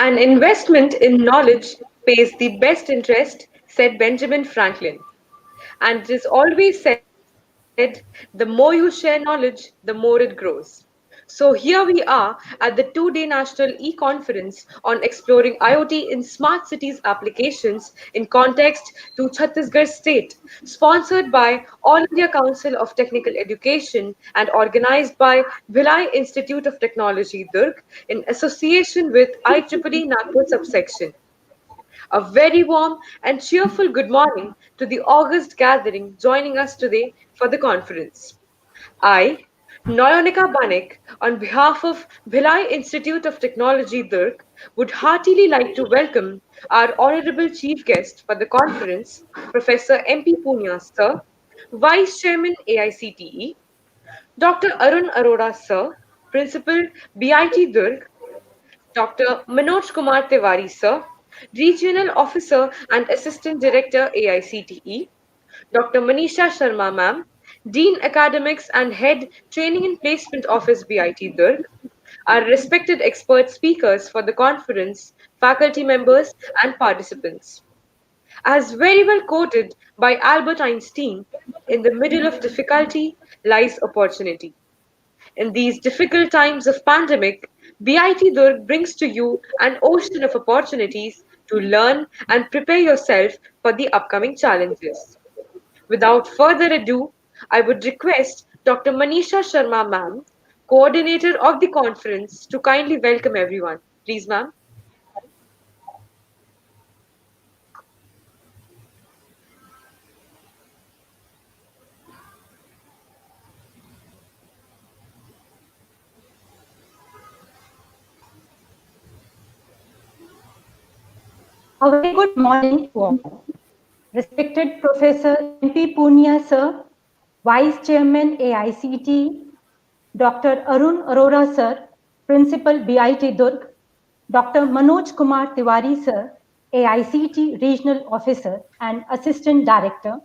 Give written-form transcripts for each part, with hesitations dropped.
An investment in knowledge pays the best interest, said Benjamin Franklin. And it is always said the more you share knowledge, the more it grows. So here we are at the 2-day National E-Conference on exploring IoT in smart cities applications in context to Chhattisgarh state, sponsored by All India Council of Technical Education and organized by Bhilai Institute of Technology, Durg, in association with IEEE Nagpur subsection. A very warm and cheerful good morning to the August gathering joining us today for the conference. I, Noyonika Banik, on behalf of Bhilai Institute of Technology, Durg, would heartily like to welcome our honorable chief guest for the conference, Professor M.P. Punia, sir, Vice Chairman AICTE, Dr. Arun Arora, sir, Principal BIT Durg, Dr. Manoj Kumar Tiwari, sir, Regional Officer and Assistant Director AICTE, Dr. Manisha Sharma, ma'am, Dean Academics and Head Training and Placement Office BIT Durg, our respected expert speakers for the conference, faculty members, and participants. As very well quoted by Albert Einstein, in the middle of difficulty lies opportunity. In these difficult times of pandemic, BIT Durg brings to you an ocean of opportunities to learn and prepare yourself for the upcoming challenges. Without further ado, I would request Dr. Manisha Sharma, ma'am, coordinator of the conference, to kindly welcome everyone. Please, ma'am. A very good morning to all. Respected Professor M.P. Punia, sir, Vice Chairman AICT, Dr. Arun Arora, sir, Principal BIT Durg, Dr. Manoj Kumar Tiwari, sir, AICT Regional Officer and Assistant Director,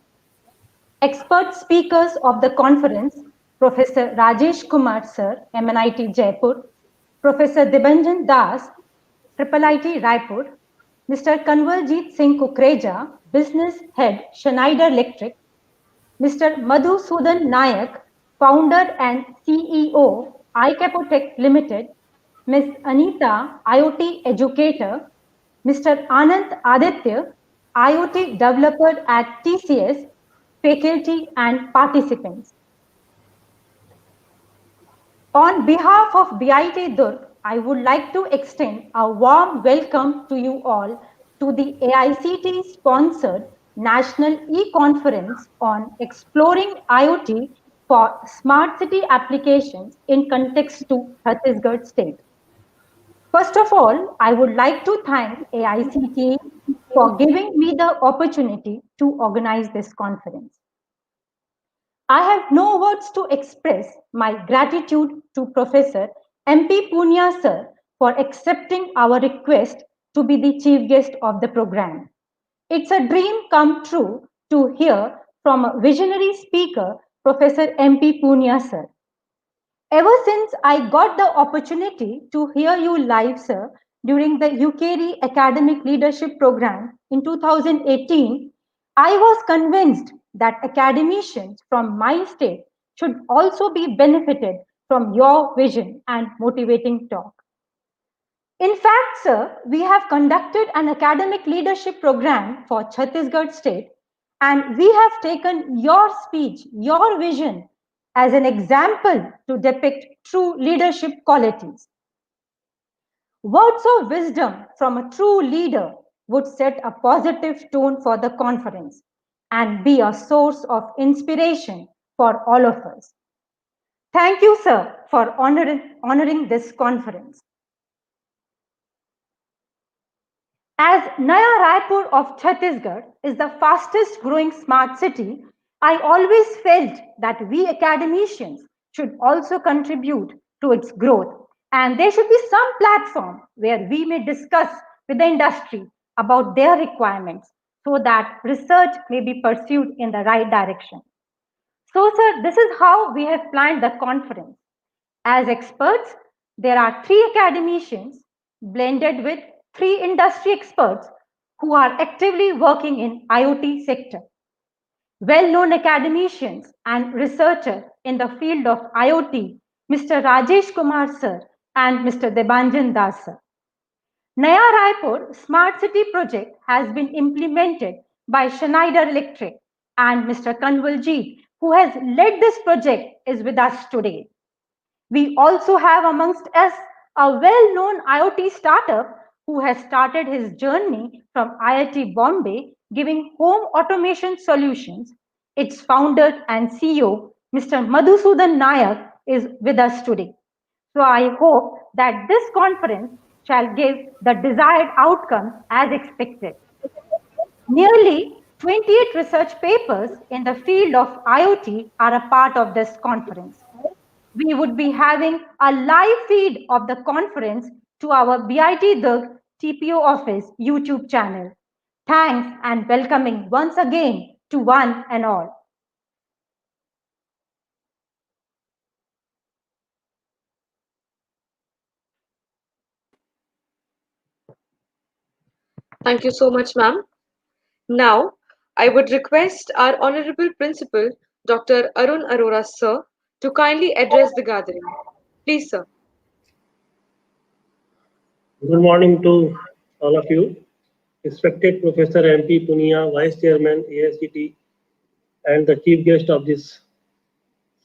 expert speakers of the conference, Professor Rajesh Kumar, sir, MNIT Jaipur, Professor Dibanjan Das, IIIT Raipur, Mr. Kanwaljit Singh Kukreja, Business Head, Schneider Electric, Mr. Madhusudan Nayak, Founder and CEO, iCapotech Limited, Ms. Anita, IoT Educator, Mr. Anand Aditya, IoT Developer at TCS, faculty and participants. On behalf of BIT Durg, I would like to extend a warm welcome to you all to the AICT sponsored National E-Conference on Exploring IoT for Smart City Applications in context to Chhattisgarh state. First of all, I would like to thank AICT for giving me the opportunity to organize this conference. I have no words to express my gratitude to Professor M.P. Punia sir for accepting our request to be the chief guest of the program. It's a dream come true to hear from a visionary speaker, Professor M.P. Punia sir. Ever since I got the opportunity to hear you live, sir, during the UKD Academic Leadership Program in 2018, I was convinced that academicians from my state should also be benefited from your vision and motivating talk. In fact, sir, we have conducted an academic leadership program for Chhattisgarh state, and we have taken your speech, your vision, as an example to depict true leadership qualities. Words of wisdom from a true leader would set a positive tone for the conference and be a source of inspiration for all of us. Thank you, sir, for honoring this conference. As Naya Raipur of Chhattisgarh is the fastest growing smart city, I always felt that we academicians should also contribute to its growth, and there should be some platform where we may discuss with the industry about their requirements so that research may be pursued in the right direction. So, sir, this is how we have planned the conference. As experts, there are three academicians blended with three industry experts who are actively working in IoT sector. Well-known academicians and researchers in the field of IoT, Mr. Rajesh Kumar sir and Mr. Debanjan Das sir. Naya Raipur Smart City project has been implemented by Schneider Electric, and Mr. Kanwaljeet, who has led this project, is with us today. We also have amongst us a well-known IoT startup who has started his journey from IIT Bombay, giving home automation solutions. Its founder and CEO, Mr. Madhusudan Nayak, is with us today. So I hope that this conference shall give the desired outcomes as expected. Nearly 28 research papers in the field of IoT are a part of this conference. We would be having a live feed of the conference to our BIT Durg TPO office YouTube channel. Thanks and welcoming once again to one and all. Thank you so much, ma'am. Now, I would request our Honorable Principal, Dr. Arun Arora, sir, to kindly address the gathering. Please, sir. Good morning to all of you. Respected Professor MP Punia, Vice Chairman AICT, and the chief guest of this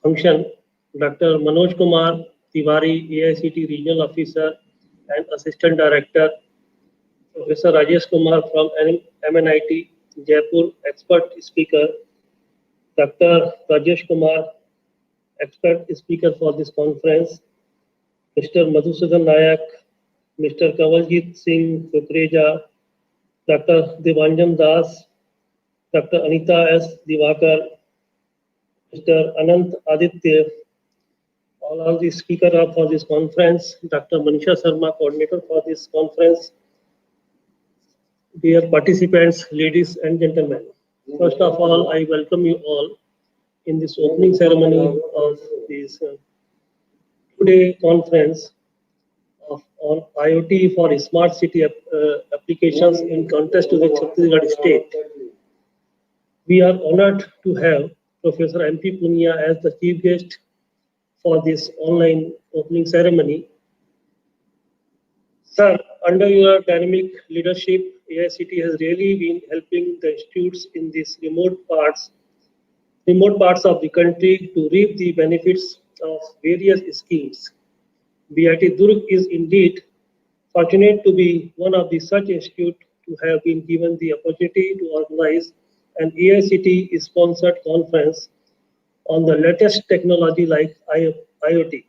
function, Dr. Manoj Kumar Tiwari, AICT Regional Officer and Assistant Director, Professor Rajesh Kumar from MNIT, Jaipur, expert speaker, Dr. Rajesh Kumar, expert speaker for this conference, Mr. Madhusudan Nayak, Mr. Kanwaljit Singh Kukreja, Dr. Debanjan Das, Dr. Anita S. Divakar, Mr. Anant Aditya, all the speakers are for this conference, Dr. Manisha Sharma, coordinator for this conference, dear participants, ladies and gentlemen. First of all, I welcome you all in this opening ceremony of this today conference on IoT for smart city applications in context to the Chhattisgarh state. We are honored to have Professor MP Punia as the chief guest for this online opening ceremony. Sir, under your dynamic leadership, AICT has really been helping the institutes in these remote parts of the country to reap the benefits of various schemes. BIT Durg is indeed fortunate to be one of the such institute to have been given the opportunity to organize an AICT sponsored conference on the latest technology like IoT.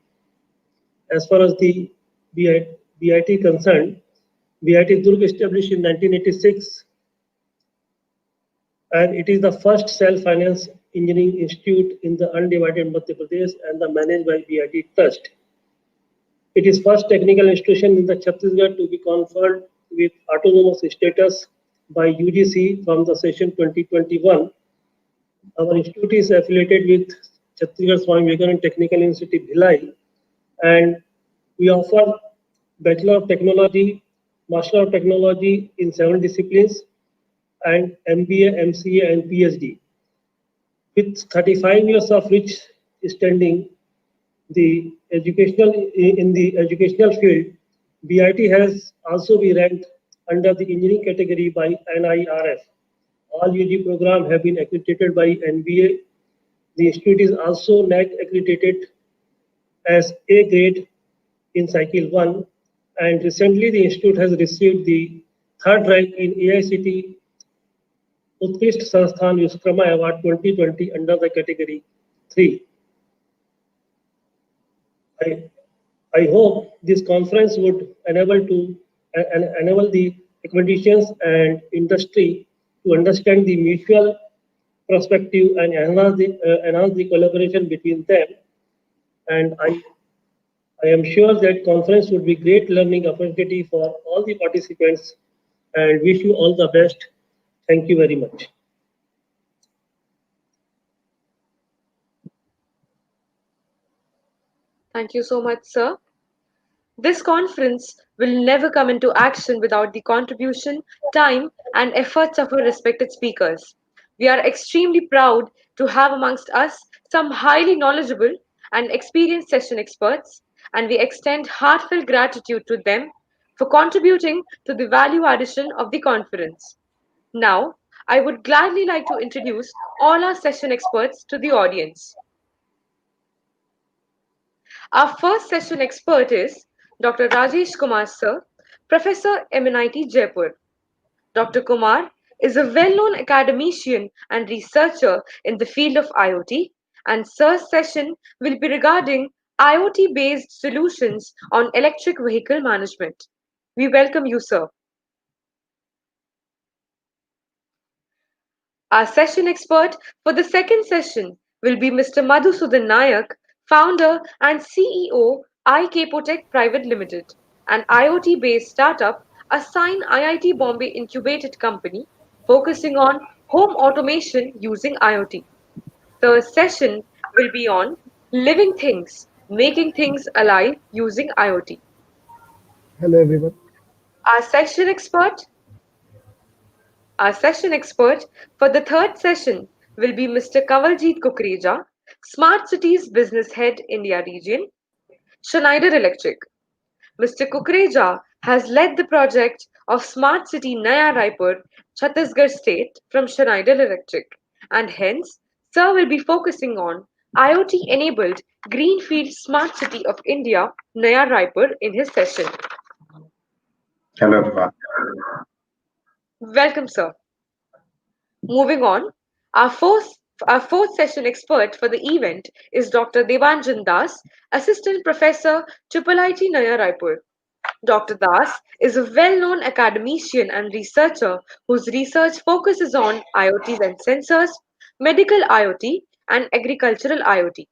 As far as the BIT concerned, BIT Durg established in 1986, and it is the first self-finance engineering institute in the undivided Madhya Pradesh and managed by BIT Trust. It is first technical institution in the Chhattisgarh to be conferred with autonomous status by UGC from the session 2021. Our institute is affiliated with Chhattisgarh Swami Vivekananda Technical Institute, Bhilai, and we offer Bachelor of Technology, Master of Technology in 7 disciplines, and MBA, MCA, and PhD. With 35 years of rich standing, the educational in the educational field, BIT has also been ranked under the engineering category by NIRF. All UG programs have been accredited by NBA. The institute is also NAC accredited as A grade in Cycle 1, and recently the institute has received the third rank in AICT Utkrisht Sansthan Viskrama Award 2020 under the category 3. I, I hope this conference would enable the academicians and industry to understand the mutual perspective and enhance the collaboration between them. And I am sure that conference would be great learning opportunity for all the participants, and wish you all the best. Thank you very much. Thank you so much, sir. This conference will never come into action without the contribution, time, and efforts of our respected speakers. We are extremely proud to have amongst us some highly knowledgeable and experienced session experts, and we extend heartfelt gratitude to them for contributing to the value addition of the conference. Now, I would gladly like to introduce all our session experts to the audience. Our first session expert is Dr. Rajesh Kumar Sir, Professor MNIT Jaipur. Dr. Kumar is a well-known academician and researcher in the field of IoT, and Sir's session will be regarding IoT-based solutions on electric vehicle management. We welcome you, sir. Our session expert for the second session will be Mr. Madhusudan Nayak, founder and CEO iCapotech Private Limited, an IoT-based startup, a Sign IIT Bombay incubated company focusing on home automation using IoT. The session will be on living things, making things alive using IoT. Hello everyone. Our session expert Our session expert for the third session will be Mr. Kanwaljit Kukreja, Smart Cities Business Head India Region, Schneider Electric. Mr. Kukreja has led the project of Smart City Naya Raipur, Chhattisgarh State from Schneider Electric, and hence Sir will be focusing on IoT enabled Greenfield Smart City of India, Naya Raipur in his session. Hello everyone. Welcome, sir. Moving on, our fourth, our fourth session expert for the event is Dr. Devanjan Das, Assistant Professor, IIIT Naya Raipur. Dr. Das is a well-known academician and researcher whose research focuses on IoT and sensors, medical IoT, and agricultural IoT.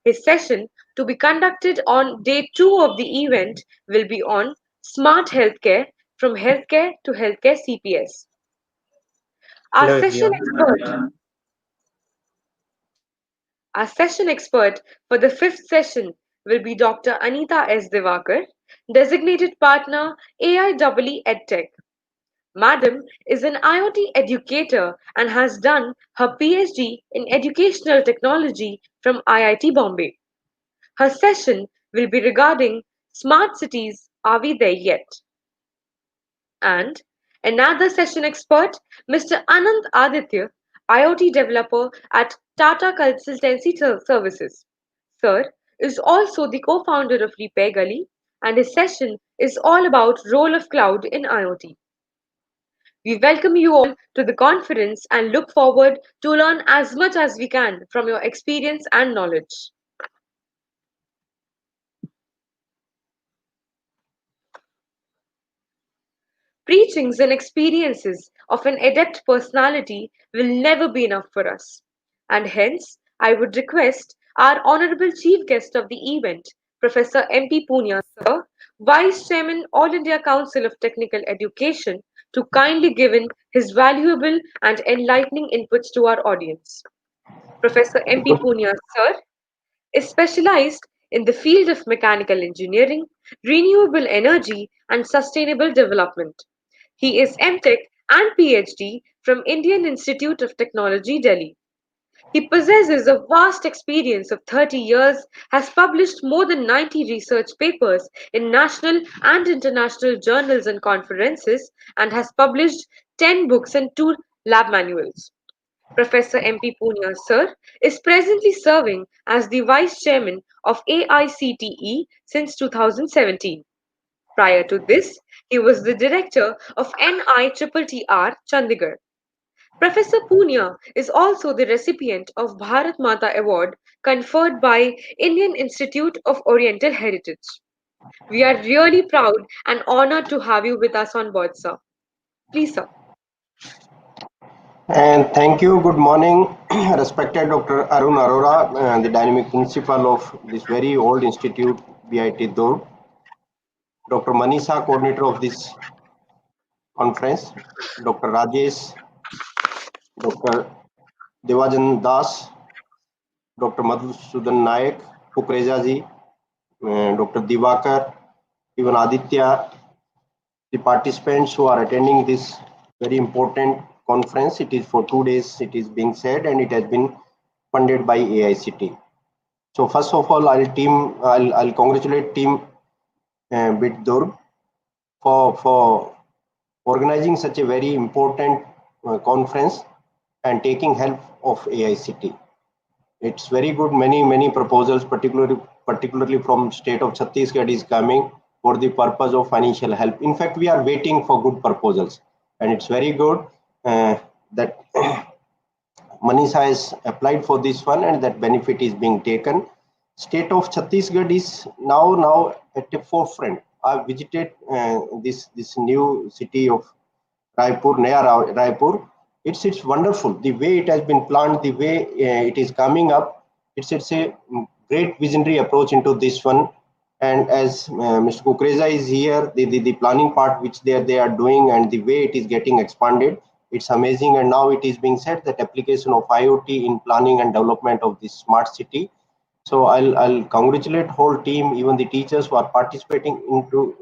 His session, to be conducted on day 2 of the event, will be on smart healthcare from healthcare to healthcare CPS. Our Hello session everyone. expert Our session expert for the fifth session will be Dr. Anita S. Devakar, Designated Partner AIEE EdTech. Madam is an IoT educator and has done her PhD in Educational Technology from IIT Bombay. Her session will be regarding smart cities, are we there yet? And another session expert, Mr. Anand Aditya, IoT developer at Tata Consultancy Services. Sir is also the co-founder of Repair Gully, and his session is all about role of cloud in IoT. We welcome you all to the conference and look forward to learn as much as we can from your experience and knowledge. Preachings and experiences of an adept personality will never be enough for us. And hence, I would request our Honorable Chief Guest of the event, Professor M.P. Punia, Sir, Vice Chairman, All India Council of Technical Education, to kindly give in his valuable and enlightening inputs to our audience. Professor M.P. Good, Punia, Sir, is specialized in the field of mechanical engineering, renewable energy, and sustainable development. He is MTech and PhD from Indian Institute of Technology, Delhi. He possesses a vast experience of 30 years, has published more than 90 research papers in national and international journals and conferences, and has published 10 books and 2 lab manuals. Professor M.P. Punia, sir, is presently serving as the Vice Chairman of AICTE since 2017. Prior to this, he was the Director of NITTR Chandigarh. Professor Punia is also the recipient of Bharat Mata Award conferred by Indian Institute of Oriental Heritage. We are really proud and honored to have you with us on board, sir. Please, sir. and thank you. Good morning, respected Dr. Arun Arora, the dynamic principal of this very old institute, BIT Dur. Dr. Manisha, coordinator of this conference. Dr. Rajesh, Dr. Devajan Das, Dr. Madhusudan Nayak, Kukreja ji, Dr. Divakar, even Aditya, the participants who are attending this very important conference. It is for 2 days, it is being said, and it has been funded by AICT. So first of all, I'll congratulate team BIT Durg for organizing such a very important conference and taking help of AICT. It's very good. Many proposals, particularly from state of Chhattisgarh, is coming for the purpose of financial help. In fact, we are waiting for good proposals, and it's very good that Manisha has applied for this one, and that benefit is being taken. State of Chhattisgarh is now at the forefront. I visited this new city of Raipur, Naya Raipur. It's wonderful the way it has been planned, the way it is coming up. It's a great visionary approach into this one. And as Mr. Kukreza is here, the planning part which they are doing and the way it is getting expanded, it's amazing. And now it is being said that application of IoT in planning and development of this smart city. So I'll congratulate whole team, even the teachers who are participating into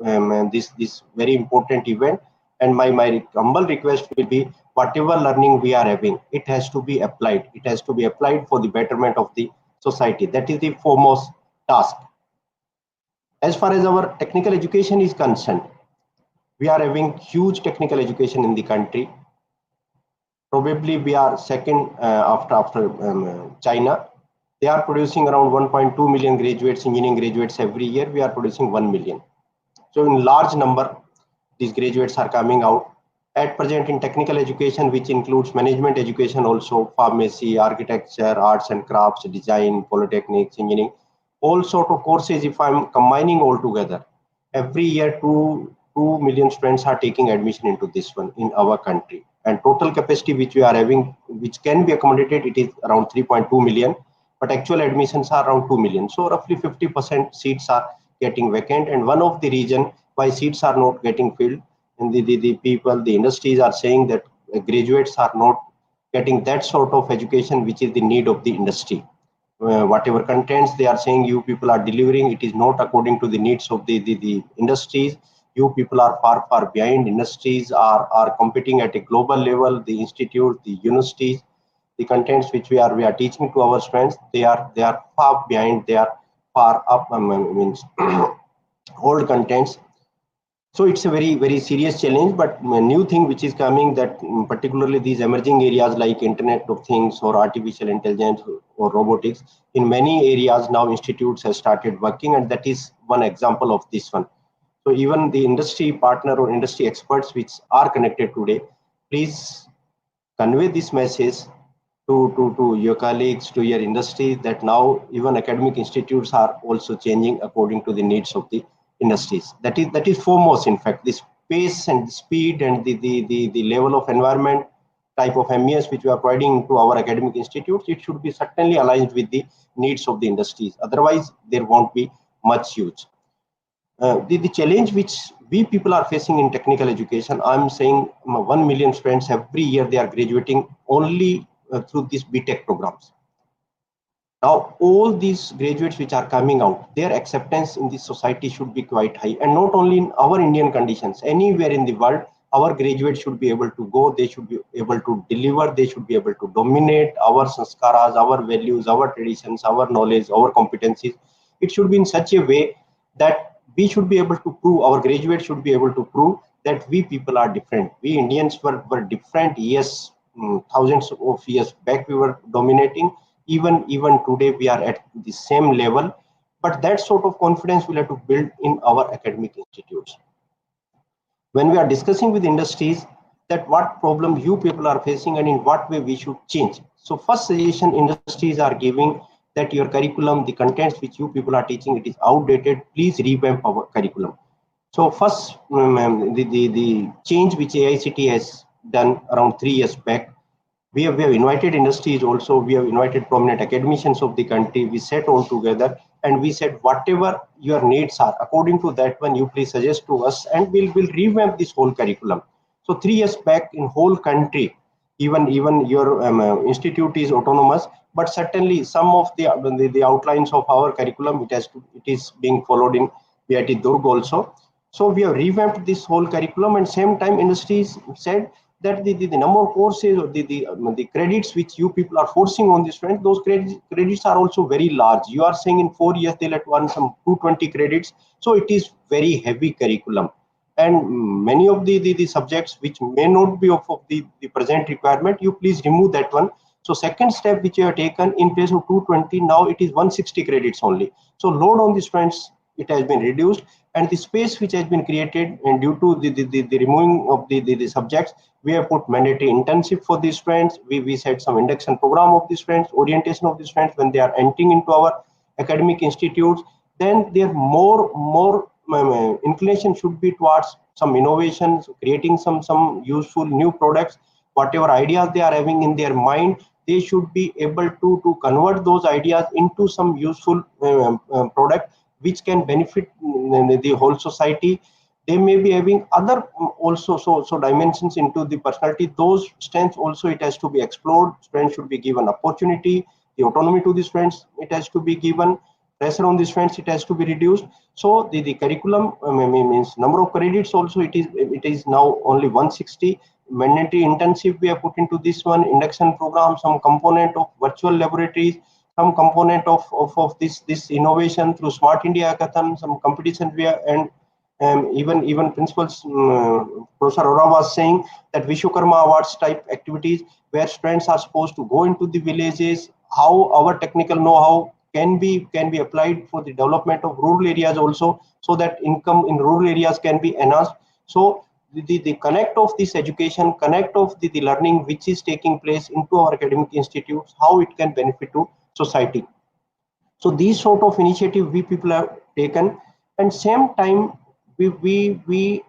this very important event. And my humble request will be, whatever learning we are having, it has to be applied. It has to be applied for the betterment of the society. That is the foremost task. As far as our technical education is concerned, we are having huge technical education in the country. Probably we are second after China. They are producing around 1.2 million graduates, engineering graduates every year. We are producing 1 million. So in large number, these graduates are coming out. At present in technical education, which includes management education also, pharmacy, architecture, arts and crafts, design, polytechnics, engineering, all sort of courses, if I'm combining all together, every year 2 million students are taking admission into this one in our country. And total capacity which we are having, which can be accommodated, it is around 3.2 million, but actual admissions are around 2 million. So roughly 50% seats are getting vacant. And one of the reason why seats are not getting filled, and the people, the industries are saying that graduates are not getting that sort of education which is the need of the industry. Whatever contents they are saying you people are delivering, it is not according to the needs of the industries. You people are far behind. Industries are competing at a global level. The institute, the universities, the contents which we are teaching to our students, they are far behind. They are far up. Means old contents. So it's a very serious challenge. But a new thing which is coming, that particularly these emerging areas like Internet of Things or artificial intelligence or robotics, in many areas now institutes have started working, and that is one example of this one. So even the industry partner or industry experts which are connected today, please convey this message to your colleagues, to your industry, that now even academic institutes are also changing according to the needs of the industries. That is foremost. In fact, this pace and the speed and the level of environment type of MES which we are providing to our academic institutes, it should be certainly aligned with the needs of the industries. Otherwise, there won't be much use. The challenge which we people are facing in technical education, I'm saying 1 million students every year, they are graduating only through these BTech programs. Now, all these graduates which are coming out, their acceptance in the society should be quite high. And not only in our Indian conditions, anywhere in the world, our graduates should be able to go, they should be able to deliver, they should be able to dominate our sanskaras, our values, our traditions, our knowledge, our competencies. It should be in such a way that we should be able to prove, our graduates should be able to prove that we people are different. We Indians were different. Yes, thousands of years back we were dominating. Even today we are at the same level, but that sort of confidence we'll have to build in our academic institutes. When we are discussing with industries that what problem you people are facing and in what way we should change, so first suggestion industries are giving, that your curriculum, the contents which you people are teaching, it is outdated, please revamp our curriculum. So first, the change which AICT has done around 3 years back, we have invited industries also, we have invited prominent academicians of the country, we sat all together and we said, whatever your needs are, according to that one, you please suggest to us and we'll revamp this whole curriculum. So 3 years back in whole country, even your institute is autonomous, but certainly some of the outlines of our curriculum, it is being followed in BIT Durg also. So we have revamped this whole curriculum, and same time industries said that the number of courses or the credits which you people are forcing on the students, those credits are also very large. You are saying in 4 years they'll have to earn some 220 credits, so it is very heavy curriculum. And many of the subjects which may not be of the present requirement, you please remove that one. So second step which you have taken, in place of 220, now it is 160 credits only. So load on the students, it has been reduced, and the space which has been created, and due to the removing of the subjects, we have put mandatory internship for these students. We set some induction program of the students, orientation of the students when they are entering into our academic institutes. Then their more inclination should be towards some innovations, creating some useful new products. Whatever ideas they are having in their mind, they should be able to convert those ideas into some useful product which can benefit the whole society. They may be having other also so dimensions into the personality. Those strengths also, it has to be explored. Students should be given opportunity, the autonomy to the students, it has to be given. Pressure on the students, it has to be reduced. So the curriculum means number of credits also, it is now only 160. Mandatory internship we have put into this one, induction program, some component of virtual laboratories, some component of this innovation through Smart India Hackathon, some competition we have. And even principals, Professor Arora was saying that Vishwakarma Awards type activities, where students are supposed to go into the villages, how our technical know-how can be applied for the development of rural areas also, so that income in rural areas can be enhanced. So the connect of this education, connect of the learning which is taking place into our academic institutes, how it can benefit to society. So these sort of initiative we people have taken. And same time we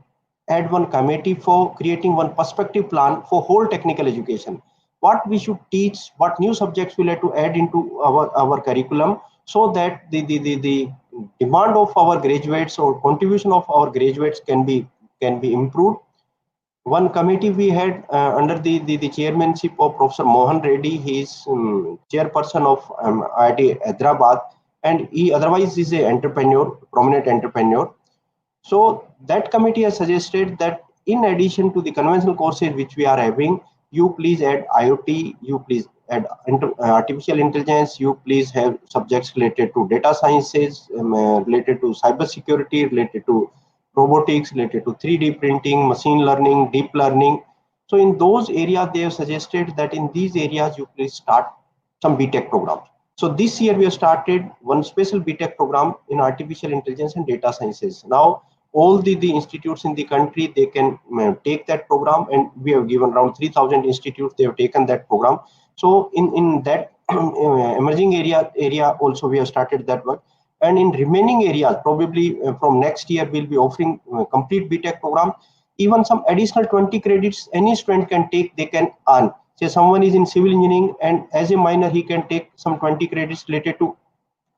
had one committee for creating one perspective plan for whole technical education, what we should teach, what new subjects we have to add into our curriculum, so that the demand of our graduates or contribution of our graduates can be improved. One committee we had under the chairmanship of Professor Mohan Reddy. He is chairperson of IIT Hyderabad, and he otherwise is a entrepreneur, prominent entrepreneur. So that committee has suggested that in addition to the conventional courses which we are having, you please add IoT, you please add artificial intelligence, you please have subjects related to data sciences, related to cyber security, related to robotics, related to 3D printing, machine learning, deep learning. So in those areas, they have suggested that in these areas, you please start some BTech programs. So this year we have started one special BTech program in artificial intelligence and data sciences. Now all the institutes in the country, they can take that program, and we have given around 3,000 institutes, they have taken that program. So in that emerging area also we have started that work. And in remaining areas, probably from next year we'll be offering complete BTech program. Even some additional 20 credits any student can take, they can earn. Say someone is in civil engineering, and as a minor he can take some 20 credits related to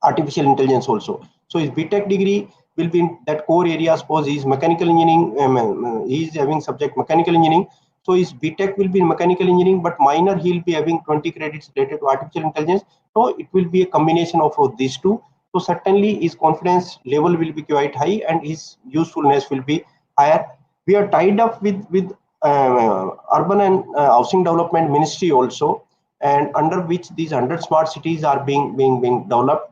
artificial intelligence also. So his BTech degree will be in that core area. Suppose he is mechanical engineering, he is having subject mechanical engineering. So his BTech will be in mechanical engineering, but minor he will be having 20 credits related to artificial intelligence. So it will be a combination of these two. So certainly his confidence level will be quite high, and his usefulness will be higher. We are tied up with Urban and Housing Development Ministry also, and under which these 100 smart cities are being developed.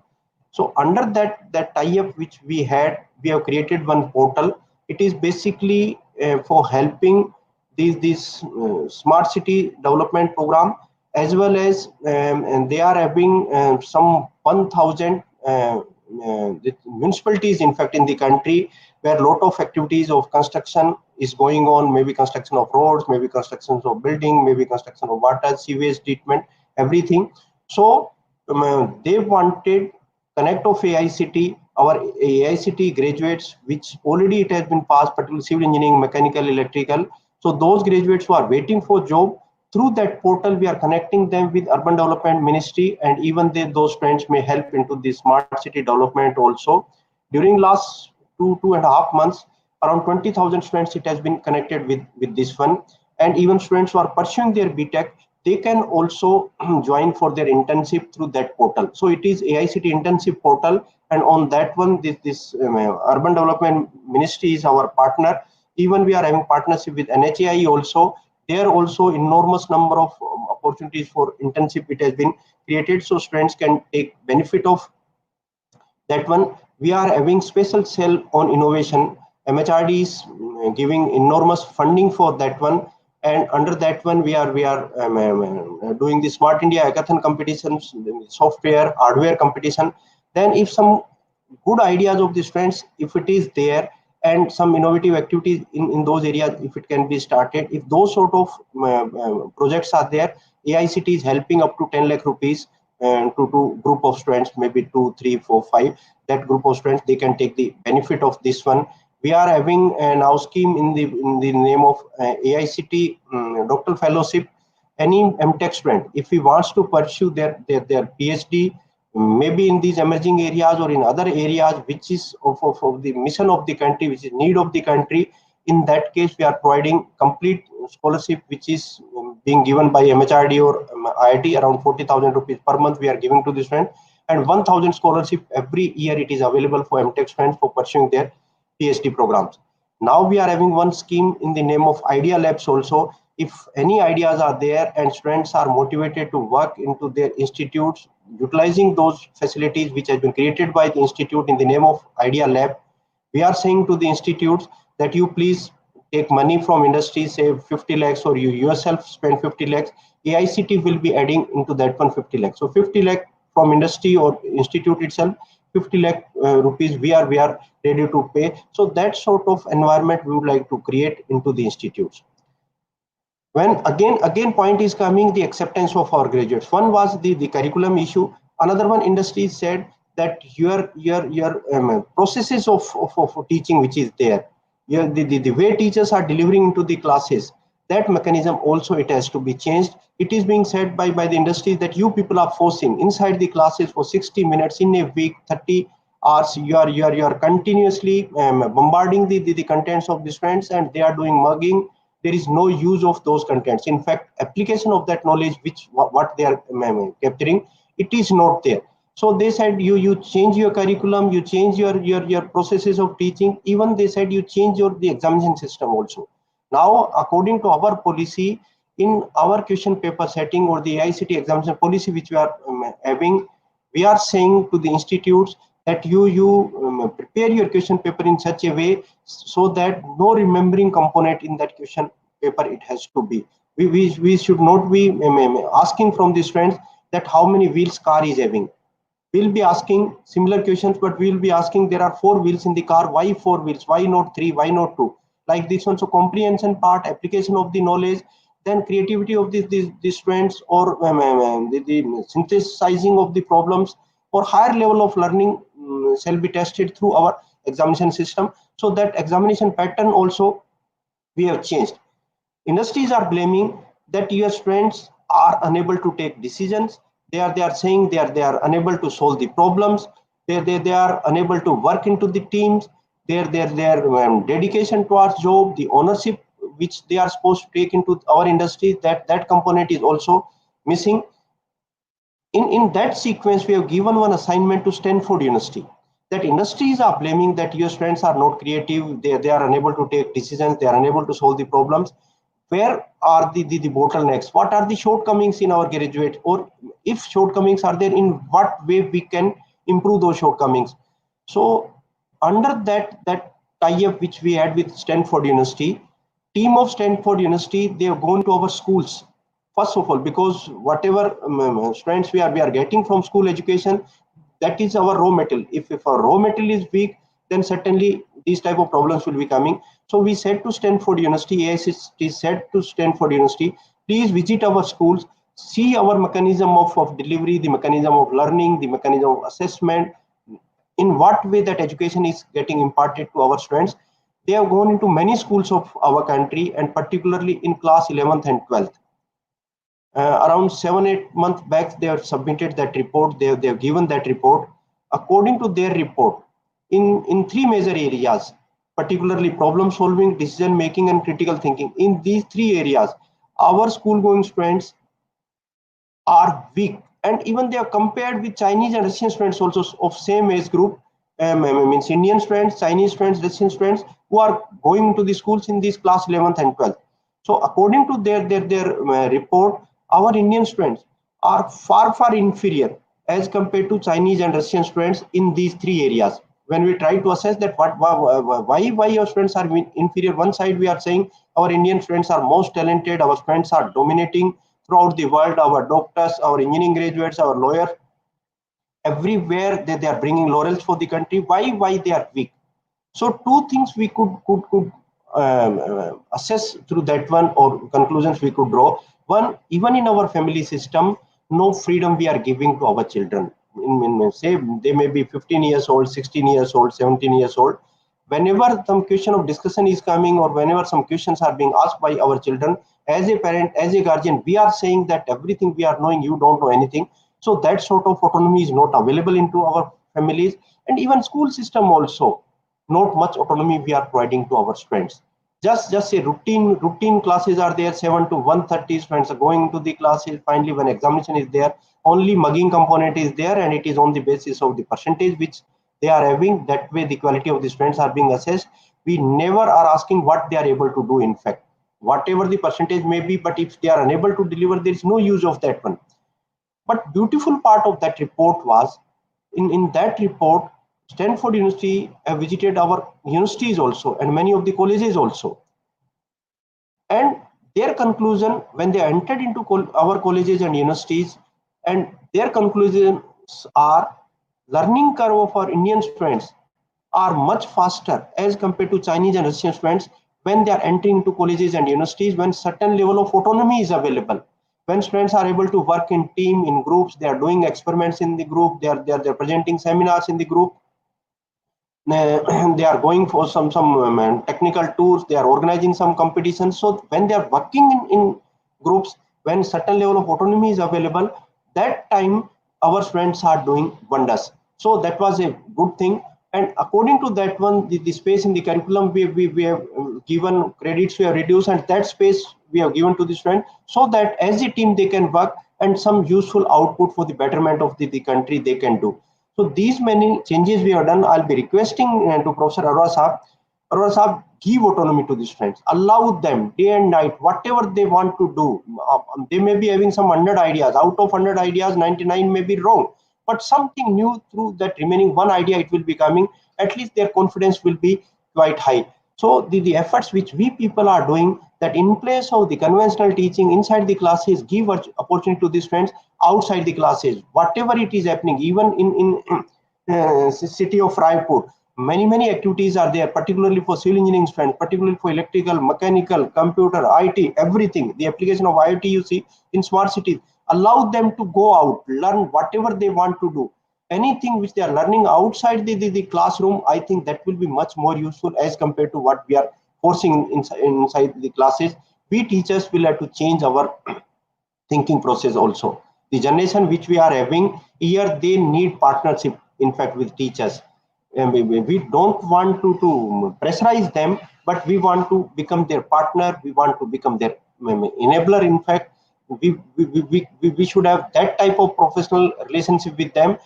So under that tie-up which we had, we have created one portal. It is basically for helping these smart city development program, as well as and they are having some 1,000 the municipalities, in fact, in the country, where a lot of activities of construction is going on. Maybe construction of roads, maybe construction of building, maybe construction of water, sewage treatment, everything. So they wanted connect of AICT, our AICT graduates, which already it has been passed, particularly civil engineering, mechanical, electrical. So those graduates who are waiting for job, through that portal, we are connecting them with Urban Development Ministry, and even those friends may help into the smart city development also. During last 2.5 months, around 20,000 students it has been connected with this one, and even students who are pursuing their BTech, they can also join for their internship through that portal. So it is AICT internship portal, and on that one, this Urban Development Ministry is our partner. Even we are having partnership with NHAI also. There also enormous number of opportunities for internship it has been created, so students can take benefit of that one. We are having special cell on innovation. MHRD is giving enormous funding for that one, and under that one we are doing the Smart India hackathon competitions, software hardware competition. Then if some good ideas of the students, if it is there, and some innovative activities in those areas, if it can be started, if those sort of projects are there, AICT is helping up to 10 lakh rupees to group of students, maybe 2, 3, 4, 5. That group of students, they can take the benefit of this one. We are having a now scheme in the name of AICT doctoral fellowship. Any MTech student, if he wants to pursue their PhD, maybe in these emerging areas or in other areas which is of the mission of the country, which is need of the country, in that case we are providing complete scholarship, which is being given by MHRD or IIT. Around 40,000 rupees per month we are giving to the student, and 1,000 scholarship every year it is available for MTech students for pursuing their PhD programs. Now we are having one scheme in the name of Idea Labs also. If any ideas are there and students are motivated to work into their institutes, utilizing those facilities which have been created by the institute in the name of Idea Lab, we are saying to the institutes that you please take money from industry, say 50 lakhs, or you yourself spend 50 lakhs. AICT will be adding into that one 50 lakhs. So 50 lakh from industry or institute itself, 50 lakh rupees we are ready to pay. So that sort of environment we would like to create into the institutes. When again point is coming, the acceptance of our graduates. One was the curriculum issue. Another one, industry said that your processes of teaching which is there, the way teachers are delivering into the classes, that mechanism also it has to be changed. It is being said by the industry that you people are forcing inside the classes for 60 minutes in a week, 30 hours, you are continuously bombarding the contents of the students, and they are doing mugging. There is no use of those contents. In fact, application of that knowledge which what they are capturing, it is not there. So they said you change your curriculum, you change your processes of teaching. Even they said you change the examination system also. Now according to our policy, in our question paper setting or the AICT examination policy which we are having, we are saying to the institutes that you prepare your question paper in such a way so that no remembering component in that question paper it has to be. We should not be asking from the students that how many wheels car is having. We'll be asking similar questions, but we'll be asking there are 4 wheels in the car. Why 4 wheels? Why not 3? Why not 2? Like this one. So comprehension part, application of the knowledge, then creativity of the students, or the synthesizing of the problems, or higher level of learning shall be tested through our examination system. So that examination pattern also we have changed. Industries are blaming that your students are unable to take decisions. They are saying they are unable to solve the problems. They are unable to work into the teams. Their dedication towards job, the ownership which they are supposed to take into our industry, that component is also missing. In that sequence, we have given one assignment to Stanford University. That industries are blaming that your students are not creative, they are unable to take decisions, they are unable to solve the problems. Where are the bottlenecks? What are the shortcomings in our graduate? Or if shortcomings are there, in what way we can improve those shortcomings? So under that tie-up which we had with Stanford University, team of Stanford University, they have gone to our schools. First of all, because whatever students we are getting from school education, that is our raw material. If our raw material is weak, then certainly these type of problems will be coming. So we said to Stanford University, AICT said to Stanford University, please visit our schools, see our mechanism of delivery, the mechanism of learning, the mechanism of assessment, in what way that education is getting imparted to our students. They have gone into many schools of our country, and particularly in class 11th and 12th. Around 7-8 months back, they have submitted that report. They have given that report. According to their report, in three major areas, particularly problem solving, decision making, and critical thinking. In these three areas, our school going students are weak, and even they are compared with Chinese and Russian students also of same age group. Means Indian students, Chinese students, Russian students who are going to the schools in this class 11th and 12th. So according to their report, our Indian students are far inferior as compared to Chinese and Russian students in these three areas. When we try to assess that why our students are inferior, one side we are saying our Indian students are most talented, our students are dominating throughout the world, our doctors, our engineering graduates, our lawyers, everywhere they are bringing laurels for the country. Why they are weak? So two things we could assess through that one, or conclusions we could draw. One, even in our family system, no freedom we are giving to our children. Say they may be 15 years old, 16 years old, 17 years old. Whenever some question of discussion is coming, or whenever some questions are being asked by our children, as a parent, as a guardian, we are saying that everything we are knowing, you don't know anything. So that sort of autonomy is not available into our families, and even school system also not much autonomy we are providing to our students. Just say routine classes are there, 7 to 1:30 students are going to the classes. Finally, when examination is there, only mugging component is there, and it is on the basis of the percentage which they are having. That way the quality of the students are being assessed. We never are asking what they are able to do. In fact, whatever the percentage may be, but if they are unable to deliver, there is no use of that one. But beautiful part of that report was, in that report, Stanford University visited our universities also, and many of the colleges also. And their conclusion, when they entered into our colleges and universities, and their conclusions are, learning curve of our Indian students are much faster as compared to Chinese and Russian students when they are entering into colleges and universities, when certain level of autonomy is available, when students are able to work in team, in groups, they are doing experiments in the group, they're presenting seminars in the group, they are going for some technical tours, they are organizing some competitions. So when they are working in groups, when certain level of autonomy is available, that time our students are doing wonders. So that was a good thing. And according to that one, the space in the curriculum, we have given credits, we have reduced, and that space we have given to the student, so that as a team they can work, and some useful output for the betterment of the country they can do. So these many changes we have done. I'll be requesting to Professor Arora Saab. Arora Saab, give autonomy to the students. Allow them day and night, whatever they want to do. They may be having some 100 ideas. Out of 100 ideas, 99 may be wrong. But something new through that remaining one idea, it will be coming. At least their confidence will be quite high. So the efforts which we people are doing, that in place of the conventional teaching inside the classes, give opportunity to the students outside the classes, whatever it is happening, even in city of Raipur, many activities are there, particularly for civil engineering students, particularly for electrical, mechanical, computer, IT, everything. The application of IoT you see in smart cities, allow them to go out, learn whatever they want to do. Anything which they are learning outside the classroom, I think that will be much more useful as compared to what we are forcing inside the classes. We teachers will have to change our thinking process also. The generation which we are having here, they need partnership, in fact, with teachers. And we don't want to pressurize them, but we want to become their partner, we want to become their enabler. In fact, we should have that type of professional relationship with them,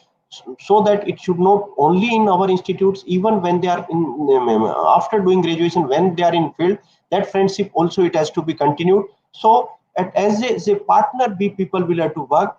so that it should not only in our institutes, even when they are in after doing graduation, when they are in field, that friendship also it has to be continued. So as a partner, we people will have to work.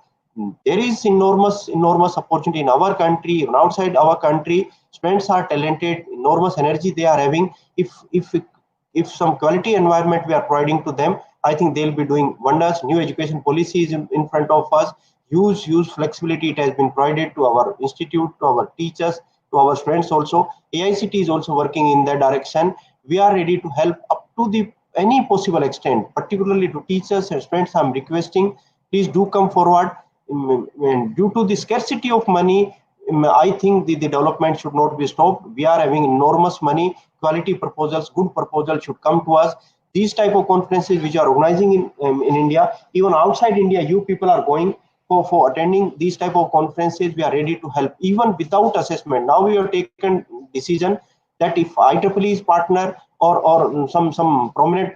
There is enormous opportunity in our country, even outside our country. Students are talented, enormous energy they are having. If some quality environment we are providing to them, I think they'll be doing wonders. New education policy is in front of us. Huge flexibility it has been provided to our institute, to our teachers, to our students also. AICT is also working in that direction. We are ready to help up to the any possible extent, particularly to teachers and students. I'm requesting, please do come forward. Due to the scarcity of money, I think the development should not be stopped. We are having enormous money. Quality proposals, good proposals should come to us. These type of conferences which are organizing in India, even outside India, you people are going for attending these type of conferences. We are ready to help, even without assessment. Now we have taken decision that if IEEE is partner, or some prominent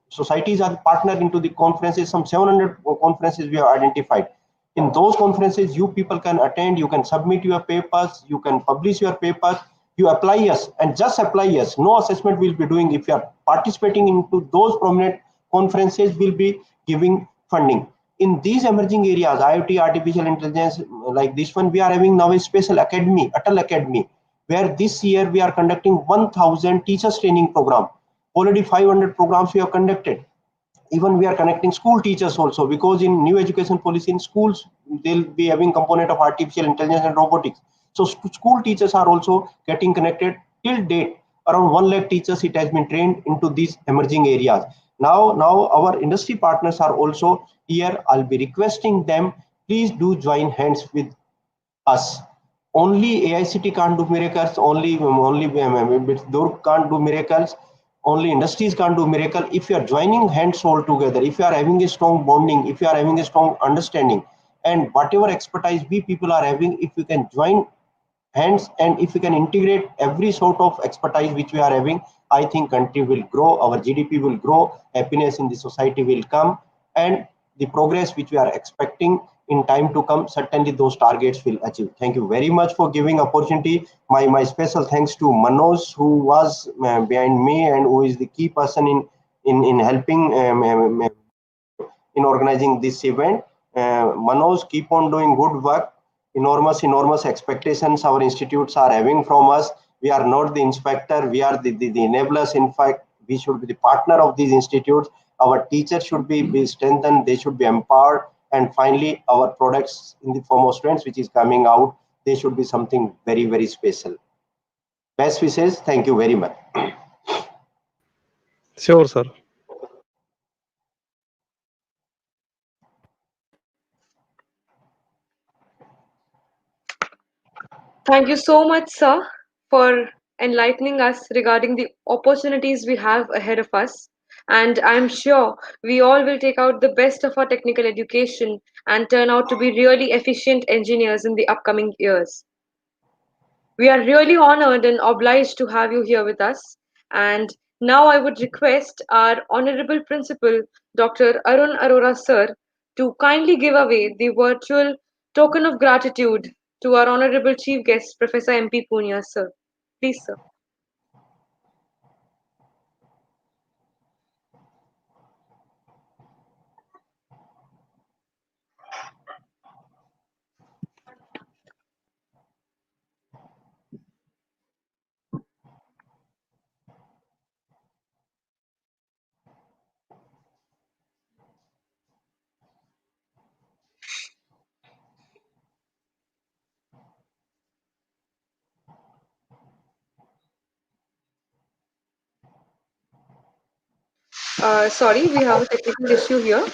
societies are partner into the conferences. Some 700 conferences we have identified. In those conferences, you people can attend, you can submit your papers, you can publish your papers, you apply us and just apply us. No assessment will be doing. If you are participating into those prominent conferences, will be giving funding. In these emerging areas, IoT, artificial intelligence, like this one, we are having now a special academy, Atal Academy, where this year we are conducting 1000 teachers training program. Already 500 programs we have conducted. Even we are connecting school teachers also, because in new education policy in schools they'll be having component of artificial intelligence and robotics. So school teachers are also getting connected. Till date, around 1 lakh teachers it has been trained into these emerging areas. Now our industry partners are also here. I'll be requesting them, please do join hands with us. Only AICT can't do miracles. Only Durg can't do miracles. Only industries can't do miracle. If you are joining hands all together, if you are having a strong bonding, if you are having a strong understanding, and whatever expertise we people are having, if you can join hands and if we can integrate every sort of expertise which we are having, I think country will grow, our GDP will grow, happiness in the society will come, and the progress which we are expecting in time to come, certainly those targets will achieve. Thank you very much for giving opportunity. My special thanks to Manoj, who was behind me and who is the key person in helping in organizing this event. Manoj, keep on doing good work. Enormous expectations our institutes are having from us. We are not the inspector, we are the enablers. In fact, we should be the partner of these institutes. Our teachers should be strengthened, they should be empowered. And finally, our products in the form of students which is coming out, they should be something very special. Best wishes. Thank you very much. Sure, sir. Thank you so much, sir, for enlightening us regarding the opportunities we have ahead of us. And I'm sure we all will take out the best of our technical education and turn out to be really efficient engineers in the upcoming years. We are really honored and obliged to have you here with us. And now I would request our Honorable Principal, Dr. Arun Arora sir, to kindly give away the virtual token of gratitude to our Honorable Chief Guest, Professor M.P. Punia sir. Please, sir. Sorry, we have a technical issue here.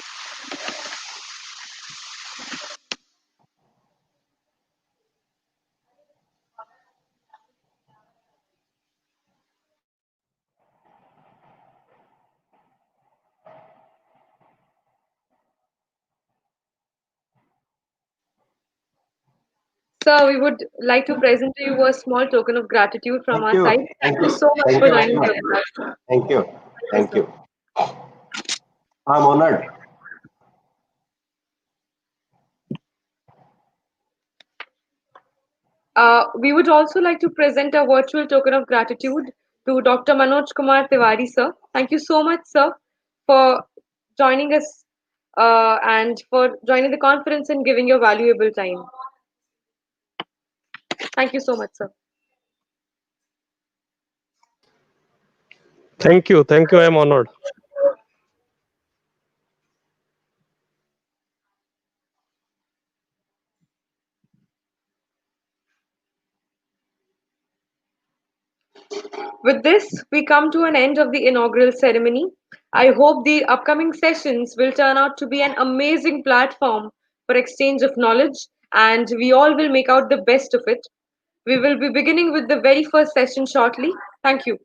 Sir, we would like to present to you a small token of gratitude from Thank our you. side. Thank Thank you you. so much Thank for you very joining much. here with us. Thank you. Thank you, Thank sir. you. I'm honored. We would also like to present a virtual token of gratitude to Dr. Manoj Kumar Tiwari, sir. Thank you so much, sir, for joining us and for joining the conference and giving your valuable time. Thank you so much, sir. Thank you. Thank you. I am honored. With this, we come to an end of the inaugural ceremony. I hope the upcoming sessions will turn out to be an amazing platform for exchange of knowledge, and we all will make out the best of it. We will be beginning with the very first session shortly. Thank you.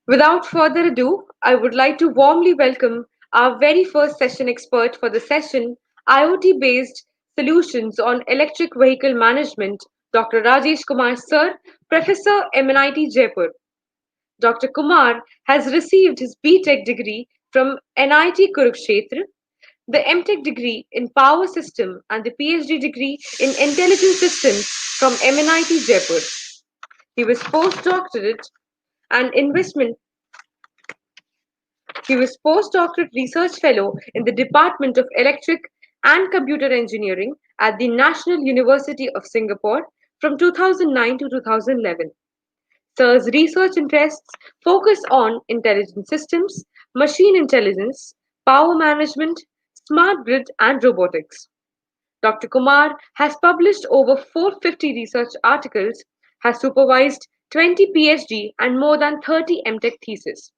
Without further ado, I would like to warmly welcome our very first session expert for the session, IoT based solutions on electric vehicle management, Dr. Rajesh Kumar Sir, Professor MNIT Jaipur. Dr. Kumar has received his B.Tech degree from NIT Kurukshetra, the M.Tech degree in Power System, and the PhD degree in Intelligent Systems from MNIT Jaipur. He was postdoctorate and investment He was postdoctoral research fellow in the Department of Electric and Computer Engineering at the National University of Singapore from 2009 to 2011. Sir's research interests focus on intelligent systems, machine intelligence, power management, smart grid, and robotics. Dr. Kumar has published over 450 research articles, has supervised 20 PhD and more than 30 MTech theses.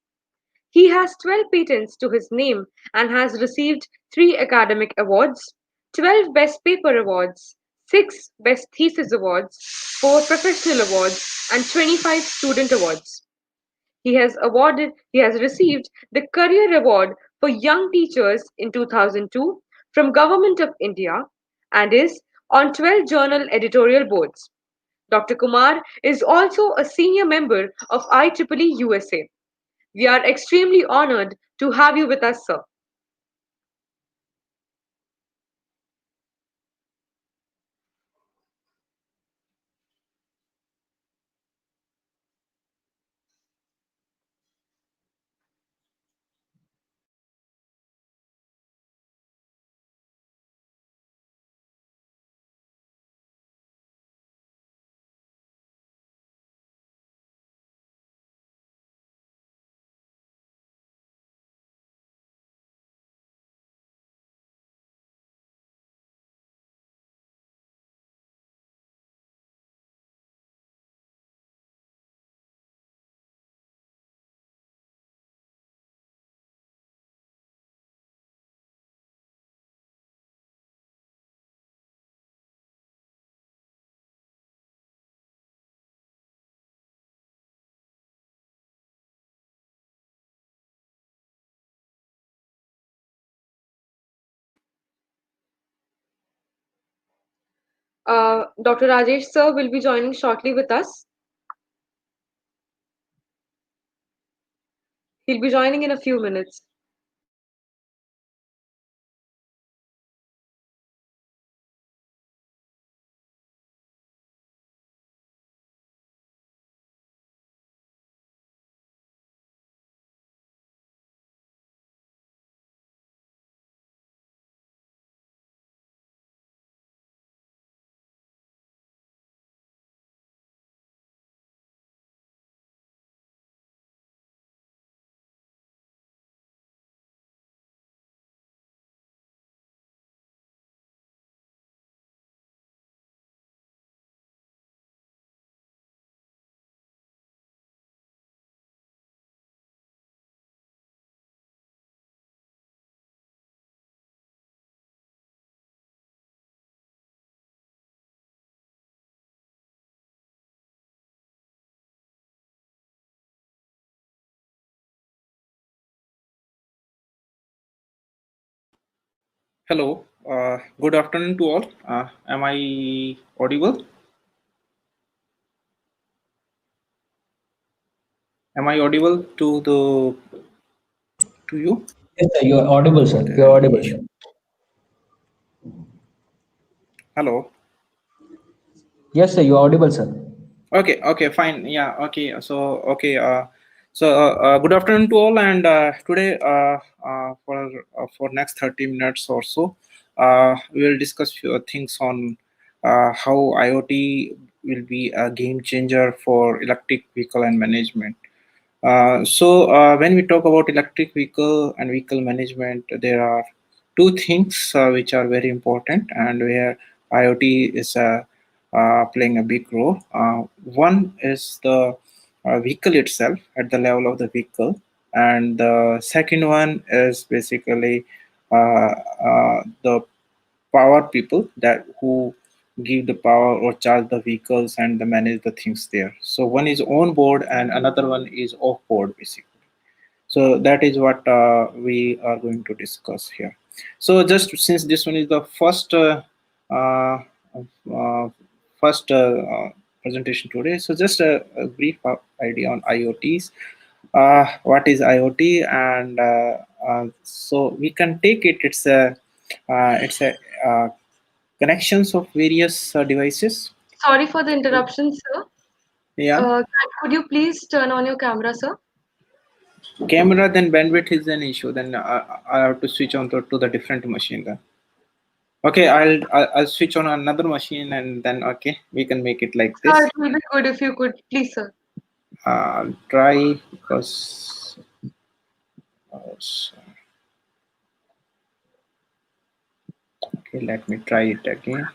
He has 12 patents to his name and has received 3 academic awards, 12 Best Paper Awards, 6 Best Thesis Awards, 4 Professional Awards, and 25 Student Awards. He has received the Career Award for Young Teachers in 2002 from Government of India and is on 12 journal editorial boards. Dr. Kumar is also a senior member of IEEE USA. We are extremely honored to have you with us, sir. Dr. Rajesh, sir, will be joining shortly with us. He'll be joining in a few minutes. Hello, good afternoon to all. Am I audible? Am I audible to you? Yes, sir, you are audible, sir. You are Any audible. issue? Hello. Yes, sir, you are audible, sir. Okay, fine. Yeah, okay. Good afternoon to all, and today for next 30 minutes or so, we will discuss few things on how IoT will be a game changer for electric vehicle and management. When we talk about electric vehicle and vehicle management, there are two things which are very important and where IoT is playing a big role. One is the vehicle itself at the level of the vehicle, and the second one is basically the power people that who give the power or charge the vehicles and the manage the things there. So one is on board and another one is off board basically. So that is what we are going to discuss here. So just since this one is the uh, uh, first presentation today, so just a brief idea on IoTs. What is IoT? And so we can take it. It's a connections of various devices. Sorry for the interruption, sir. Yeah. Could you please turn on your camera, sir? Camera, then bandwidth is an issue. Then I have to switch on to the different machine then. Okay, I'll switch on another machine and then okay we can make it like Sir, this. it will be good if you could, please, sir. I'll try because so- okay, let me try it again.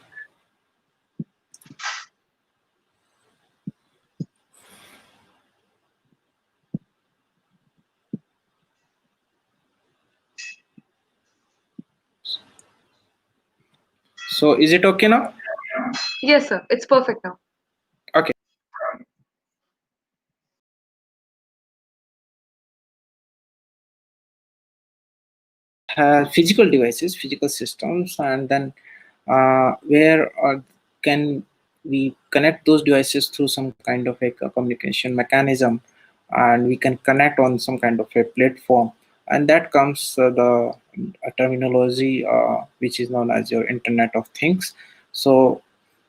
So is it okay now? Yes, sir. It's perfect now. Okay. Physical devices, physical systems, and then where can we connect those devices through some kind of a communication mechanism, and we can connect on some kind of a platform, and that comes the terminology which is known as your Internet of Things. So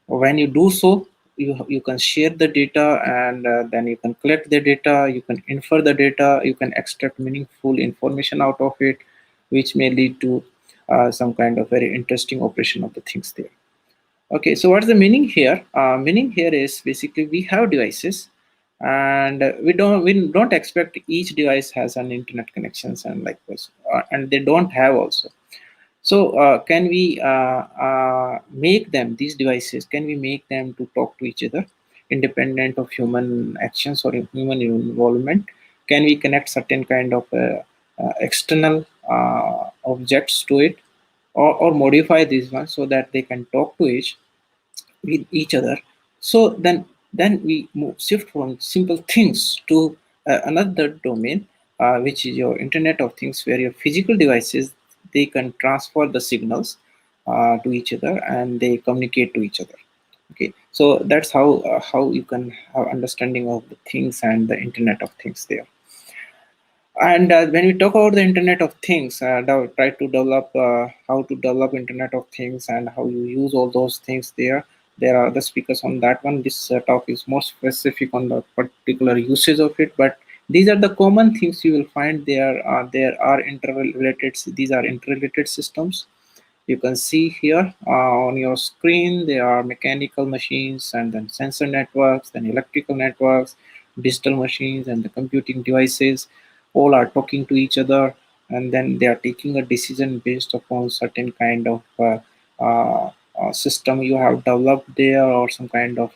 when you do so, you can share the data, and then you can collect the data, you can infer the data, you can extract meaningful information out of it, which may lead to some kind of very interesting operation of the things there. Okay, so what's the meaning here? Meaning here is basically we have devices, and we don't expect each device has an internet connections and like this, and they don't have also. So can we make them, these devices, can we make them to talk to each other independent of human actions or human involvement? Can we connect certain kind of external objects to it, or modify these ones so that they can talk to with each other? So then we shift from simple things to another domain, which is your Internet of Things, where your physical devices, they can transfer the signals to each other and they communicate to each other. Okay, so that's how you can have understanding of the things and the Internet of Things there. And when we talk about the Internet of Things, try to develop how to develop Internet of Things and how you use all those things there. There are other speakers on that one. This talk is more specific on the particular usage of it, but these are the common things you will find there. There are interrelated. These are interrelated systems. You can see here on your screen there are mechanical machines, and then sensor networks, then electrical networks, digital machines, and the computing devices. All are talking to each other, and then they are taking a decision based upon certain kind of system you have developed there, or some kind of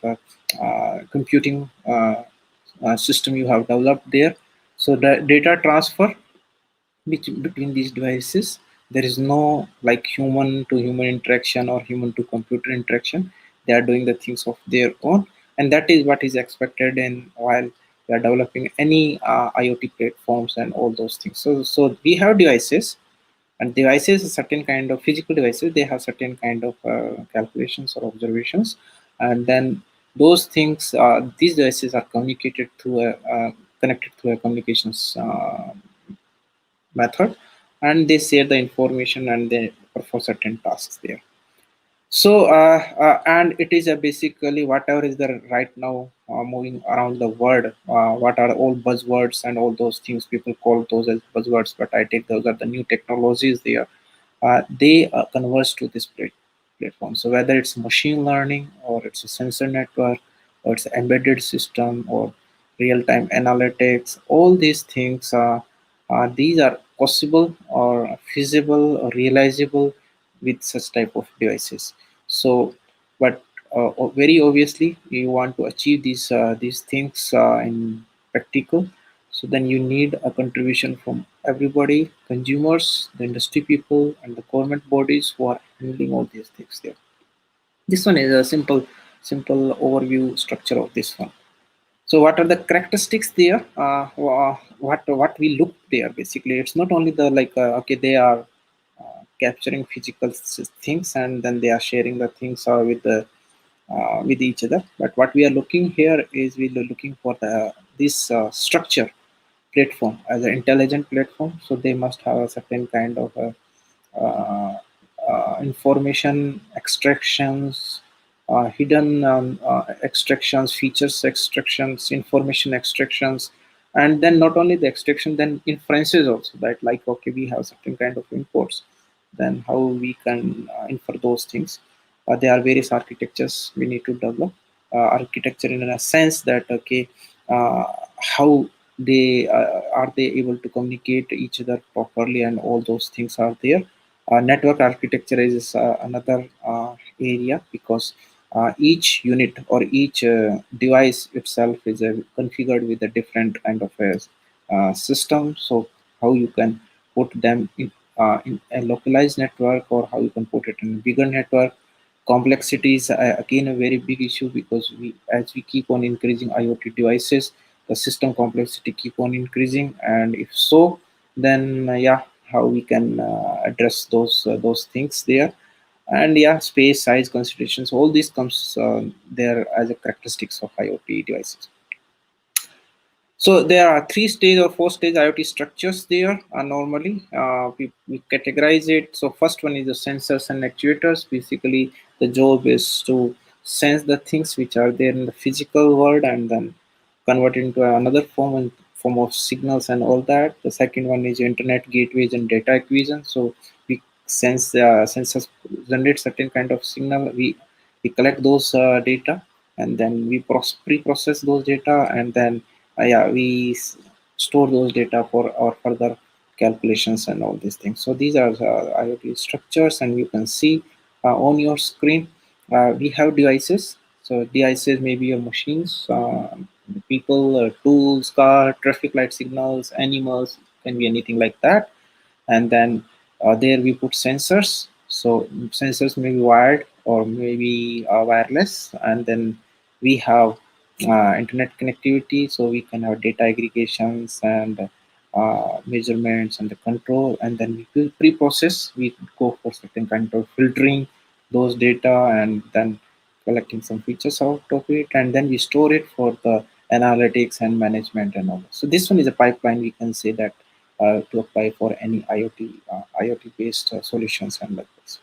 computing system you have developed there. So the data transfer between these devices, there is no like human to human interaction or human to computer interaction. They are doing the things of their own, and that is what is expected in while we are developing any IoT platforms and all those things. So we have devices, and devices, a certain kind of physical devices, they have certain kind of calculations or observations, and then those things, these devices are communicated through a connected through a communications method, and they share the information and they perform certain tasks there. So and it is basically whatever is the right now moving around the world, what are all buzzwords and all those things, people call those as buzzwords, but I take those are the new technologies there. They converge to this platform. So whether it's machine learning, or it's a sensor network, or it's an embedded system, or real-time analytics, all these things, these are possible or feasible or realizable with such type of devices. So, but very obviously, you want to achieve these things in practical. So then you need a contribution from everybody, consumers, the industry people, and the government bodies who are handling all these things there. This one is a simple overview structure of this one. So what are the characteristics there? What we look there basically? It's not only the like okay, they are capturing physical things and then they are sharing the things with each other. But what we are looking here is we are looking for the this structure platform as an intelligent platform. So they must have a certain kind of uh, information extractions, hidden extractions, features extractions, information extractions, and then not only the extraction, then inferences also. That like okay, we have certain kind of imports, then how we can infer those things. There are various architectures we need to develop. Architecture in a sense that okay, uh, how they are they able to communicate each other properly, and all those things are there. Network architecture is another area, because each unit or each device itself is configured with a different kind of a system. So how you can put them in a localized network, or how you can put it in a bigger network. Complexity is again a very big issue, because we as we keep on increasing IoT devices, the system complexity keep on increasing, and if so, then yeah, how we can address those things there. And yeah, space size considerations, all this comes there as a characteristics of IoT devices. So there are three stage or four stage IoT structures there. Normally, we categorize it. So first one is the sensors and actuators. Basically, the job is to sense the things which are there in the physical world and then convert into another form in form of signals and all that. The second one is internet gateways and data acquisition. So we sense sensors generate certain kind of signal. We collect those data, and then we pre-process those data, and then yeah, store those data for our further calculations and all these things. So these are IoT structures, and you can see on your screen we have devices. So devices may be your machines, people, tools, car, traffic light signals, animals, can be anything like that. And then there we put sensors. So sensors may be wired or maybe wireless, and then we have internet connectivity, so we can have data aggregations and measurements and the control, and then we will pre-process, we go for certain kind of filtering those data, and then collecting some features out of it, and then we store it for the analytics and management and all. So this one is a pipeline, we can say that, to apply for any IoT based solutions and like this.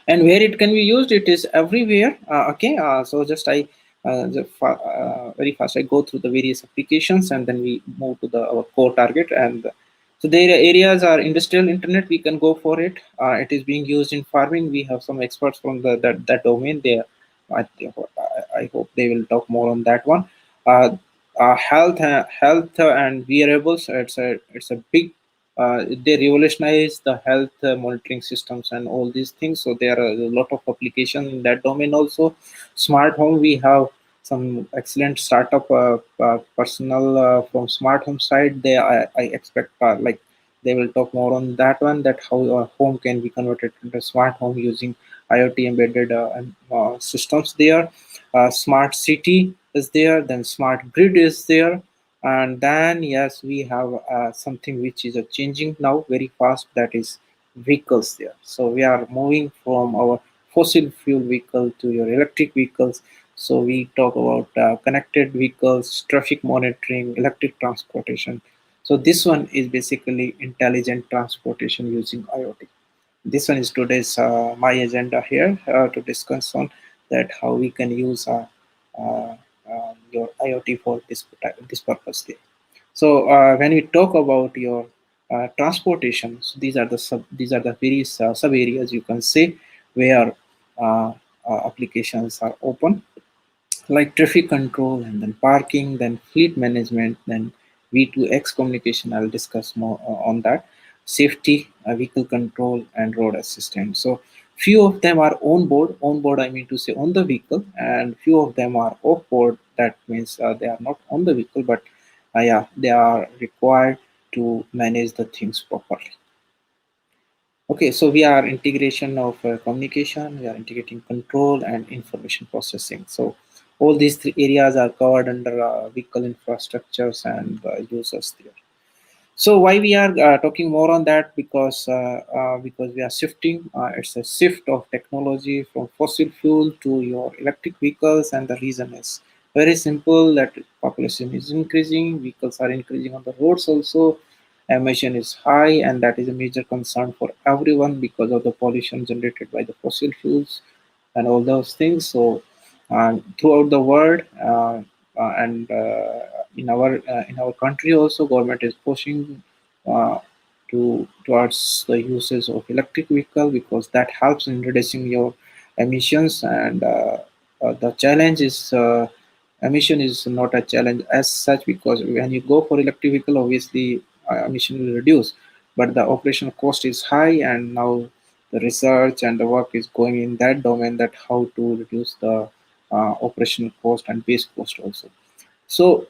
And where it can be used, it is everywhere. Okay, so just I very fast I go through the various applications, and then we move to the our core target. And so the areas are industrial internet, we can go for it. It is being used in farming. We have some experts from that domain there. I, I hope they will talk more on that one. Health and wearables, it's a big, they revolutionize the health monitoring systems and all these things. So there are a lot of application in that domain also. Smart home, we have some excellent startup personnel from smart home side. They I expect like they will talk more on that one, that how a home can be converted into a smart home using IoT embedded systems there. Smart city is there, then smart grid is there, and then yes, we have something which is changing now very fast, that is vehicles there. So we are moving from our fossil fuel vehicle to your electric vehicles. So we talk about connected vehicles, traffic monitoring, electric transportation. So this one is basically intelligent transportation using IoT. This one is today's my agenda here, to discuss on that how we can use uh, your IoT for this purpose there. So when we talk about your transportation, so these are the various sub areas, you can say, where uh, applications are open, like traffic control, and then parking, then fleet management, then V2X communication. I'll discuss more on that. Safety, vehicle control, and road assistance. So few of them are on board. On board, I mean to say on the vehicle, and few of them are off board. That means they are not on the vehicle, but yeah, they are required to manage the things properly. Okay, so we are integration of communication, we are integrating control and information processing. So all these three areas are covered under vehicle infrastructures and users there. So why we are talking more on that? Because we are shifting. It's a shift of technology from fossil fuel to your electric vehicles, and the reason is very simple: that population is increasing, vehicles are increasing on the roads also, emission is high, and that is a major concern for everyone because of the pollution generated by the fossil fuels and all those things. So throughout the world and in our country also, government is pushing uh, towards the uses of electric vehicle because that helps in reducing your emissions. And the challenge is emission is not a challenge as such, because when you go for electric vehicle, obviously emission will reduce, but the operational cost is high, and now the research and the work is going in that domain, that how to reduce the operational cost and base cost also. So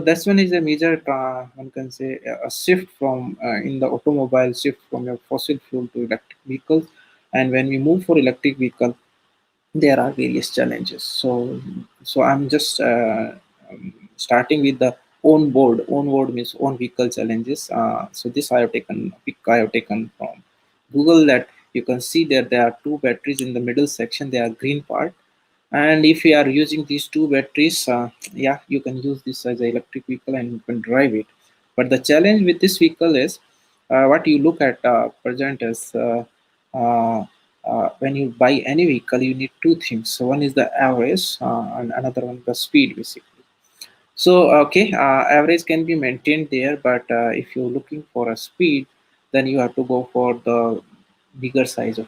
that's one is a major, one can say, a shift from in the automobile, shift from your fossil fuel to electric vehicles. And when we move for electric vehicle, there are various challenges. So I'm just starting with the on board means on vehicle challenges. So this I have taken pic I have taken from Google, that you can see that there are two batteries in the middle section, they are green part. And if you are using these two batteries, yeah, you can use this as an electric vehicle and you can drive it. But the challenge with this vehicle is, what you look at present is, uh, when you buy any vehicle, you need two things. So one is the average, and another one the speed, basically. So okay, average can be maintained there, but if you're looking for a speed, then you have to go for the bigger size of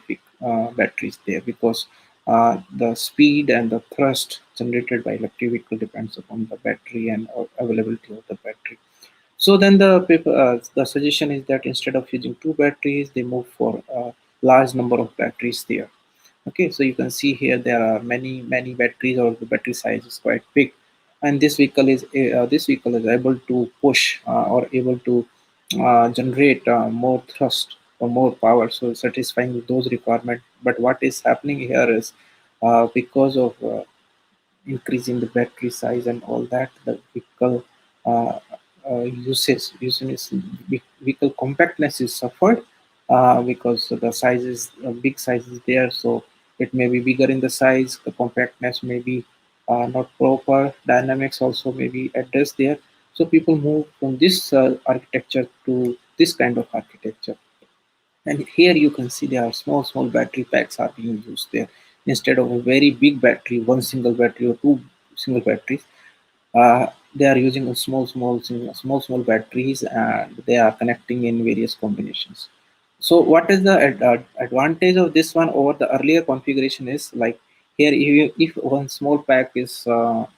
batteries there, because the speed and the thrust generated by electric vehicle depends upon the battery and availability of the battery. So then the suggestion is that instead of using two batteries, they move for a large number of batteries there. Okay, so you can see here there are many batteries, or the battery size is quite big, and this vehicle is able to push or able to generate more thrust or more power, so satisfying those requirements. But what is happening here is, because of increasing the battery size and all that, the vehicle uh, vehicle compactness is suffered, because the size is big size is there. So it may be bigger in the size, the compactness may be not proper, dynamics also may be addressed there. So people move from this architecture to this kind of architecture. And here you can see there are small battery packs are being used there, instead of a very big battery, one single battery or two single batteries. They are using a small batteries, and they are connecting in various combinations. So what is the advantage of this one over the earlier configuration is, like, here if one small pack is not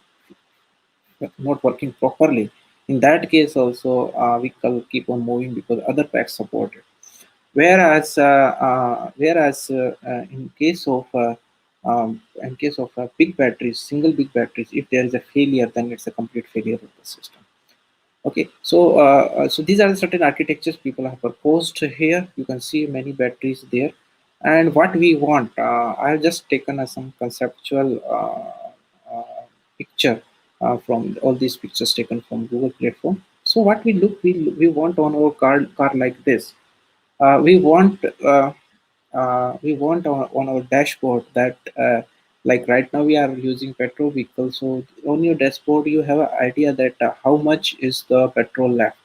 working properly, in that case also we can keep on moving because other packs support it. Whereas in case of big batteries, single big batteries, if there is a failure, then it's a complete failure of the system. Okay, so these are the certain architectures people have proposed here. You can see many batteries there, and what we want. I have just taken some conceptual picture from all these pictures taken from Google platform. So what we want on our car like this. We want on our dashboard that, like right now we are using petrol vehicles, so on your dashboard you have an idea that how much is the petrol left,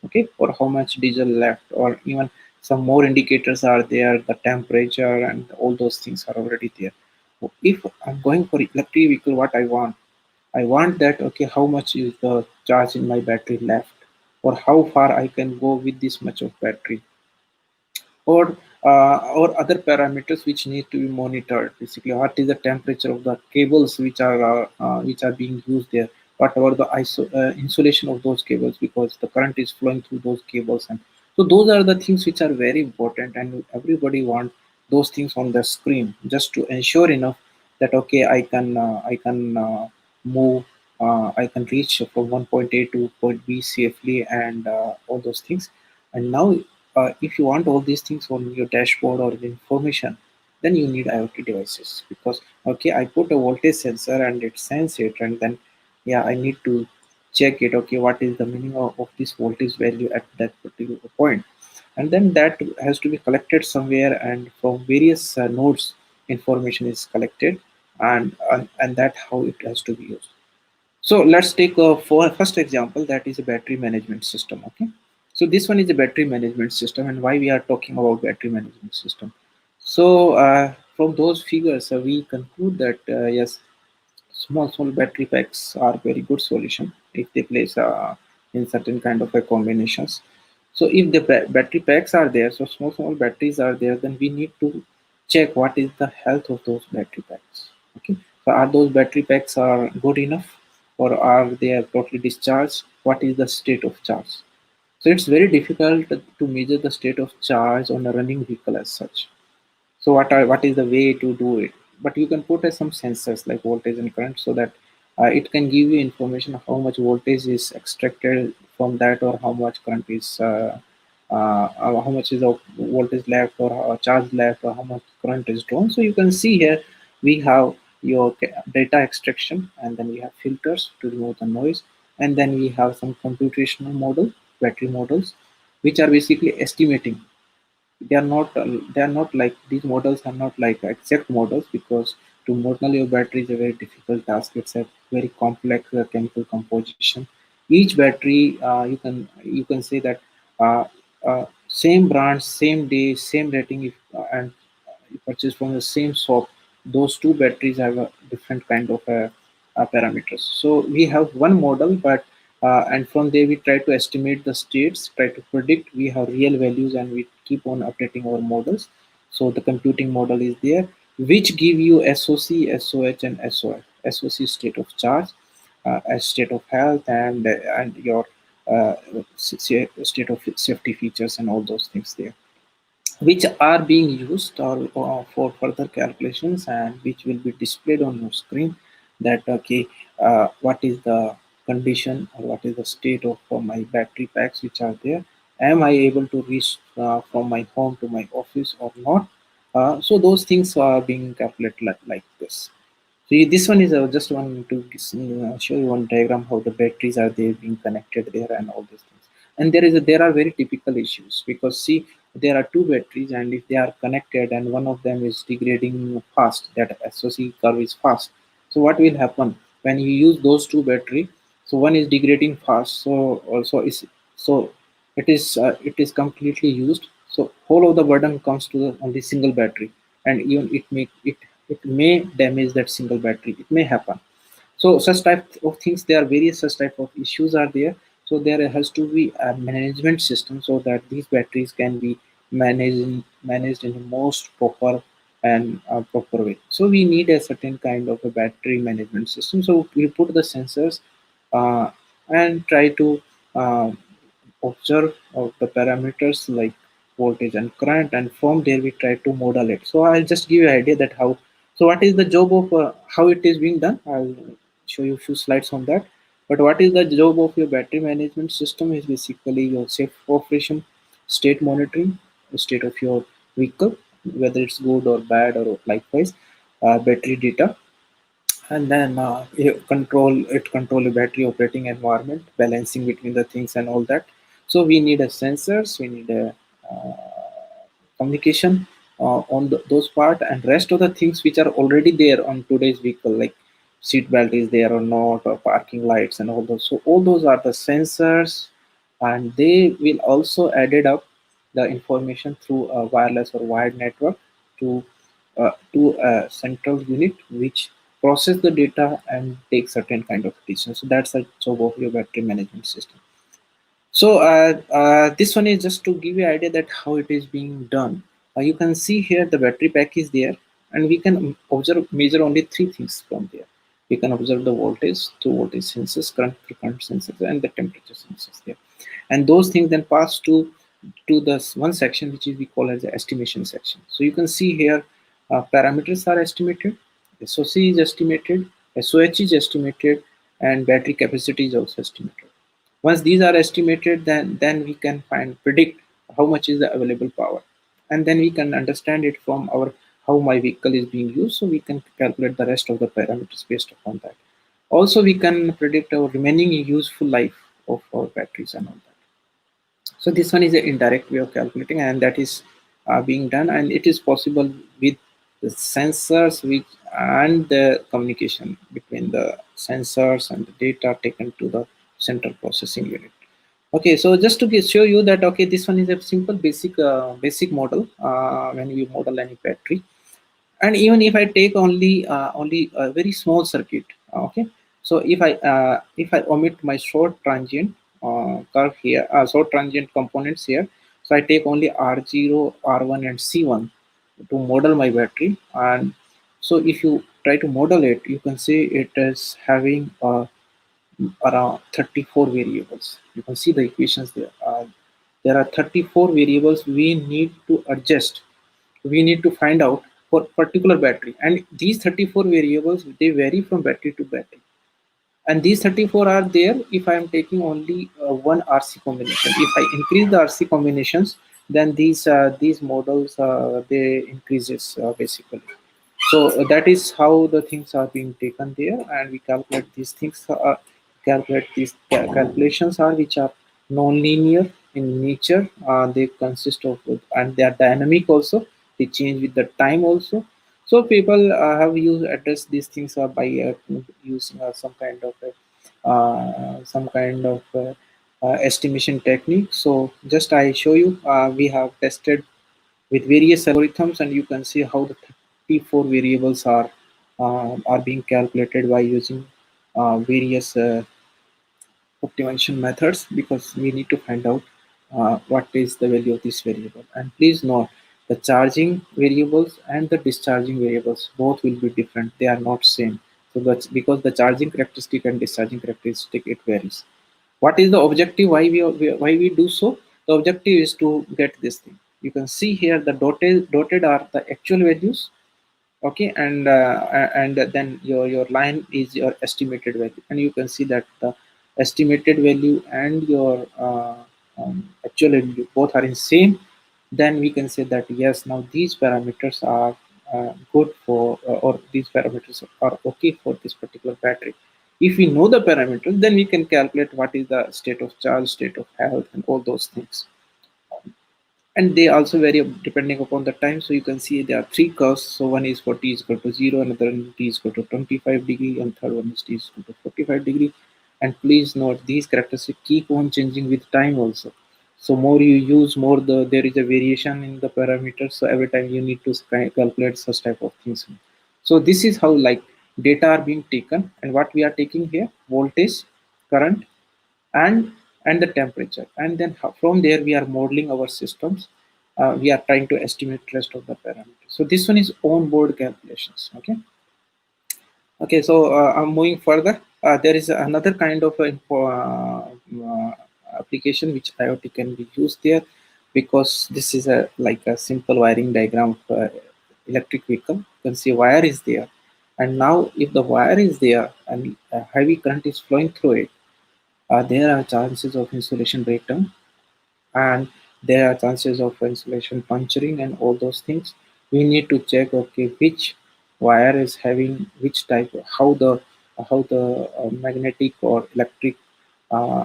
okay, or how much diesel left, or even some more indicators are there, the temperature and all those things are already there. So if I'm going for electric vehicle, what I want that, okay, how much is the charge in my battery left, or how far I can go with this much of battery, or other parameters which need to be monitored. Basically, what is the temperature of the cables which are being used there? What about the insulation of those cables, because the current is flowing through those cables, and so those are the things which are very important, and everybody want those things on the screen just to ensure enough that, okay, I can move. I can reach from one point A to point B safely, and all those things. And now if you want all these things on your dashboard or the information, then you need IoT devices. Because okay, I put a voltage sensor and it sends it, and then yeah, I need to check it. Okay, what is the meaning of this voltage value at that particular point? And then that has to be collected somewhere, and from various nodes, information is collected, and that how it has to be used. So let's take a first example, that is a battery management system. Okay, so this one is a battery management system, and why we are talking about battery management system. So from those figures, we conclude that yes, small battery packs are very good solution if they place in certain kind of a combinations. So if the battery packs are there, so small batteries are there, then we need to check what is the health of those battery packs. Okay, so are those battery packs are good enough, or are they are totally discharged? What is the state of charge? So it's very difficult to measure the state of charge on a running vehicle as such. So what is the way to do it? But you can put some sensors like voltage and current, so that it can give you information how much voltage is extracted from that, or how much current is how much is of voltage left, or charge left, or how much current is drawn. So you can see here we have your data extraction, and then we have filters to remove the noise, and then we have some computational model, battery models, which are basically estimating. They are not like, these models are not like exact models, because to model your battery is a very difficult task. It's a very complex chemical composition. Each battery, you can say that same brand, same day, same rating, if and you purchase from the same shop, those two batteries have a different kind of parameters. So we have one model, but and from there we try to estimate the states, try to predict. We have real values, and we keep on updating our models. So the computing model is there, which give you SOC, SOH, and SOF. SOC state of charge, as state of health, and your state of safety features, and all those things there, which are being used for further calculations, and which will be displayed on your screen, that okay, what is the condition, or what is the state of my battery packs which are there. Am I able to reach from my home to my office or not? So those things are being calculated like this. See, this one is just one to show you one diagram how the batteries are there being connected there, and all these things. And there are very typical issues, because see, there are two batteries, and if they are connected and one of them is degrading fast, that SOC curve is fast. So what will happen when you use those two battery? So one is degrading fast, so also is, so it is completely used. So whole of the burden comes to the only single battery, and even it may damage that single battery. It may happen. So such type of things, there are various such type of issues are there. So there has to be a management system, so that these batteries can be managed in the most proper and proper way. So we need a certain kind of a battery management system. So we put the sensors uh, and try to uh, observe of the parameters like voltage and current, and from there we try to model it. So I'll just give you an idea that how, so what is the job of how it is being done. I'll show you a few slides on that. But what is the job of your battery management system is basically your safe operation, state monitoring, the state of your vehicle, whether it's good or bad, or likewise battery data, and then control a battery operating environment, balancing between the things and all that. So we need a sensors, we need a communication on those part, and rest of the things which are already there on today's vehicle, like seat belt is there or not, or parking lights and all those. So all those are the sensors, and they will also added up the information through a wireless or wired network to a central unit, which process the data and take certain kind of decisions. So that's the job of your battery management system. So this one is just to give you an idea that how it is being done. You can see here the battery pack is there, and we can measure only three things from there. We can observe the voltage through voltage sensors, current through current sensors, and the temperature sensors there. And those things then pass to this one section which is we call as the estimation section. So you can see here parameters are estimated, SOC is estimated, SOH is estimated, and battery capacity is also estimated. Once these are estimated, then we can predict how much is the available power, and then we can understand it from our how my vehicle is being used, so we can calculate the rest of the parameters based upon that. Also, we can predict our remaining useful life of our batteries and all that. So this one is an indirect way of calculating, and that is being done, and it is possible with the sensors which and the communication between the sensors and the data taken to the central processing unit. Okay, so just to show you that, okay, this one is a simple basic model when we model any battery. And even if I take only a very small circuit, okay, so if I omit my short transient curve here, short transient components here, so I take only R0, R1 and C1 to model my battery. And so if you try to model it, you can see it is having around 34 variables. You can see the equations there. There are 34 variables we need to adjust, we need to find out for particular battery, and these 34 variables, they vary from battery to battery. And these 34 are there if I am taking only one RC combination. If I increase the RC combinations, then these models they increases basically. So that is how the things are being taken there, and we calculate these things. Calculate these calculations are which are non-linear in nature. They consist of, and they are dynamic also. They change with the time also. So people have used address these things by using some kind of estimation technique. So just I show you, we have tested with various algorithms, and you can see how the 34 variables are being calculated by using various optimization methods, because we need to find out what is the value of this variable. And please note, the charging variables and the discharging variables both will be different, they are not same. So that's because the charging characteristic and discharging characteristic, it varies. What is the objective, why we do so? The objective is to get this thing. You can see here the dotted are the actual values, okay, and then your line is your estimated value, and you can see that the estimated value and your actual value both are in same. Then we can say that yes, now these parameters are good for or these parameters are okay for this particular battery. If we know the parameters, then we can calculate what is the state of charge, state of health, and all those things. And they also vary depending upon the time. So you can see there are three curves. So one is for t is equal to 0, another one t is equal to 25 degree, and third one is t is equal to 45 degree. And please note, these characteristics keep on changing with time also. So more you use, more there is a variation in the parameters. So every time you need to calculate such type of things. So this is how like data are being taken, and what we are taking here: voltage, current, and the temperature, and then from there we are modeling our systems. We are trying to estimate rest of the parameters. So this one is on board calculations. Okay. Okay, so I'm moving further. There is another kind of application which IoT can be used there, because this is a like a simple wiring diagram of electric vehicle. You can see wire is there, and now if the wire is there and heavy current is flowing through it, there are chances of insulation breakdown, and there are chances of insulation puncturing and all those things. We need to check, okay, which wire is having which type, how the magnetic or electric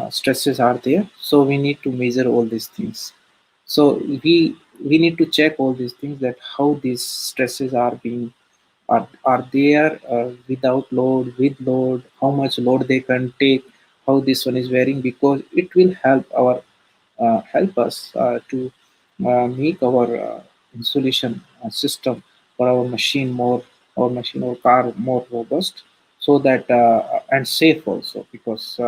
stresses are there. So we need to measure all these things. So we need to check all these things, that how these stresses are being are there without load, with load, how much load they can take, how this one is varying, because it will help us to make our insulation system for our machine or car more robust, so that and safe also, because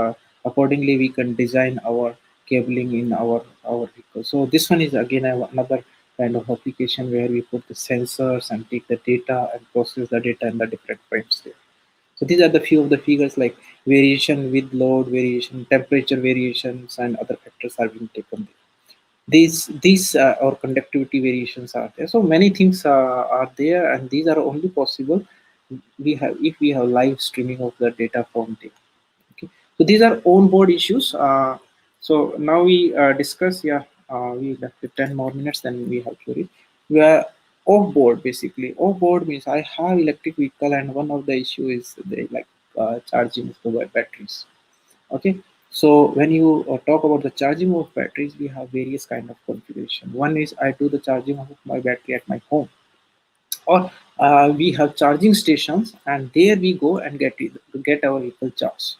accordingly we can design our cabling in our vehicle. So this one is again another kind of application where we put the sensors and take the data and process the data in the different frames there. So these are the few of the figures, like variation with load, variation, temperature variations, and other factors are being taken there. These or conductivity variations are there. So many things are there, and these are only possible we have if we have live streaming of the data from there. Okay. So these are on-board issues. So now we discuss, yeah. we left with 10 more minutes, then we have to read. We are off board basically. Off board means I have electric vehicle, and one of the issue is they like charging of the batteries. Okay, so when you talk about the charging of batteries, we have various kind of configuration. One is I do the charging of my battery at my home, or we have charging stations, and there we go and get our vehicle charged.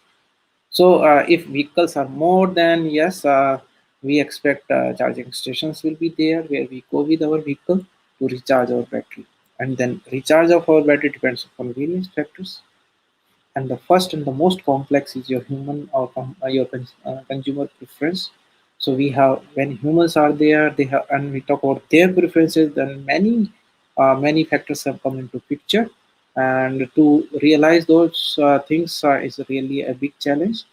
So if vehicles are more than, yes, we expect charging stations will be there where we go with our vehicle to recharge our battery. And then recharge of our battery depends upon various factors. And the first and the most complex is your human or consumer preference. So we have, when humans are there, they have, and we talk about their preferences, then many factors have come into picture, and to realize those things is really a big challenge.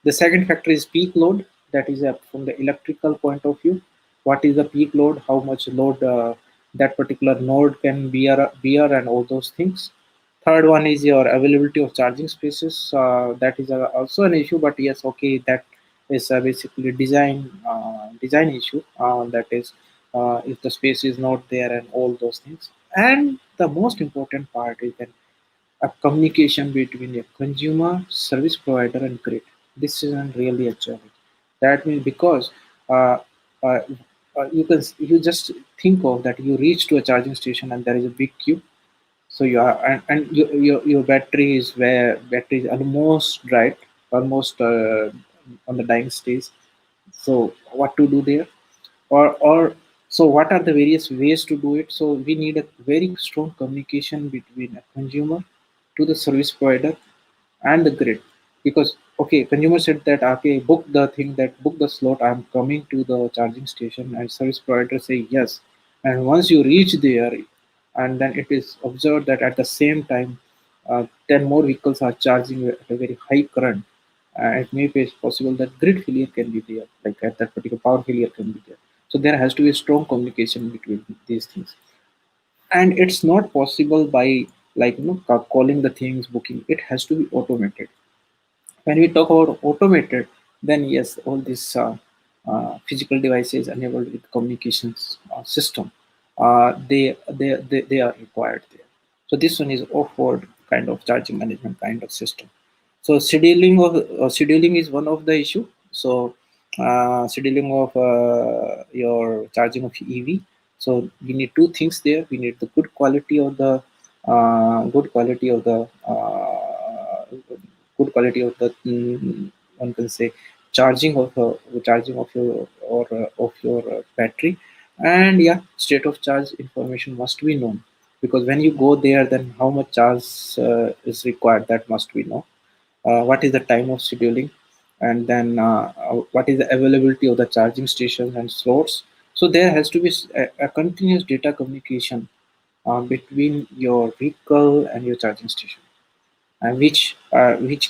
The second factor is peak load. That is from the electrical point of view. What is the peak load? How much load that particular node can bear, and all those things. Third one is your availability of charging spaces. That is also an issue, but yes, okay, that is basically design issue. That is, if the space is not there and all those things. And the most important part is that a communication between a consumer, service provider, and grid. This isn't really a challenge. That means because uh, uh, you just think of that you reach to a charging station and there is a big queue, so you are, and your battery is where battery is almost dried, almost on the dying stage. So what to do there? Or so what are the various ways to do it? So we need a very strong communication between a consumer to the service provider and the grid, because okay, consumer said that okay, book the thing, that book the slot, I'm coming to the charging station, and service provider say yes. And once you reach there, and then it is observed that at the same time 10 more vehicles are charging at a very high current, it may be possible that grid failure can be there, like at that particular power failure can be there. So there has to be strong communication between these things, and it's not possible by, like, calling the things, booking. It has to be automated. When we talk about automated, then yes, all these physical devices enabled with communications system, they are required there. So this one is offered kind of charging management kind of system. So scheduling is one of the issue. So scheduling of your charging of EV. So we need two things there. We need the good quality of the good quality of the good quality of the one can say charging of your of your battery. And yeah, state of charge information must be known, because when you go there, then how much charge is required, that must be known. What is the time of scheduling, and then what is the availability of the charging stations and slots. So there has to be a continuous data communication between your vehicle and your charging station, and which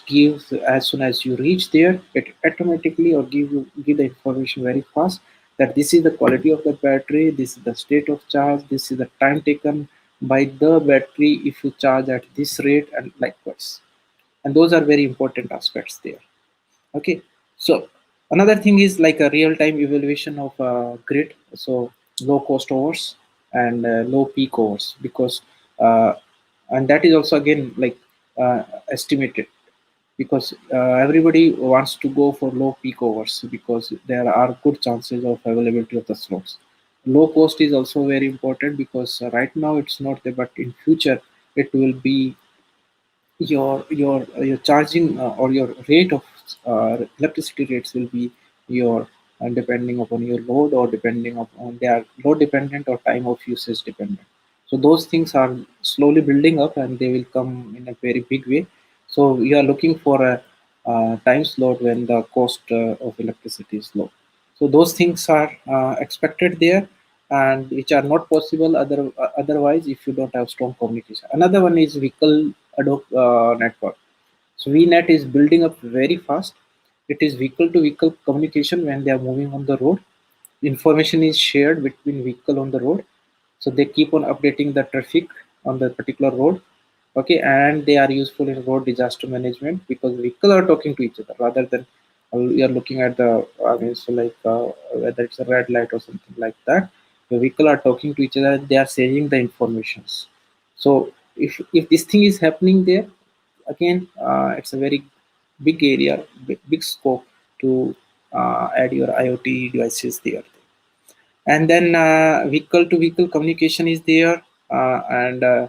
gives, as soon as you reach there, it automatically or give the information very fast, that this is the quality of the battery, this is the state of charge, this is the time taken by the battery if you charge at this rate, and likewise. And those are very important aspects there. Okay, so another thing is like a real-time evaluation of grid. So low cost hours and low peak hours, because uh, and that is also again like estimated, because everybody wants to go for low peak hours because there are good chances of availability of the slots. Low cost is also very important, because right now it's not there, but in future it will be. Your charging or your rate of electricity rates will be your depending upon your load, or depending upon, they are load dependent or time of usage dependent. So those things are slowly building up, and they will come in a very big way. So we are looking for a time slot when the cost of electricity is low. So those things are expected there, and which are not possible otherwise if you don't have strong communication. Another one is vehicle network. So VNet is building up very fast. It is vehicle to vehicle communication. When they are moving on the road, information is shared between vehicle on the road. So they keep on updating the traffic on the particular road. Okay, and they are useful in road disaster management, because vehicle are talking to each other rather than you are looking at the, I mean, so like whether it's a red light or something like that, the vehicle are talking to each other, they are sharing the informations. So if this thing is happening there, again, it's a very big area, big scope to add your IoT devices there. And then vehicle to vehicle communication is there, and uh,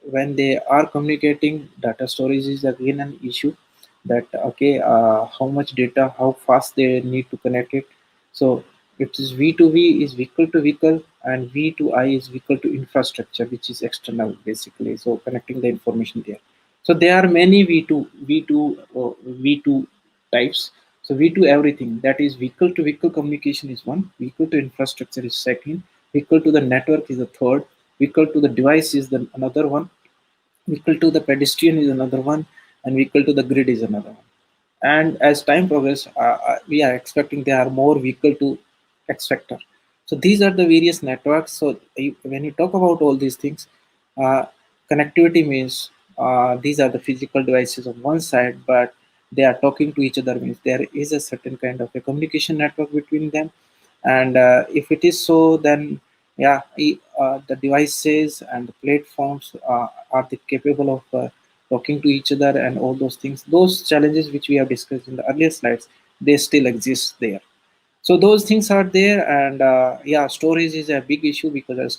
when they are communicating, data storage is again an issue, that okay, how much data, how fast they need to connect it. So it is V2V is vehicle to vehicle, and V2I is vehicle to infrastructure, which is external basically, so connecting the information there. So there are many V2 types. So V2 everything, that is vehicle to vehicle communication is one, vehicle to infrastructure is second, vehicle to the network is the third, vehicle to the device is the another one, vehicle to the pedestrian is another one, and vehicle to the grid is another one. And as time progresses, we are expecting there are more vehicle to X factor. So these are the various networks. So when you talk about all these things, uh, connectivity means these are the physical devices on one side, but they are talking to each other, means there is a certain kind of a communication network between them. And if it is so, then yeah, the devices and the platforms are they capable of talking to each other, and all those things, those challenges which we have discussed in the earlier slides, they still exist there. So those things are there. And yeah, storage is a big issue, because as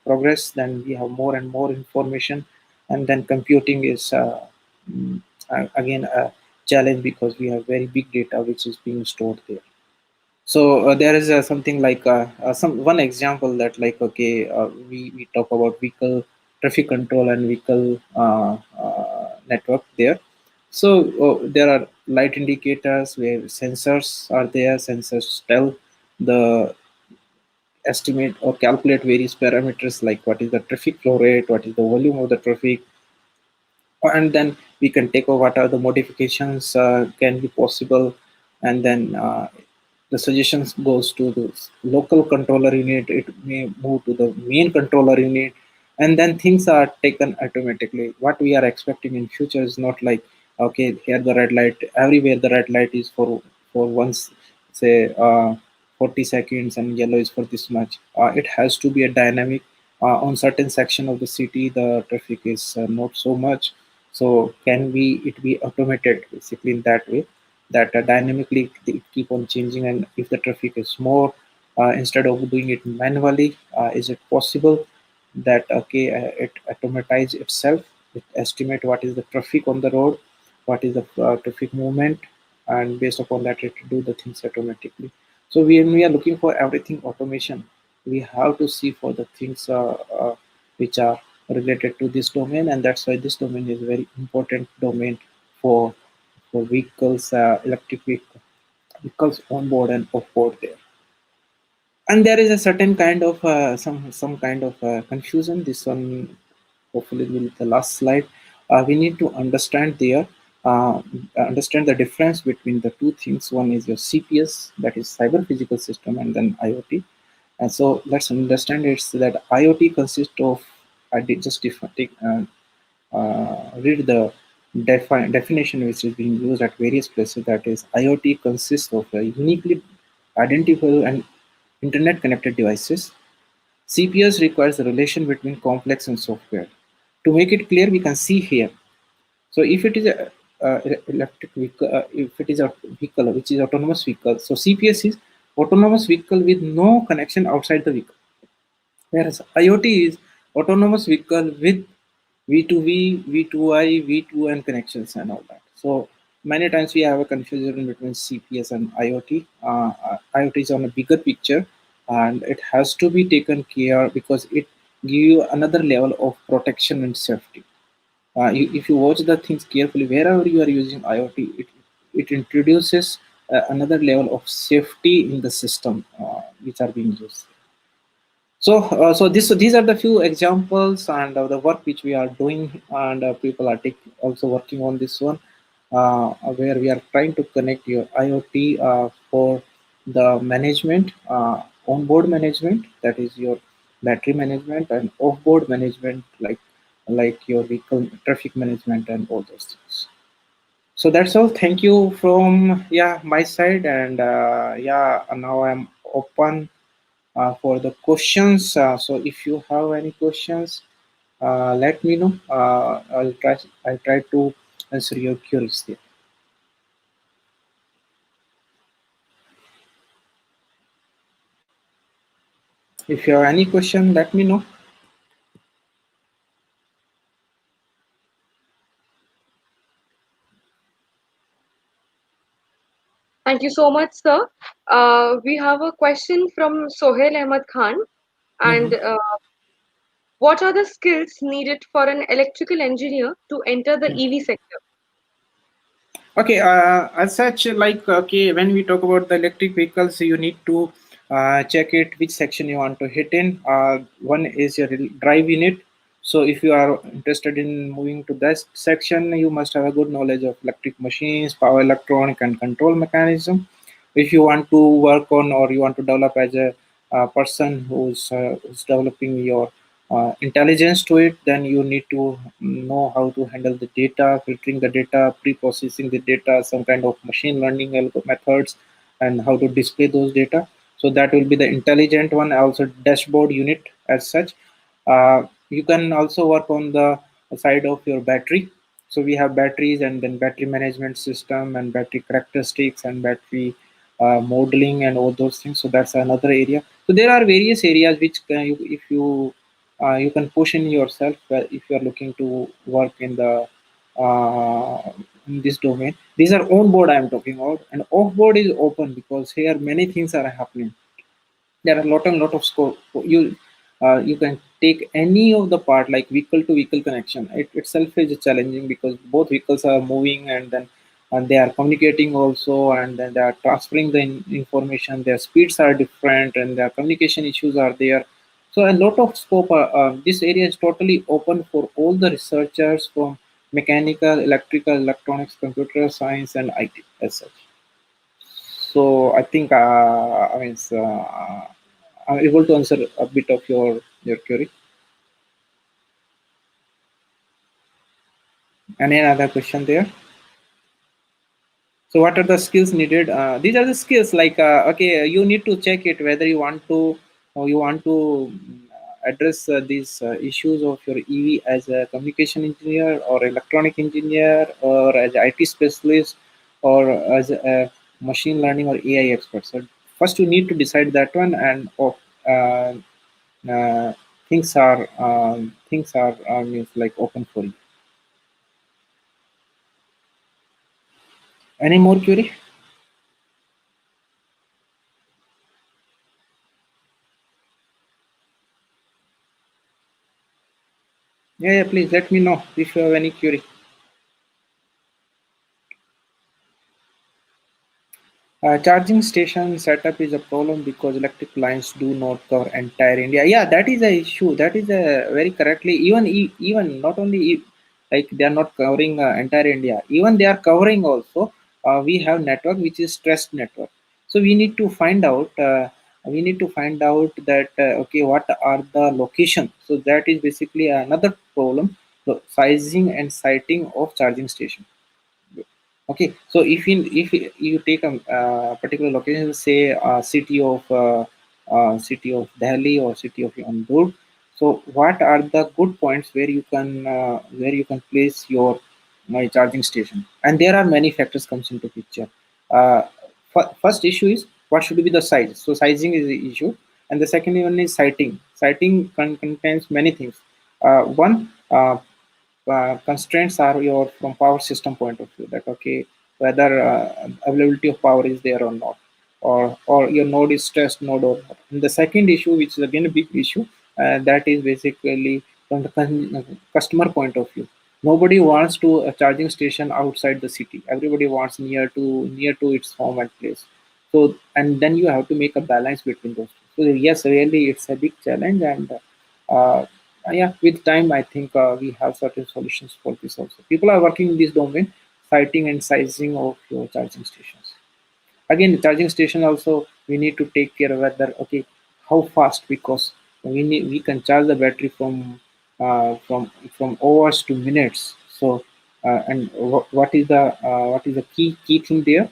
progress, then we have more and more information. And then computing is mm, again a challenge, because we have very big data which is being stored there. So there is something like some one example, that like okay, we talk about vehicle traffic control and vehicle network there. So there are light indicators where sensors are there. Sensors tell the estimate or calculate various parameters, like what is the traffic flow rate, what is the volume of the traffic, and then we can take over what are the modifications can be possible. And then the suggestions goes to the local controller unit, it may move to the main controller unit, and then things are taken automatically. What we are expecting in future is not like okay, here the red light, everywhere the red light is for once, say 40 seconds, and yellow is for this much. It has to be a dynamic. On certain section of the city the traffic is not so much, so can we it be automated basically in that way, that dynamically they keep on changing. And if the traffic is more, instead of doing it manually, is it possible that okay, it automatize itself, it estimate what is the traffic on the road, what is the traffic movement, and based upon that it do the things automatically. So when we are looking for everything automation, we have to see for the things which are related to this domain, and that's why this domain is very important domain for vehicles, electric vehicles on board and off board there. And there is a certain kind of some kind of confusion. This one hopefully will be the last slide. We need to understand there, understand the difference between the two things. One is your CPS, that is cyber physical system, and then IoT. And so let's understand it's that IoT consists of, I did just read the definition which is being used at various places. That is, IoT consists of a uniquely identifiable and internet connected devices. CPS requires a relation between complex and software. To make it clear, we can see here. So if it is a electric vehicle, if it is a vehicle which is autonomous vehicle, so CPS is autonomous vehicle with no connection outside the vehicle. Whereas IoT is autonomous vehicle with V2V, V2I, V2 and connections and all that. So many times we have a confusion between CPS and IoT. IoT is on a bigger picture, and it has to be taken care because it give you another level of protection and safety. If you watch the things carefully, wherever you are using IoT, it introduces another level of safety in the system which are being used. So these are the few examples and the work which we are doing, and people are also working on this one, where we are trying to connect your IoT for the management, onboard management, that is your battery management, and off-board management, like your vehicle traffic management and all those things. So that's all. Thank you from my side, and now I'm open for the questions. So if you have any questions, let me know. I'll try to answer your queries there. If you have any question, let me know. Thank you so much, sir. We have a question from Sohail Ahmad Khan. And Mhm. what are the skills needed for an electrical engineer to enter the EV sector? Okay, as such, like, okay, when we talk about the electric vehicles, you need to check it which section you want to hit in. One is your drive unit. So, if you are interested in moving to that section, you must have a good knowledge of electric machines, power electronic, and control mechanism. If you want to work on or you want to develop as a person who's developing your intelligence to it, then you need to know how to handle the data, filtering the data, pre-processing the data, some kind of machine learning methods, and how to display those data. So that will be the intelligent one. Also dashboard unit as such. You can also work on the side of your battery. So we have batteries, and then battery management system, and battery characteristics, and battery modeling, and all those things. So that's another area. So there are various areas which if you can push in yourself if you are looking to work in this domain. These are on board I am talking about, and off board is open because here many things are happening. There are lot of scope. You can take any of the part, like vehicle to vehicle connection. It itself is challenging because both vehicles are moving, and they are communicating also, and then they are transferring the information. Their speeds are different, and their communication issues are there. So a lot of scope. This area is totally open for all the researchers from mechanical, electrical, electronics, computer science, and IT as such. So I think I'm able to answer a bit of your query. Any other question there? So what are the skills needed? These are the skills, like, okay, you need to check it whether you want to, or you want to address these issues of your EV as a communication engineer, or electronic engineer, or as a IT specialist, or as a machine learning or AI expert. So first you need to decide that one, and uh, uh, things are means like open for you. Any more query? Yeah, please let me know if you have any query. Charging station setup is a problem because electric lines do not cover entire India. Yeah, that is a issue. That is a very correctly. Even not only like they are not covering entire India. Even they are covering also. We have network which is stressed network. So we need to find out. We need to find out that okay, what are the location. So that is basically another problem. So sizing and siting of charging station. Okay, so if you take a particular location, say city of Delhi or city of Inaugural, so what are the good points where you can place your my charging station? And there are many factors comes into picture. Uh, First issue is what should be the size. So sizing is the issue, and the second one is siting. Siting contains many things. One constraints are your from power system point of view, that okay, whether availability of power is there or not, or your node is stressed node or not. And the second issue, which is again a big issue, that is basically from the customer point of view. Nobody wants to a charging station outside the city. Everybody wants near to its home and place. So, and then you have to make a balance between those two. So yes, really it's a big challenge. And uh, yeah, with time, I think we have certain solutions for this also. People are working in this domain, siting and sizing of your charging stations. Again, the charging station also, we need to take care of whether, okay, how fast, because we can charge the battery from hours to minutes. So What is the key thing there?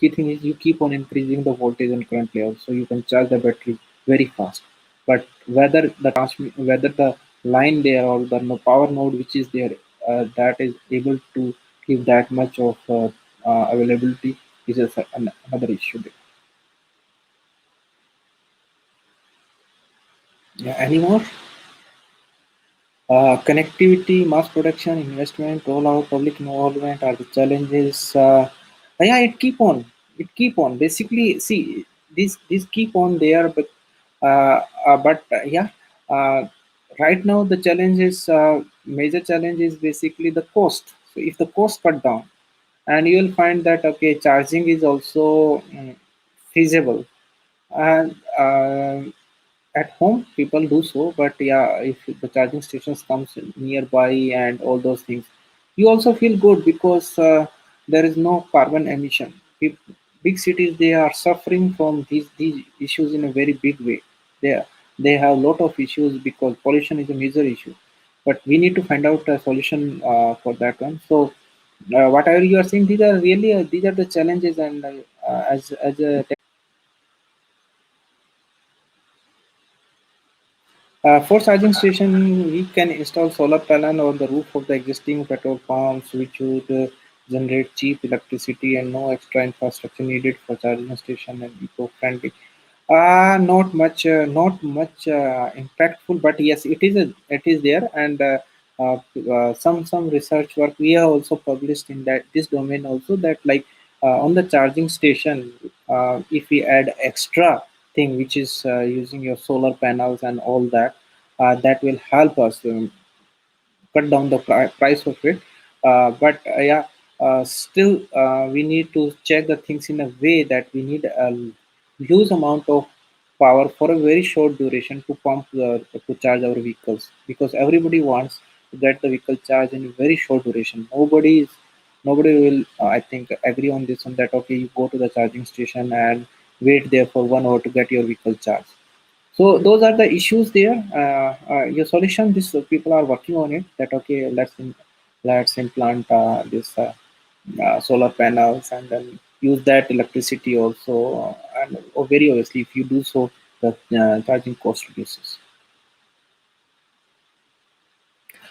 Key thing is you keep on increasing the voltage and current level, so you can charge the battery very fast. But whether the line there or the power node which is there, that is able to give that much of availability is another issue there. Yeah, any more? Connectivity, mass production, investment, rollout, public involvement are the challenges. Yeah, it keep on. Basically, see, these keep on there, but yeah, uh, right now the challenge is major challenge is basically the cost. So if the cost cut down, and you will find that okay, charging is also feasible, and at home people do so, but yeah, if the charging stations comes nearby and all those things, you also feel good because there is no carbon emission. Big cities, they are suffering from these issues in a very big way. They have a lot of issues because pollution is a major issue, but we need to find out a solution for that one. So whatever you are saying, these are really these are the challenges, and as a for charging station, we can install solar panel on the roof of the existing petrol pumps, which would generate cheap electricity and no extra infrastructure needed for charging station and eco-friendly. Not much impactful, but yes, it is there, and some research work we have also published in that this domain also, that like on the charging station, if we add extra thing which is using your solar panels and all that, that will help us cut down the price of it. But yeah, still we need to check the things in a way that we need a huge amount of power for a very short duration to to charge our vehicles, because everybody wants to get the vehicle charged in a very short duration. Nobody will I think agree on this one, that okay, you go to the charging station and wait there for 1 hour to get your vehicle charged. So those are the issues there. Your solution, this people are working on it. That okay, let's implant this solar panels and then use that electricity also. And very obviously, if you do so, the charging cost reduces.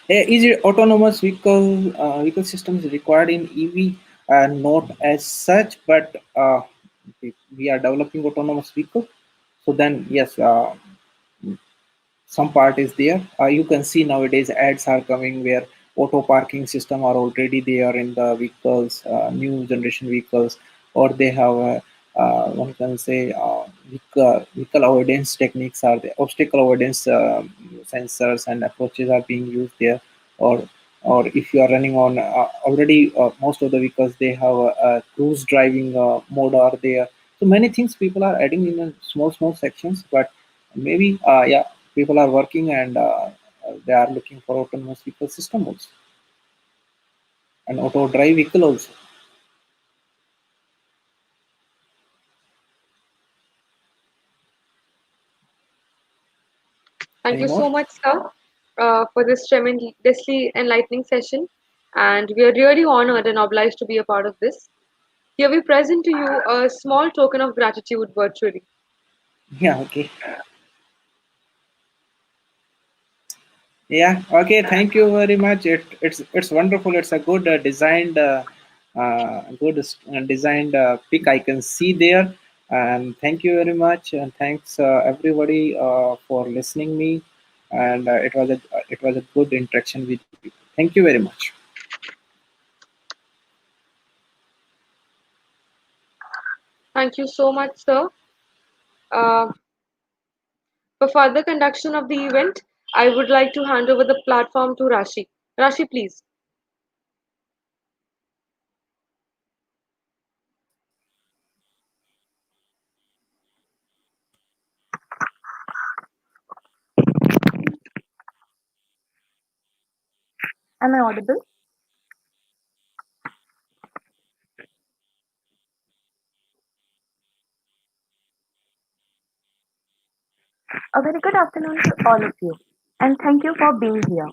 Is it autonomous vehicle systems required in EV? Not as such, but we are developing autonomous vehicle. So then, yes, some part is there. You can see nowadays ads are coming where auto parking system are already there in the vehicles, new generation vehicles, or they have one can say vehicle avoidance techniques are there, obstacle avoidance sensors and approaches are being used there, or or if you are running on already most of the vehicles they have a cruise driving mode are there. So many things people are adding in a small sections, but maybe yeah, people are working, and they are looking for autonomous vehicle system also, and auto drive vehicle also. Thank Any you more? so much, sir, for this tremendously enlightening session. And we are really honored and obliged to be a part of this. Here we present to you a small token of gratitude virtually. Yeah, okay. Yeah, okay. Thank you very much. It's wonderful. It's a good designed pic I can see there. And thank you very much. And thanks everybody for listening me. And it was a good interaction with you. Thank you very much. Thank you so much, sir. Uh, for further conduction of the event, I would like to hand over the platform to Rashi. Rashi, please. Am I audible? A very good afternoon to all of you, and thank you for being here.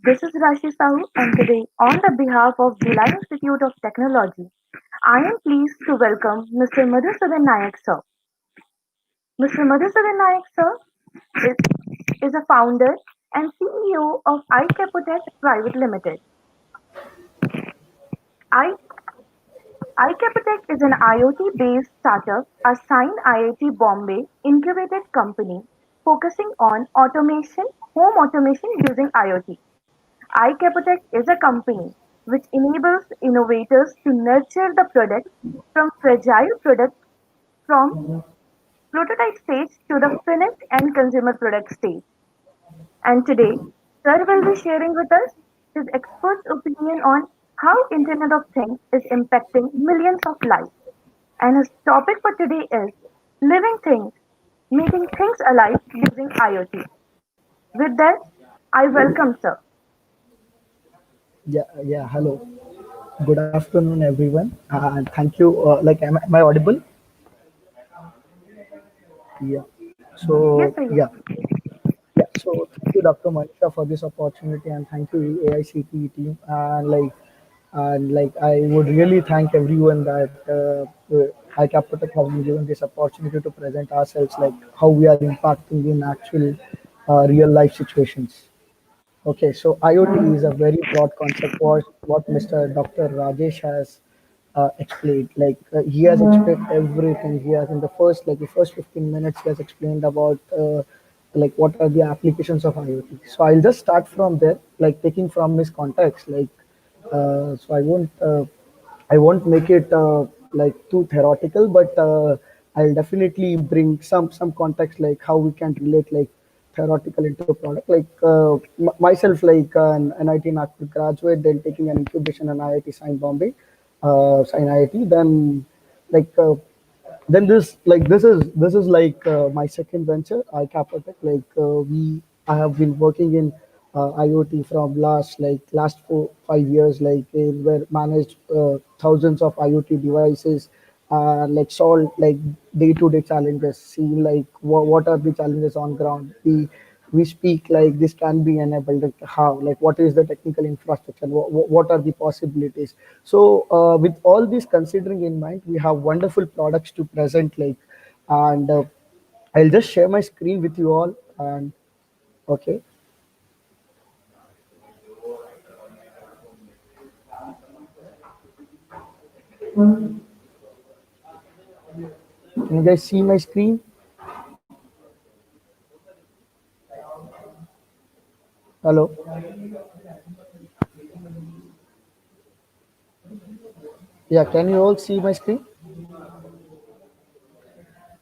This is Rashi Sahu, and today, on the behalf of July Institute of Technology, I am pleased to welcome Mr. Madhusudan Nayak sir. Mr. Madhusudan Nayak sir is a founder and CEO of iCapotech Private Limited. I, iCapotech is an IoT-based startup assigned IIT Bombay incubated company focusing on home automation using IoT. iCapotech is a company which enables innovators to nurture the product from fragile product from prototype stage to the finished end consumer product stage. And today, Sir will be sharing with us his expert opinion on how Internet of Things is impacting millions of lives. And his topic for today is living things, making things alive using IoT. With that, I welcome Sir. Yeah. Hello. Good afternoon, everyone. And thank you. Am I audible? Yeah. Yes, So, sir, yes. yeah. Yeah. So, thank you, Dr. Manisha, for this opportunity, and thank you, AICT team. I would really thank everyone that iCapitech has been given this opportunity to present ourselves, like how we are impacting in actual real life situations. Okay, so IoT is a very broad concept. What Mr. Dr. Rajesh has explained. He has explained everything. He has in the first 15 minutes he has explained about what are the applications of IoT. So I'll just start from there, like taking from his context. So I won't make it like too theoretical, but I'll definitely bring some context, like how we can relate like theoretical into product. Myself, an IT Nagpur graduate, then taking an incubation in IIT Science Bombay, Science IIT. Like uh, then this is my second venture, iCapotech. I have been working in IoT from last 4 5 years. Where managed thousands of IoT devices, solve like day-to-day challenges. See what are the challenges on ground. We speak like this can be enabled, like how, like what is the technical infrastructure, what are the possibilities. So with all this considering in mind, we have wonderful products to present, and I'll just share my screen with you all. And okay, can you guys see my screen? Hello. Yeah, can you all see my screen?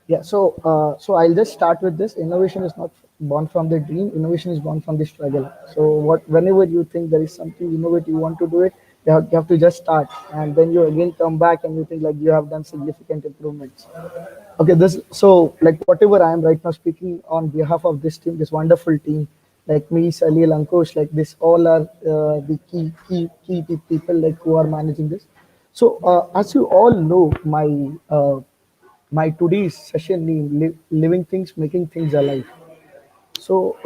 Yeah, so I'll just start with this. Innovation is not born from the dream. Innovation is born from the struggle. So whenever you think there is something innovative you want to do it, you have to just start, and then you again come back and you think like you have done significant improvements. Okay, this so like whatever I am right now speaking on behalf of this team, this wonderful team, like me, Salil, Ankush, like this, all are the key people like who are managing this. So as you all know, my today's session name, living things, making things alive. So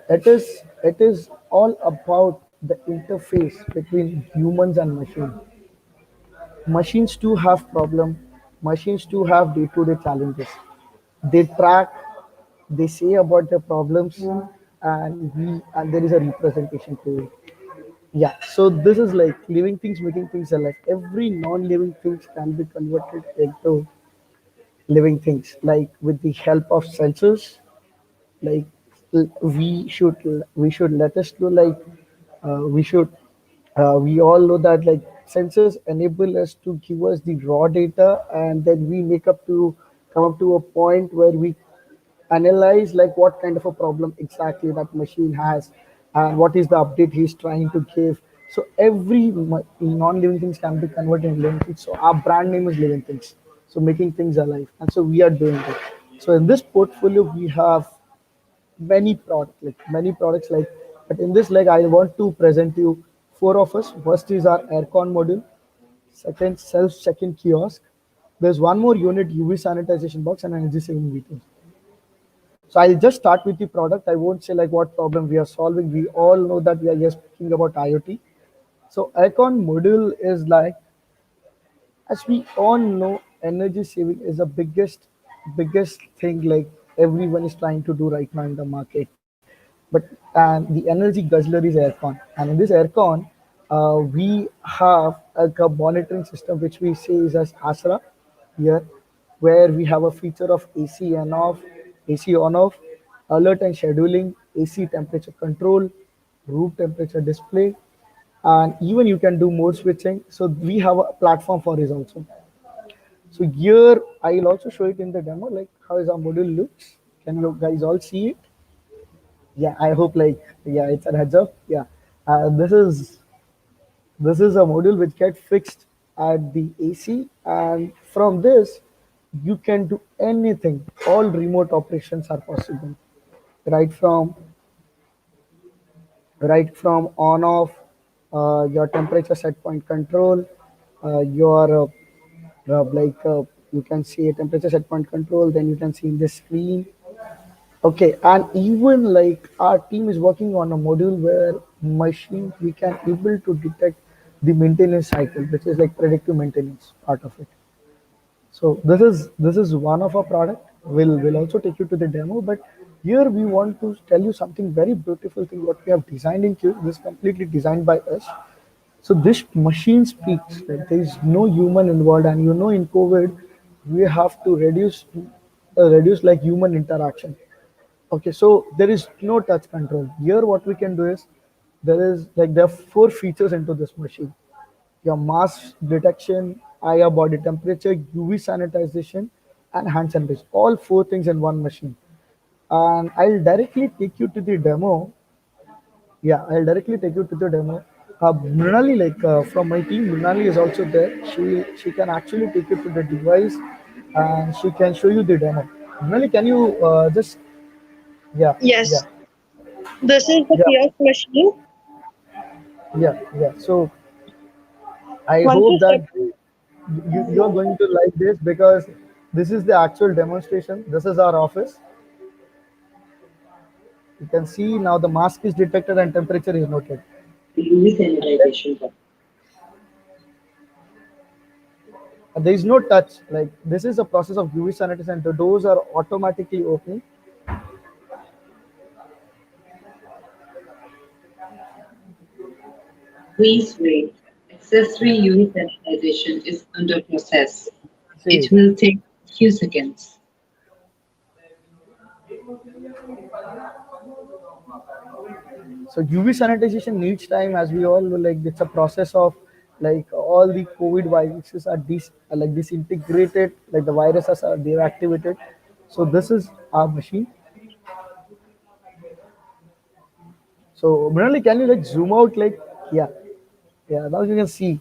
it is all about the interface between humans and machine. Machines too have problem. Machines too have day-to-day challenges. They track, they say about their problems, and there is a representation to it. Yeah. So this is like living things, making things alive. Every non-living things can be converted into living things, like with the help of sensors. Like we should let us know, we should we all know that like sensors enable us to give us the raw data, and then we come up to a point where we analyze like what kind of a problem exactly that machine has, and what is the update he's trying to give. So every non-living things can be converted in living things. So our brand name is living things, so making things alive, and so we are doing it. So in this portfolio we have many products, but in this, like, I want to present you four of us. First is our aircon module, second self check-in kiosk, there's one more unit, UV sanitization box, and energy saving meters. So I'll just start with the product. I won't say like what problem we are solving. We all know that we are just speaking about IoT. So Icon module is like, as we all know, energy saving is the biggest thing like everyone is trying to do right now in the market. But and the energy guzzler is aircon, and in this aircon, we have a monitoring system which we say is as Asra here, where we have a feature of AC and off, AC on off, alert and scheduling, AC temperature control, room temperature display, and even you can do mode switching. So we have a platform for this also. So here I'll also show it in the demo, like how is our module looks. Can you guys all see it? Yeah, I hope like, yeah, it's a heads up. Yeah, this is a module which get fixed at the AC, and from this you can do anything. All remote operations are possible, right from on off, your temperature set point control, your like you can see a temperature set point control, then you can see in the screen. Okay, and even like our team is working on a module where machine we can able to detect the maintenance cycle, which is like predictive maintenance part of it. So this is one of our product. We'll also take you to the demo, but here we want to tell you something very beautiful thing what we have designed in Q. This is completely designed by us. So this machine speaks. Like there is no human involved, and in COVID we have to reduce like human interaction. Okay, so there is no touch control. Here what we can do is there are four features into this machine. Your mass detection, IR body temperature, UV sanitization, and hand sanitization. All four things in one machine. And I'll directly take you to the demo. Yeah, I'll directly take you to the demo. Mrinali, like from my team, Mrinali is also there. She can actually take you to the device, and she can show you the demo. Mrinali, can you just yeah yeah Yes, this is the yeah kiosk machine. yeah. So I Once you hope set, that you're going to like this because this is the actual demonstration. This is our office. You can see now the mask is detected and temperature is noted. There is no touch. Like this is a process of UV sanitization. The doors are automatically opening. Please wait. Accessory UV sanitization is under process. It See, will take a few seconds. so UV sanitization needs time, as we all know. Like it's a process of like all the COVID viruses are like disintegrated. Like the viruses are deactivated. So this is our machine. So Mrinali, can you like zoom out? Like yeah, yeah. Now you can see.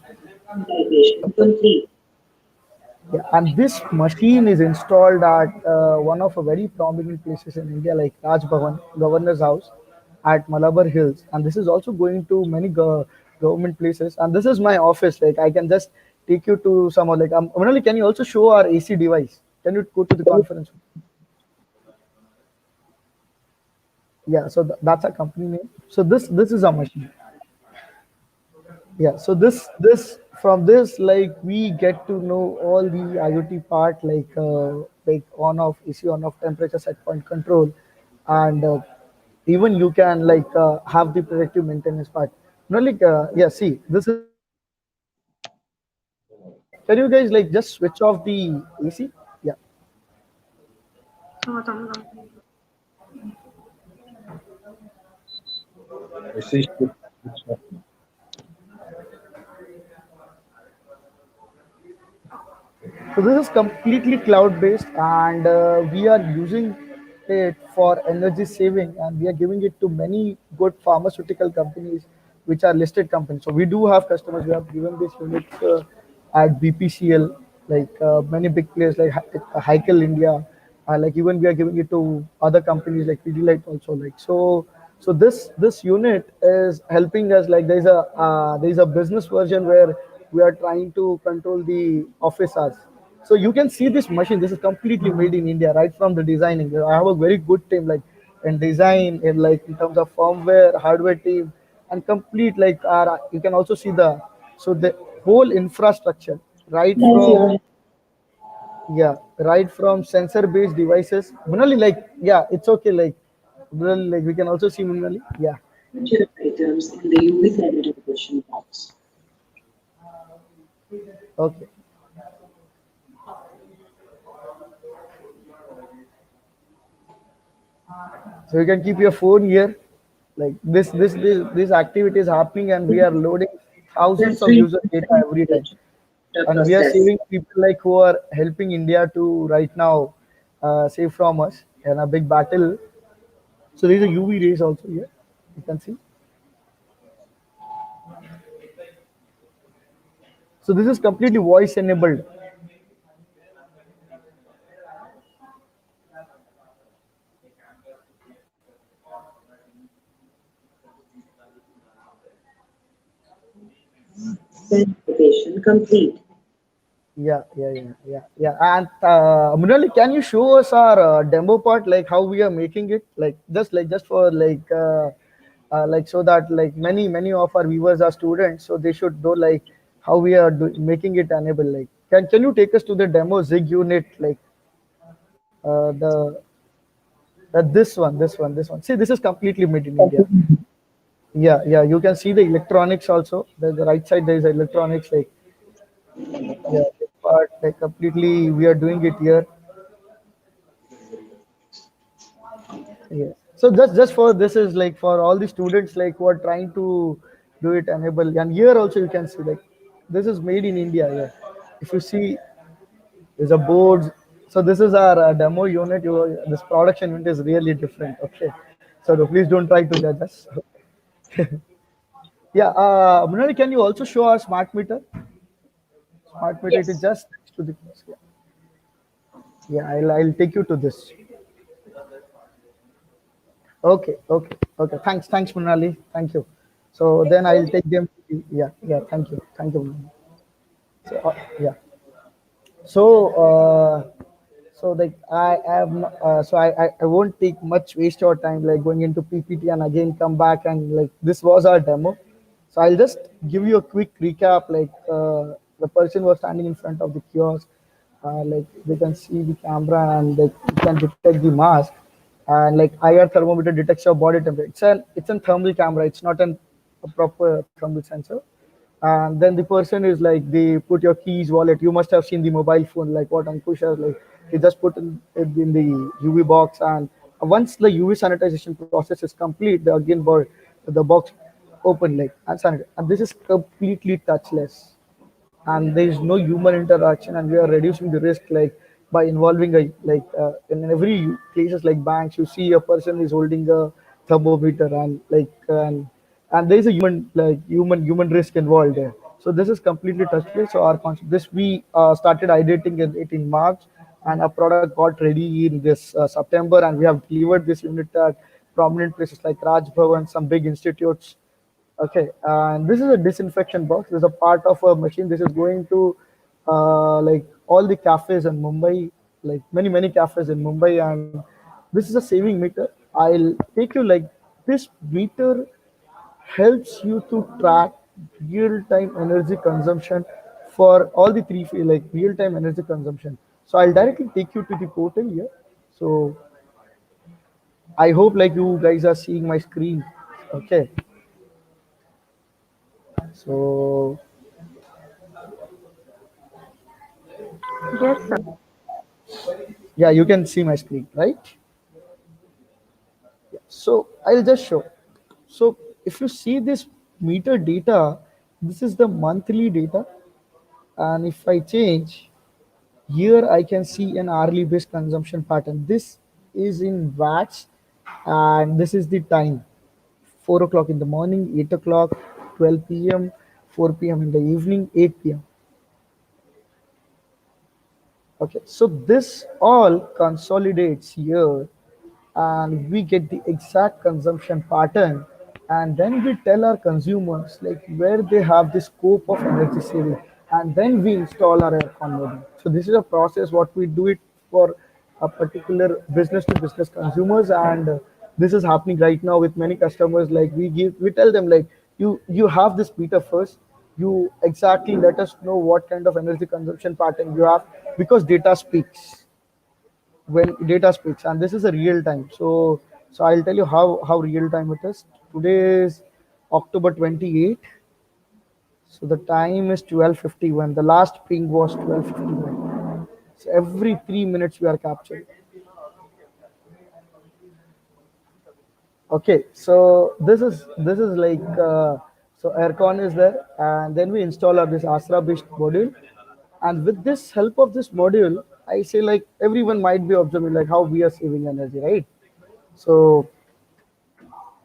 Sanitization complete. Yeah, and this machine is installed at one of a very prominent places in India, like Raj Bhavan, Governor's House, at Malabar Hills. And this is also going to many government places. And this is my office. Like I can just take you to some of like. Mrinali, can you also show our AC device? Can you go to the conference? Yeah, so that's a company name. So this is a machine. Yeah, so this from this like we get to know all the IoT part like on off AC on off temperature set point control, and even you can like have the predictive maintenance part. No, like yeah, see this is our AC. Can you guys like just switch off the AC? Yeah. So this is completely cloud-based, and we are using it for energy saving, and we are giving it to many good pharmaceutical companies, which are listed companies. So we do have customers. We have given this unit at BPCL, like many big players like Heikel India, like even we are giving it to other companies like Pidilite also. Like so this unit is helping us. Like there's a business version where we are trying to control the office hours. So you can see this machine. This is completely made in India, right from the designing. I have a very good team, like in design, in like in terms of firmware, hardware team, and complete like our. You can also see the so the whole infrastructure, right That's from your yeah, right from sensor-based devices. Munali, like yeah, it's okay. Like Munali, like we can also see Munali. Yeah, future items in the UV sanitization box. okay. So you can keep your phone here. Like this activity is happening, and we are loading thousands of Accessory user use data and every time, installation. The and we are process. saving people like who are helping India to right now save from us in a big battle. So there is a UV rays also here. You can see. So this is completely voice enabled. Sanitization complete. Yeah. And Munali, can you show us our demo part, like how we are making it, like just for like so that like many of our viewers are students, so they should know like how we are making it enable. Like, can you take us to the demo Zig unit, like the this one. See, this is completely made in India. Yeah. You can see the electronics also. The right side there is electronics, like yeah, this part like completely we are doing it here. Yes. So just for this is like for all the students like who are trying to do it enable, and here also you can see like this is made in India. Yeah. If you see, there's a board. So this is our demo unit. This production unit is really different. Okay. So please don't try to judge us. Yeah. Munali, can you also show our smart meter? Smart meter. It is Yes. just next to the. Yeah. I'll take you to this. Okay. Thanks, Munali. Thank you. So then I'll take them. Yeah. Thank you, Munali. So yeah. So like I am. So I won't take much waste your time like going into PPT and again come back and like this was our demo. So I'll just give you a quick recap. Like the person was standing in front of the kiosk. Like they can see the camera and like you can detect the mask, and like IR thermometer detects your body temperature. It's a thermal camera. It's not a proper thermal sensor. And then the person is like they put your keys, wallet. You must have seen the mobile phone, like what Ankush has, like he just put in the UV box, and once the UV sanitization process is complete, the box open like and sanitize. And this is completely touchless and there is no human interaction, and we are reducing the risk like by involving a in every places like banks you see a person is holding a thermometer and there is a human risk involved there. So this is completely touchless. So our concept this we started ideating it in March, and our product got ready in this September, and we have delivered this unit at prominent places like Raj Bhavan, some big institutes. Okay, and this is a disinfection box. This is a part of a machine. This is going to like all the cafes in Mumbai, like many cafes in Mumbai, and this is a saving meter. I'll take you like this meter helps you to track real-time energy consumption for all the like real-time energy consumption. So I'll directly take you to the portal here. So I hope like you guys are seeing my screen. Okay, so Yes, sir. yeah, you can see my screen, right? So I'll just show. So if you see this meter data, this is the monthly data. And if I change, here I can see an hourly based consumption pattern. This is in watts and this is the time. 4 o'clock in the morning, 8 o'clock, 12 p.m., 4 p.m. in the evening, 8 p.m. Okay, so this all consolidates here and we get the exact consumption pattern, and then we tell our consumers like where they have the scope of energy saving. and then we install our aircon module. So this is a process what we do it for a particular business to business consumers, and this is happening right now with many customers. Like we tell them like you have this meter first, you exactly let us know what kind of energy consumption pattern you have, because data speaks when data speaks, and this is a real time. So I'll tell you how real time it is. Today is October 28th. So the time is 12:51. The last ping was 12:51. So every 3 minutes we are capturing. Okay, so this is like so aircon is there, and then we install our this Astra based module, and with this help of this module, I say like everyone might be observing like how we are saving energy, right? So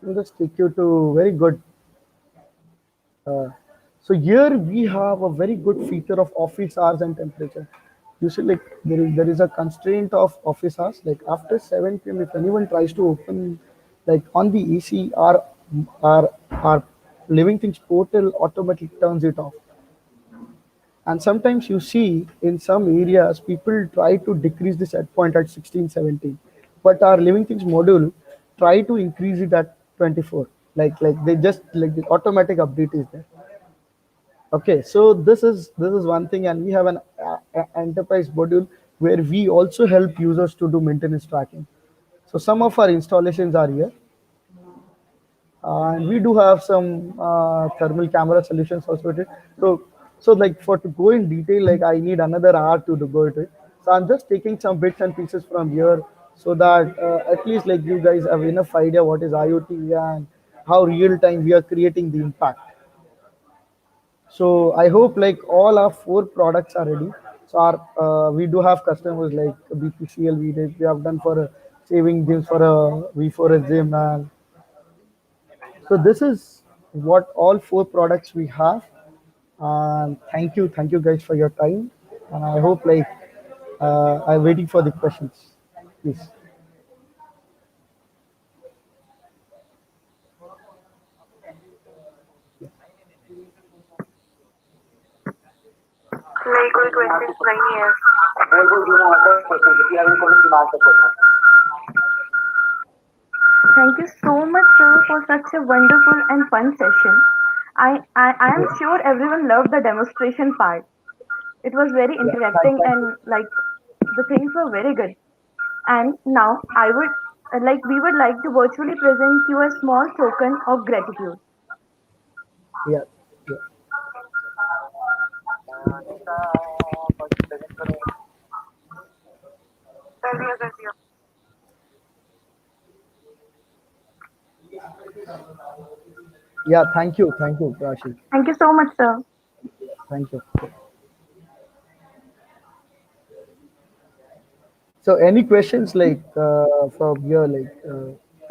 let us take you to very good. Uh, so here we have a very good feature of office hours and temperature. You see, like there is a constraint of office hours. Like after 7 p.m., if anyone tries to open, like on the AC, our living things portal automatically turns it off. And sometimes you see in some areas people try to decrease the set point at 16, 17, but our living things module try to increase it at 24. Like they just like the automatic update is there. Okay, so this is one thing, and we have an enterprise module where we also help users to do maintenance tracking. So some of our installations are here, and we do have some thermal camera solutions also with it. So like for to go in detail, like I need another hour to go into it. So I'm just taking some bits and pieces from here so that at least like you guys have enough idea what is IoT and how real time we are creating the impact. So I hope like all our four products are ready. So our we do have customers like BPCL. We have done for saving gyms for a V4S gym, and so this is what all four products we have. And thank you guys for your time. And I hope like I'm waiting for the questions, please. नहीं कोई questions नहीं है. Thank you so much, sir, for such a wonderful and fun session. I am sure everyone loved the demonstration part. It was very Yeah, interacting thank you. and like the things were very good. And now I would like we would like to virtually present you a small token of gratitude. Yeah, yeah, yeah. Thank you, Rashi. Thank you so much, sir. Thank you. So any questions like from here, like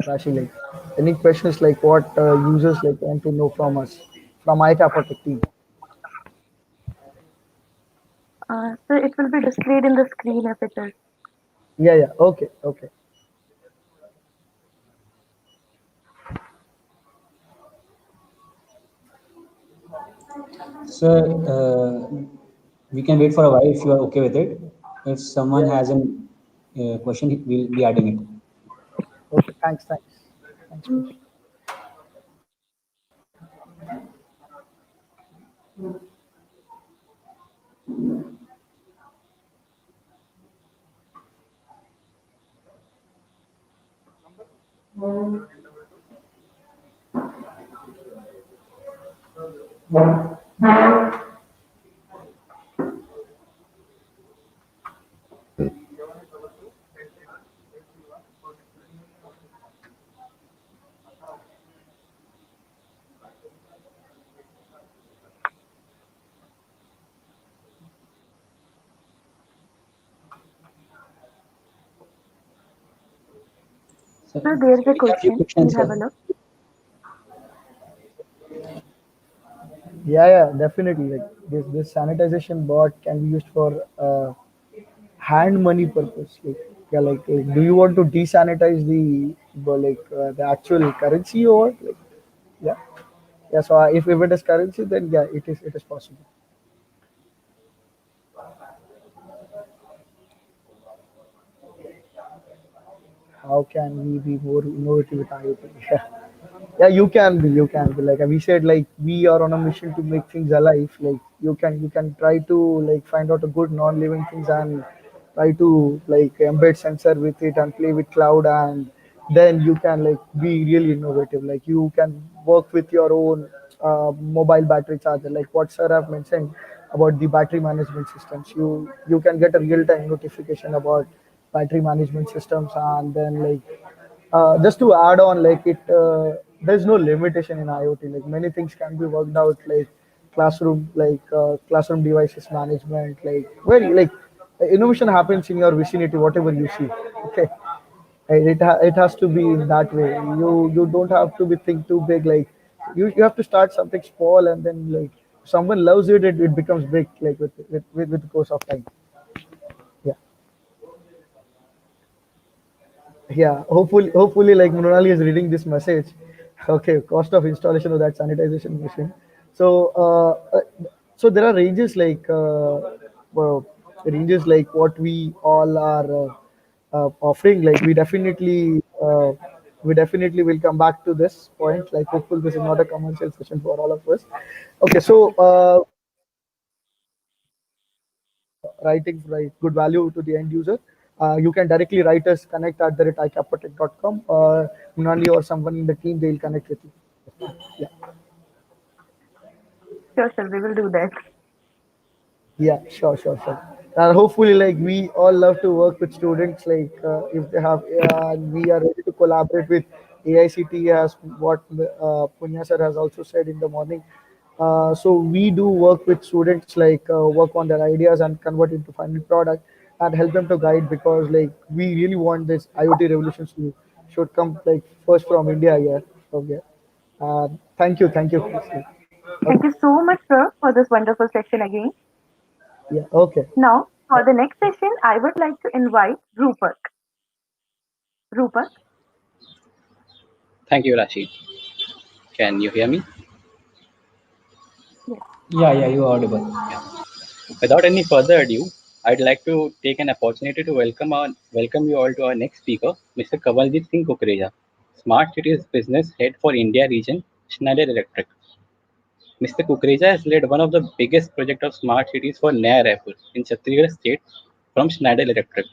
Rashi, like any questions like what users like want to know from us, from iCapotech team? So it will be displayed in the screen if it is. Yeah, yeah. Okay, okay. Sir, we can wait for a while if you are okay with it. If someone Yeah, has a question, we'll be adding it. okay. Thanks, Prachi. So, So there is a we have few question. questions, Please have sir. a look. Yeah, yeah, definitely. Like this sanitization bot can be used for hand money purpose. Like yeah, do you want to desanitize the actual currency, or like yeah, yeah. So if it is currency, then yeah, it is possible. how can we be more innovative with IoT? Yeah. Yeah, you can be like we said, like we are on a mission to make things alive. Like you can try to like find out a good non-living things and try to like embed sensor with it and play with cloud, and then you can like be really innovative. Like you can work with your own mobile battery charger, like what sir have mentioned about the battery management systems. You can get a real-time notification about battery management systems, and then like just to add on, like there's no limitation in IoT. Like many things can be worked out, like classroom devices management, like where like innovation happens in your vicinity, whatever you see. Okay, and it has to be in that way. You don't have to be think too big. Like you have to start something small, and then like someone loves it, it becomes big. Like with the course of time. Yeah. Yeah, hopefully, like Mrinali is reading this message. Okay, cost of installation of that sanitization machine. So, so there are ranges like what we all are offering. Like we definitely will come back to this point. Like, hopefully, this is not a commercial session for all of us. Okay, so writing right good value to the end user. You can directly write us connect@icapotech.com. Munali or someone in the team, they'll connect with you. Yeah. Sure, sure, we will do that. Yeah, sure. And hopefully, like we all love to work with students. Like if they have, and we are ready to collaborate with AICT, as what Punya sir has also said in the morning. So we do work with students, like work on their ideas and convert into final product, and help them to guide, because like we really want this IoT revolution to should come like first from India here. Okay. Thank you. Okay. Thank you so much, sir, for this wonderful session again. Yeah. Okay. Now, for the next session, I would like to invite Rupak. Rupak, Thank you, Rashi. Can you hear me? yes. Yeah, you are audible. Without any further ado, I'd like to take an opportunity to welcome you all to our next speaker, Mr. Kamaljeet Singh Kukreja, Smart Cities Business Head for India Region, Schneider Electric. Mr. Kukreja has led one of the biggest projects of smart cities for Naya Raipur in Chhattisgarh state from Schneider Electric,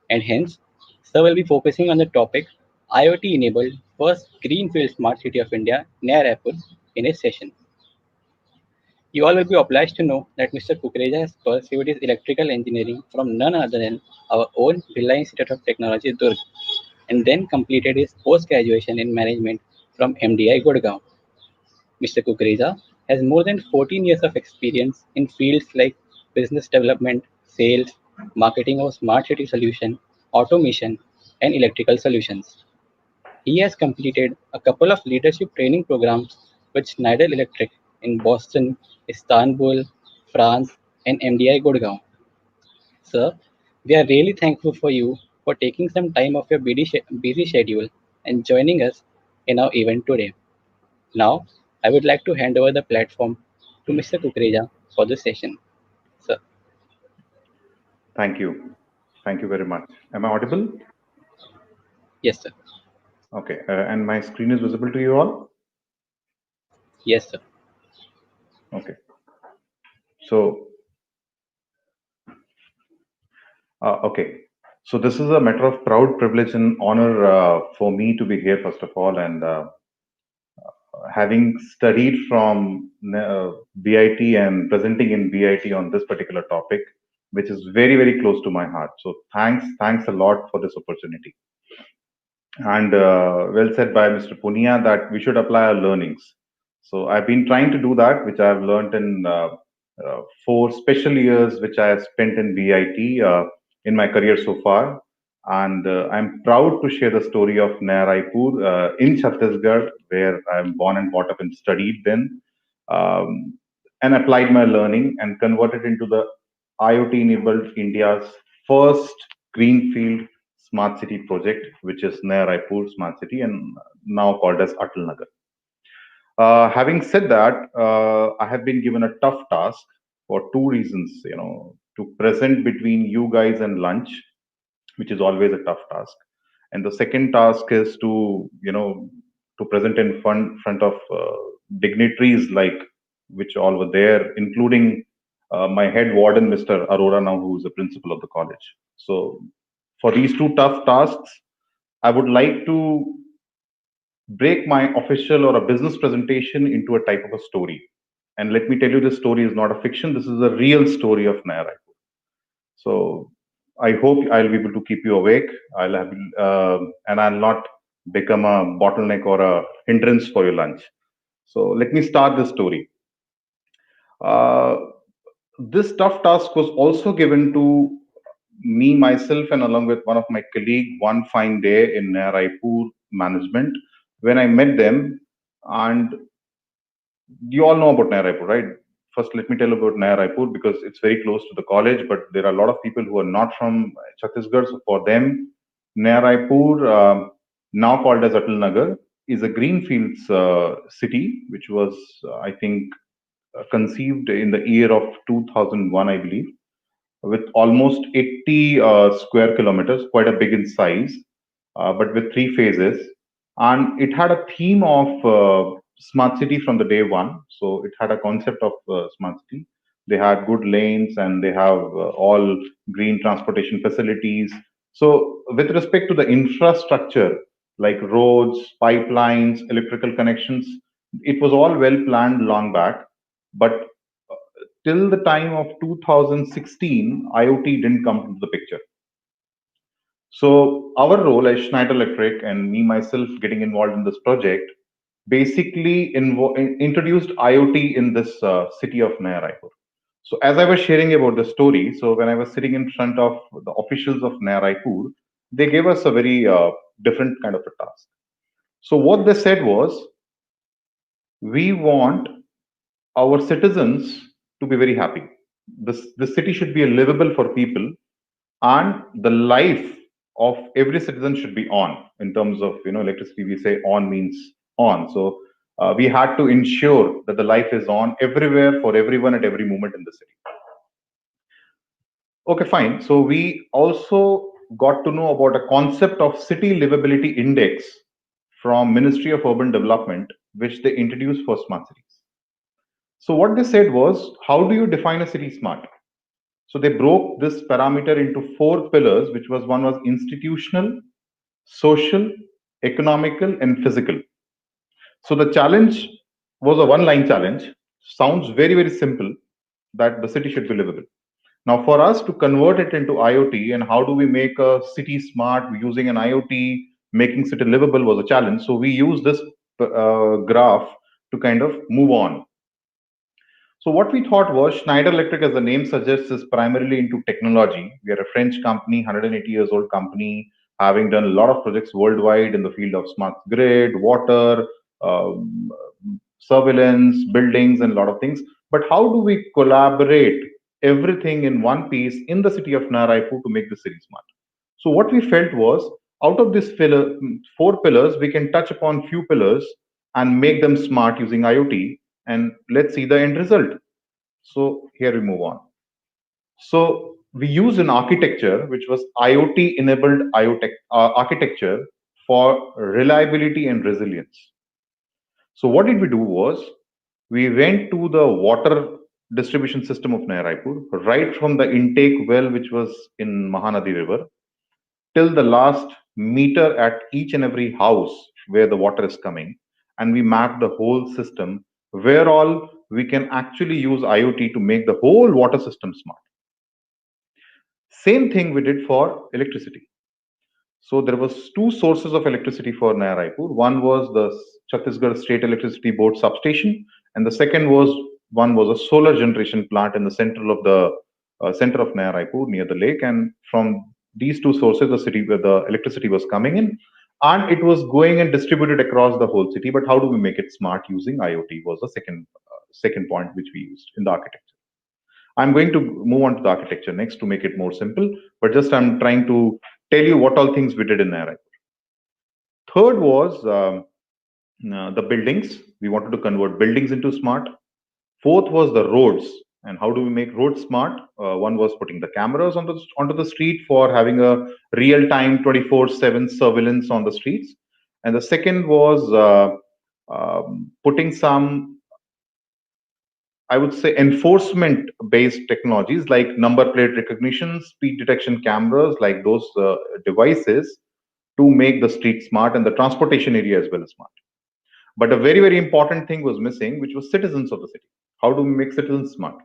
and hence, Sir will be focusing on the topic IoT enabled first greenfield smart city of India, Naya Raipur, in his session. You all will be obliged to know that Mr. Kukreja has pursued his electrical engineering from none other than our own Birla Institute of Technology, Durg, and then completed his post-graduation in management from MDI, Gurgaon. Mr. Kukreja has more than 14 years of experience in fields like business development, sales, marketing of smart city solution, automation, and electrical solutions. He has completed a couple of leadership training programs with Schneider Electric in Boston, Istanbul, France, and MDI Gurgaon. Sir, we are really thankful for you for taking some time off your busy schedule and joining us in our event today. Now, I would like to hand over the platform to Mr. Kukreja for the session. Sir, Thank you. Thank you very much. Am I audible? yes, sir. Okay. And my screen is visible to you all? Yes, sir. Okay. So, okay. So this is a matter of proud privilege and honor for me to be here, first of all, and having studied from BIT and presenting in BIT on this particular topic, which is very, very close to my heart. So thanks a lot for this opportunity. And well said by Mr. Punia that we should apply our learnings. So I've been trying to do that, which I've learned in 4 special years, which I have spent in BIT in my career so far. And I'm proud to share the story of Naya Raipur in Chhattisgarh, where I'm born and brought up and studied then, um, and applied my learning and converted into the IoT enabled India's first greenfield smart city project, which is Naya Raipur Smart City and now called as Atal Nagar. Having said that, I have been given a tough task for two reasons. To present between you guys and lunch, which is always a tough task, and the second task is to to present in front of dignitaries like which all were there, including my head warden, Mr. Arora, now who is the principal of the college. So for these two tough tasks, I would like to break my official or a business presentation into a type of a story. And let me tell you, this story is not a fiction. This is a real story of Naya Raipur. So I hope I'll be able to keep you awake. I'll have, and I'll not become a bottleneck or a hindrance for your lunch. So let me start the story. Uh, this tough task was also given to me myself and along with one of my colleague one fine day in Raipur management when I met them. And you all know about Naya Raipur, right? First, let me tell about Naya Raipur because it's very close to the college, but there are a lot of people who are not from Chhattisgarh. So for them, Naya Raipur, now called as Atal Nagar, is a greenfields city, which was, I think, conceived in the year of 2001, I believe, with almost 80 square kilometers, quite a big in size, but with three phases. And it had a theme of smart city from the day one. So it had a concept of smart city. They had good lanes and they have all green transportation facilities. So with respect to the infrastructure, like roads, pipelines, electrical connections, it was all well planned long back. But till the time of 2016, IoT didn't come into the picture. So our role as Schneider Electric and me myself getting involved in this project basically introduced IoT in this city of Naya Raipur. So as I was sharing about the story, so when I was sitting in front of the officials of Naya Raipur, they gave us a very different kind of a task. So what they said was, we want our citizens to be very happy. The city should be livable for people, and the life of every citizen should be on. In terms of electricity, we say on means on. So we had to ensure that the life is on everywhere for everyone at every moment in the city. Okay, fine. So we also got to know about a concept of city livability index from Ministry of Urban Development, which they introduced for smart cities. So what they said was, how do you define a city smart? So they broke this parameter into four pillars, which was one was institutional, social, economical, and physical. So the challenge was a one-line challenge. Sounds very, very simple, that the city should be livable. Now, for us to convert it into IoT and how do we make a city smart using an IoT, making city livable was a challenge. So we use this graph to kind of move on. So what we thought was, Schneider Electric, as the name suggests, is primarily into technology. We are a French company, 180 years old company, having done a lot of projects worldwide in the field of smart grid, water, um, surveillance, buildings, and a lot of things. But how do we collaborate everything in one piece in the city of Naya Raipur to make the city smart? So what we felt was, out of these four pillars, we can touch upon few pillars and make them smart using IoT, and let's see the end result. So here we move on. So we used an architecture which was IoT enabled architecture for reliability and resilience. So what did we do was, we went to the water distribution system of Naya Raipur, right from the intake well, which was in Mahanadi River, till the last meter at each and every house where the water is coming. And we mapped the whole system where all we can actually use IoT to make the whole water system smart. Same thing we did for electricity. So there was two sources of electricity for Naya Raipur. One was the Chhattisgarh State Electricity Board substation, and the second was a solar generation plant in the center of Naya Raipur near the lake. And from these two sources, the electricity was coming in, and it was going and distributed across the whole city. But how do we make it smart using IoT? Was the second point which we used in the architecture. I'm going to move on to the architecture next to make it more simple, but just I'm trying to tell you what all things we did in Naya. Third was the buildings. We wanted to convert buildings into smart. Fourth was the roads. And how do we make roads smart? One was putting the cameras onto the street for having a real-time 24/7 surveillance on the streets. And the second was putting some, I would say, enforcement-based technologies like number plate recognition, speed detection cameras, like those devices, to make the street smart and the transportation area as well as smart. But a very, very important thing was missing, which was citizens of the city. How do we make citizens smart?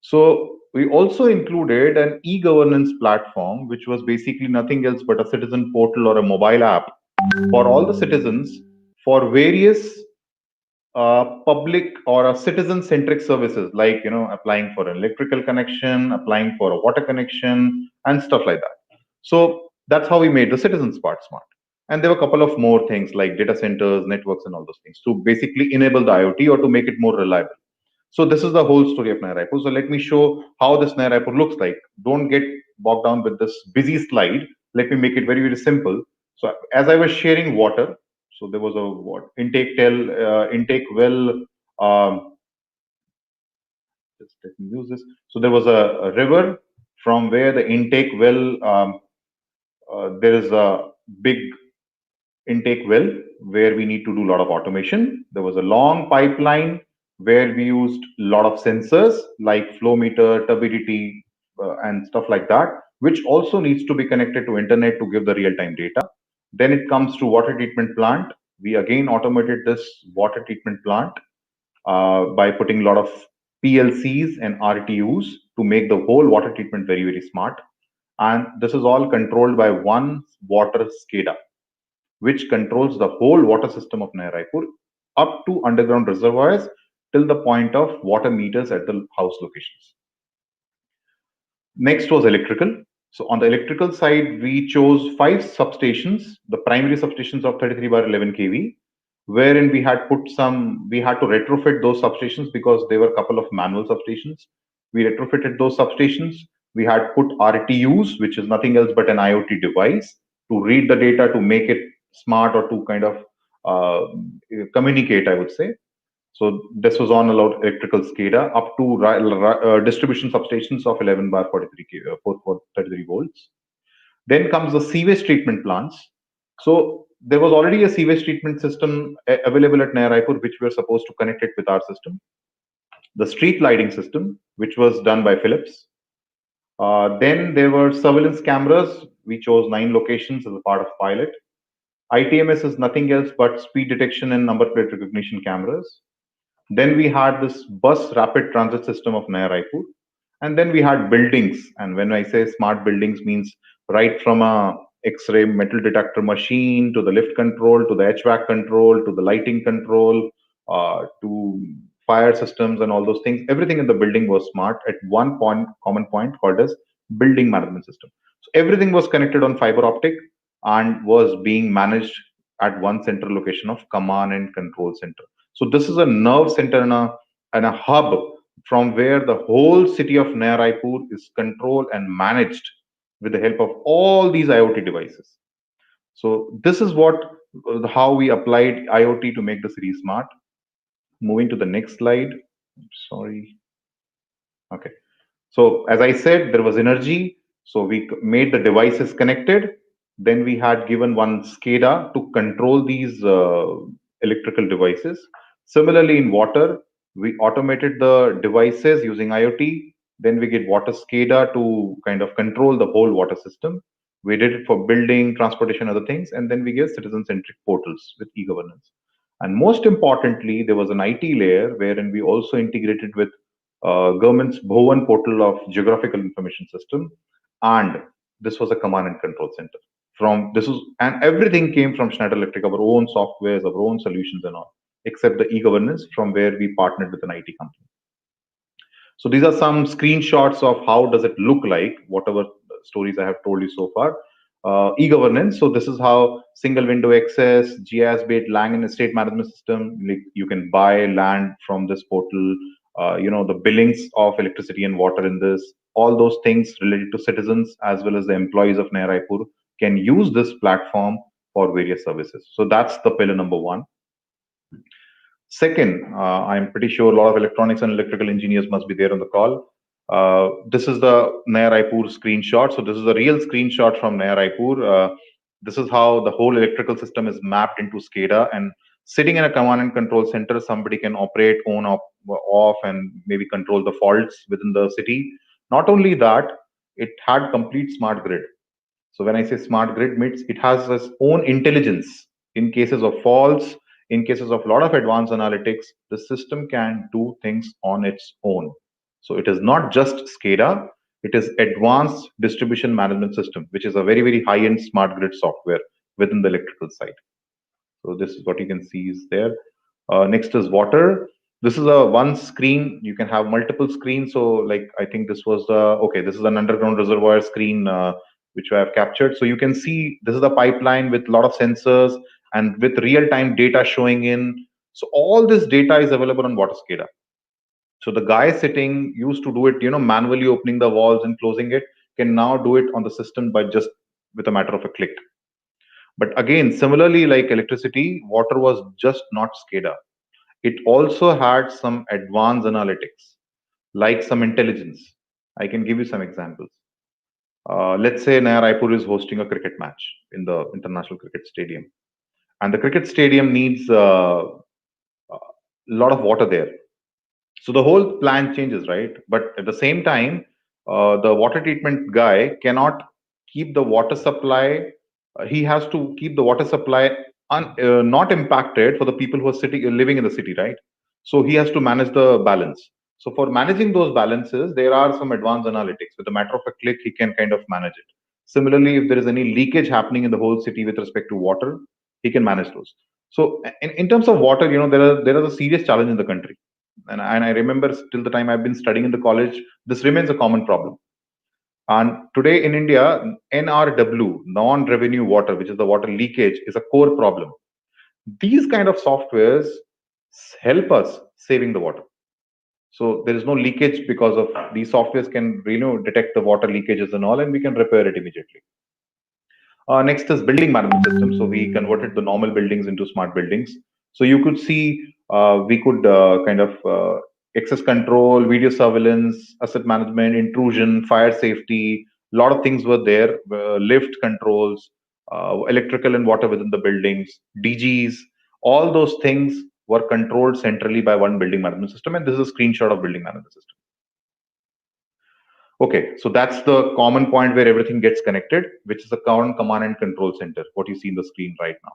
So we also included an e-governance platform, which was basically nothing else but a citizen portal or a mobile app for all the citizens for various public or a citizen-centric services, like applying for an electrical connection, applying for a water connection, and stuff like that. So that's how we made the citizens part smart. And there were a couple of more things like data centers, networks, and all those things to basically enable the IoT or to make it more reliable. So this is the whole story of Naya Raipur. So let me show how this Naya Raipur looks like. Don't get bogged down with this busy slide. Let me make it very, very simple. So as I was sharing water, so there was a intake well. Just let me use this. So there was a river from where the intake well. There is a big intake well where we need to do a lot of automation. There was a long pipeline where we used a lot of sensors like flow meter, turbidity, and stuff like that, which also needs to be connected to internet to give the real-time data. Then it comes to water treatment plant. We again automated this water treatment plant by putting a lot of PLCs and RTUs to make the whole water treatment very, very smart. And this is all controlled by one water SCADA, which controls the whole water system of Naya Raipur up to underground reservoirs till the point of water meters at the house locations. Next was electrical. So on the electrical side, we chose 5 substations, the primary substations of 33 by 11 kV, wherein we had to retrofit those substations because there were a couple of manual substations. We retrofitted those substations. We had put RTUs, which is nothing else but an IoT device, to read the data to make it smart or to kind of communicate, I would say. So this was on allowed electrical SCADA up to distribution substations of 11 bar 33 volts. Then comes the sewage treatment plants. So there was already a sewage treatment system available at Naya Raipur, which we were supposed to connect it with our system. The street lighting system, which was done by Philips. Then there were surveillance cameras. We chose 9 locations as a part of pilot. ITMS is nothing else but speed detection and number plate recognition cameras. Then we had this bus rapid transit system of Naya Raipur. And then we had buildings. And when I say smart buildings, means right from a X-ray metal detector machine to the lift control, to the HVAC control, to the lighting control, to fire systems and all those things. Everything in the building was smart at one common point called as building management system. So everything was connected on fiber optic and was being managed at one central location of command and control center. So this is a nerve center and a hub from where the whole city of Naya Raipur is controlled and managed with the help of all these IoT devices. So this is how we applied IoT to make the city smart. Moving to the next slide. Sorry. Okay. So as I said, there was energy. So we made the devices connected. Then we had given one SCADA to control these electrical devices. Similarly, in water, we automated the devices using IoT. Then we get water SCADA to kind of control the whole water system. We did it for building, transportation, other things. And then we gave citizen-centric portals with e-governance. And most importantly, there was an IT layer wherein we also integrated with government's Bhuvan portal of geographical information system, and this was a command and control center. And everything came from Schneider Electric, our own softwares, our own solutions, and all, except the e-governance from where we partnered with an IT company. So these are some screenshots of how does it look like, whatever stories I have told you so far. E-governance. So this is how single window access, GIS-based land and estate management system. Like you can buy land from this portal. The billings of electricity and water in this. All those things related to citizens as well as the employees of Naya Raipur can use this platform for various services. So that's the pillar number 1. Second, I'm pretty sure a lot of electronics and electrical engineers must be there on the call. This is the Naya Raipur screenshot. So this is a real screenshot from Naya Raipur. This is how the whole electrical system is mapped into SCADA, and sitting in a command and control center, somebody can operate on, off, and maybe control the faults within the city. Not only that, it had complete smart grid. So when I say smart grid means it has its own intelligence. In cases of faults, in cases of a lot of advanced analytics, the system can do things on its own. So it is not just SCADA, it is advanced distribution management system, which is a very, very high-end smart grid software within the electrical side. So this is what you can see is there. Next is water. This is a one screen. You can have multiple screens. So like I think this was okay. This is an underground reservoir screen which I have captured. So you can see this is the pipeline with a lot of sensors and with real-time data showing in. So all this data is available on water SCADA. So the guy sitting used to do it, manually opening the walls and closing it, can now do it on the system by just with a matter of a click. But again, similarly, like electricity, water was just not SCADA. It also had some advanced analytics, like some intelligence. I can give you some examples. Let's say Naya Raipur is hosting a cricket match in the International Cricket Stadium, and the cricket stadium needs a lot of water there. So the whole plan changes, right? But at the same time, the water treatment guy cannot keep the water supply. He has to keep the water supply not impacted for the people who are living in the city, right? So he has to manage the balance. So for managing those balances, there are some advanced analytics. With a matter of a click, he can kind of manage it. Similarly, if there is any leakage happening in the whole city with respect to water, he can manage those. So in terms of water, there are a serious challenge in the country, and I remember till the time I've been studying in the college, this remains a common problem. And today in India, NRW, non-revenue water, which is the water leakage, is a core problem. These kind of softwares help us saving the water. So there is no leakage because of these softwares can detect the water leakages and all, and we can repair it immediately. Next is building management system. So we converted the normal buildings into smart buildings. So you could see we could kind of access control, video surveillance, asset management, intrusion, fire safety. A lot of things were there. Lift controls, electrical and water within the buildings, DGs. All those things were controlled centrally by one building management system. And this is a screenshot of building management system. Okay, so that's the common point where everything gets connected, which is the current command and control center, what you see in the screen right now.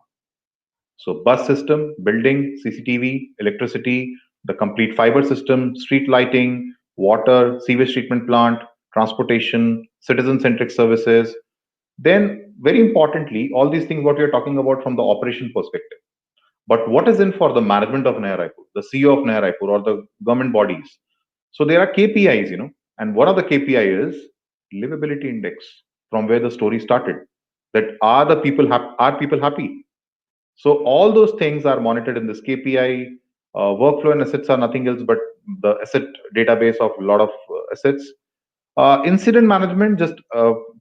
So bus system, building, CCTV, electricity, the complete fiber system, street lighting, water, sewage treatment plant, transportation, citizen-centric services. Then, very importantly, all these things what we are talking about from the operation perspective. But what is in for the management of Naya Raipur, the CEO of Naya Raipur, or the government bodies? So there are KPIs, and one of the KPI is livability index, from where the story started. That are people happy? So all those things are monitored in this KPI. Workflow and assets are nothing else but the asset database of a lot of assets. Incident management, just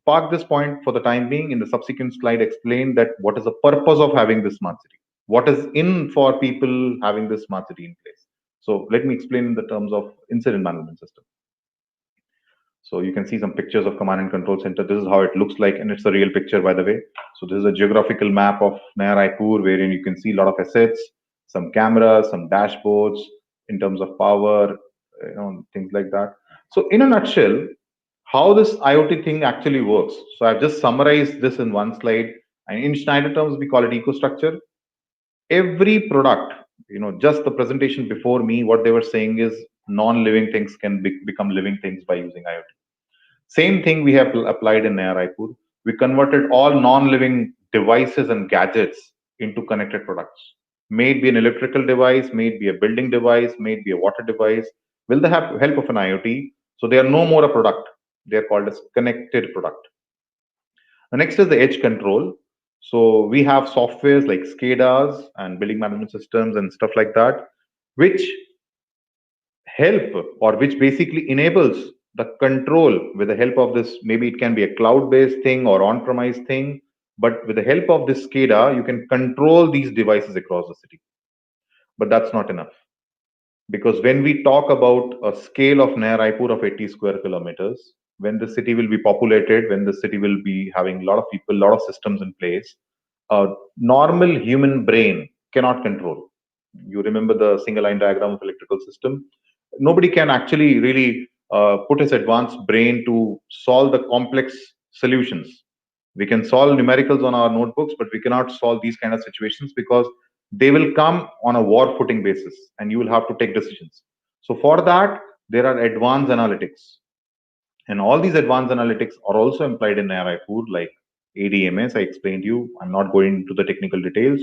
park this point for the time being. In the subsequent slide, explain that what is the purpose of having this smart city. What is in for people having this smart city in place? So let me explain in the terms of incident management system. So you can see some pictures of command and control center. This is how it looks like, and it's a real picture, by the way. So this is a geographical map of Naya Raipur, wherein you can see a lot of assets, some cameras, some dashboards in terms of power, things like that. So in a nutshell, how this IoT thing actually works. So I've just summarized this in one slide. And in Schneider terms, we call it ecostructure. Every product, just the presentation before me, what they were saying is non-living things can become living things by using IoT. Same thing we have applied in Naya Raipur. We converted all non-living devices and gadgets into connected products. May it be an electrical device, may it be a building device, may it be a water device. With the help of an IoT, so they are no more a product. They are called as connected product. The next is the edge control. So we have softwares like SCADAs and building management systems and stuff like that, which help or which basically enables the control with the help of this. Maybe it can be a cloud-based thing or on-premise thing, but with the help of this SCADA, you can control these devices across the city. but that's not enough. Because when we talk about a scale of Naya Raipur of 80 square kilometers, when the city will be populated, when the city will be having a lot of people, a lot of systems in place, a normal human brain cannot control. You remember the single line diagram of electrical system? Nobody can actually really put his advanced brain to solve the complex solutions. We can solve numericals on our notebooks, but we cannot solve these kind of situations because they will come on a war footing basis and you will have to take decisions. So for that, there are advanced analytics. And all these advanced analytics are also implied in Raipur, like ADMS, I explained you. I'm not going into the technical details.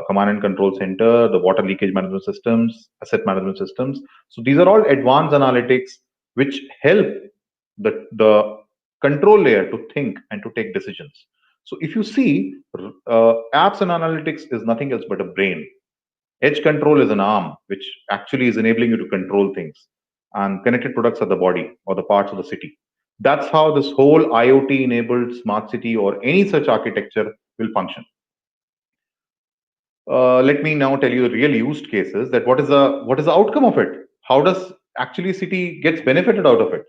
Command and control center, the water leakage management systems, asset management systems. So these are all advanced analytics which help the control layer to think and to take decisions. So if you see, apps and analytics is nothing else but a brain. Edge control is an arm, which actually is enabling you to control things. And connected products are the body or the parts of the city. That's how this whole IoT enabled smart city or any such architecture will function. Let me now tell you the real use cases, that what is the outcome of it? How does actually city gets benefited out of it?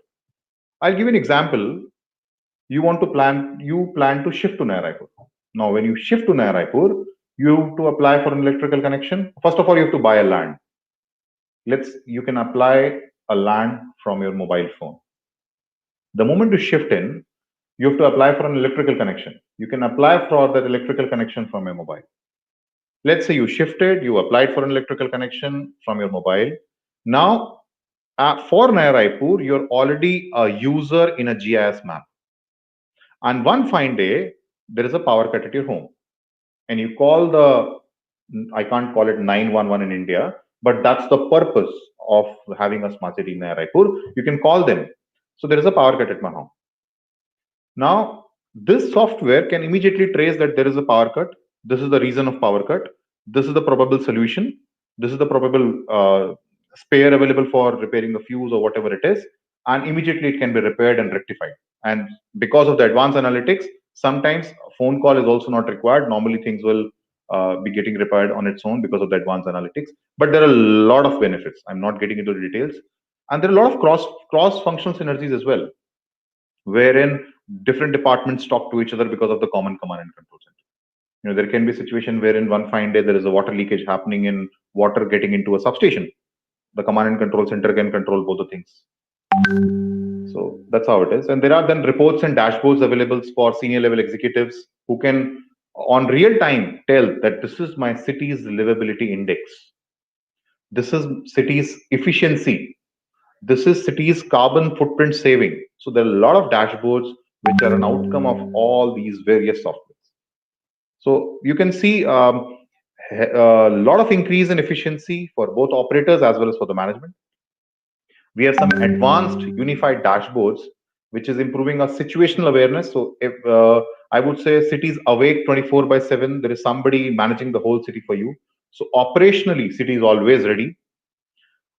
I'll give you an example. You plan to shift to Naya Raipur. Now, when you shift to Naya Raipur, you have to apply for an electrical connection. First of all, you have to buy a land. You can apply a land from your mobile phone. The moment you shift in, you have to apply for an electrical connection. You can apply for that electrical connection from your mobile. Let's say you shifted, you applied for an electrical connection from your mobile. Now, for Naya Raipur, you're already a user in a GIS map. And one fine day, there is a power cut at your home. And you call I can't call it 911 in India, but that's the purpose of having a smart city in Naya Raipur. You can call them. So there is a power cut at my home. Now, this software can immediately trace that there is a power cut. This is the reason of power cut. This is the probable solution. This is the probable spare available for repairing the fuse or whatever it is. And immediately it can be repaired and rectified. And because of the advanced analytics, sometimes a phone call is also not required. Normally things will be getting repaired on its own because of the advanced analytics. But there are a lot of benefits. I'm not getting into the details. And there are a lot of cross-functional synergies as well, wherein different departments talk to each other because of the common command and control center. There can be a situation wherein one fine day there is a water leakage happening in water getting into a substation. The command and control center can control both the things. So that's how it is. And there are then reports and dashboards available for senior level executives who can, on real time, tell that this is my city's livability index. This is city's efficiency. This is city's carbon footprint saving. So there are a lot of dashboards which are an outcome of all these various softwares. So you can see a lot of increase in efficiency for both operators as well as for the management. We have some advanced unified dashboards, which is improving our situational awareness. So if I would say cities awake 24/7, there is somebody managing the whole city for you. So operationally, city is always ready.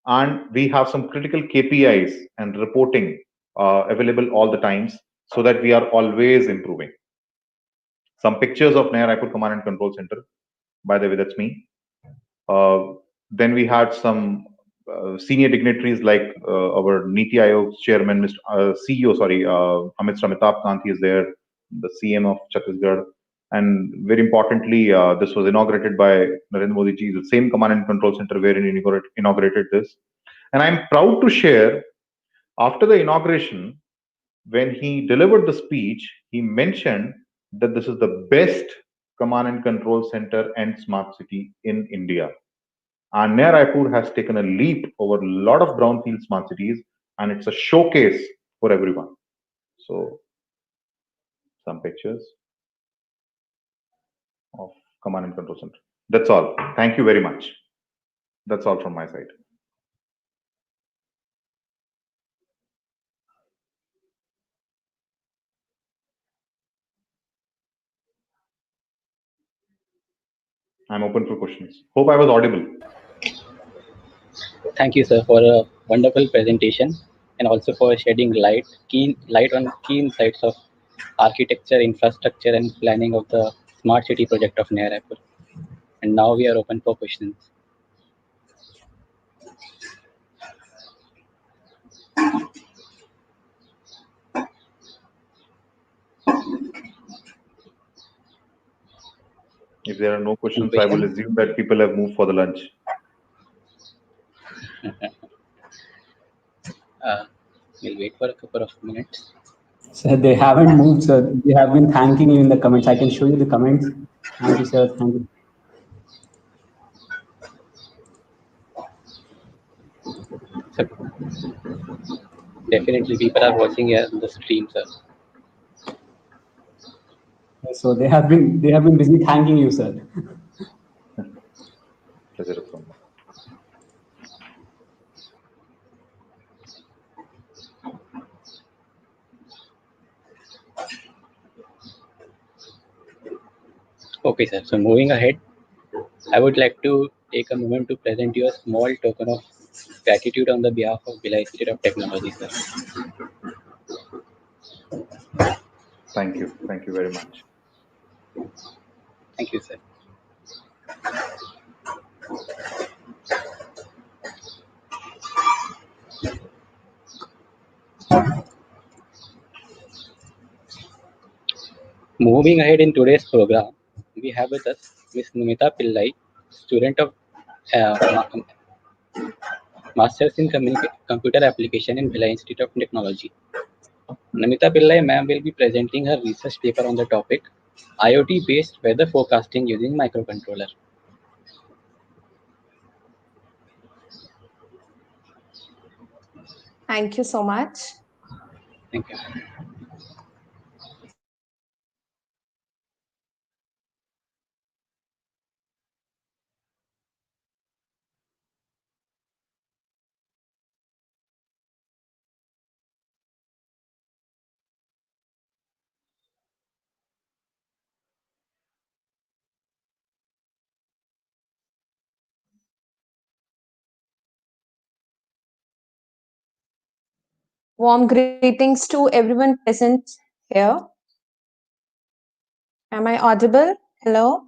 And we have some critical KPIs and reporting available all the times so that we are always improving. Some pictures of Naya Raipur Command and Control Center. By the way, that's me. Then we had some senior dignitaries like our Niti Aayog chairman, CEO, Amit Amitabh Kant is there, the CM of Chhattisgarh. And very importantly, this was inaugurated by Narendra Modi ji, the same command and control center wherein he inaugurated this. And I'm proud to share, after the inauguration, when he delivered the speech, he mentioned that this is the best command and control center and smart city in India. And Naya Raipur has taken a leap over a lot of brownfield smart cities, and it's a showcase for everyone. So, some pictures of command and control center. That's all. Thank you very much. That's all from my side. I'm open for questions. Hope I was audible. Thank you, sir, for a wonderful presentation and also for shedding keen light on key insights of architecture, infrastructure, and planning of the smart city project of Naya Raipur. And now we are open for questions. If there are no questions, I will Question. assume that people have moved for the lunch. We'll wait for a couple of minutes. Sir, they haven't moved, sir. They have been thanking you in the comments. I can show you the comments. Thank you, sir. Thank you. So definitely people are watching the stream, sir. So they have been busy thanking you, sir. Pleasure from me. Okay, sir. So moving ahead, I would like to take a moment to present you a small token of gratitude on the behalf of Bhilai Institute of Technology, sir. Thank you. Thank you very much. Thank you, sir. Moving ahead in today's program, we have with us Ms. Nimita Pillai, student of Masters in Computer Application in Bhilai Institute of Technology. Namita Pillai ma'am will be presenting her research paper on the topic IoT-based weather forecasting using microcontroller. Thank you so much. Thank you. Warm greetings to everyone present here. Am I audible? Hello?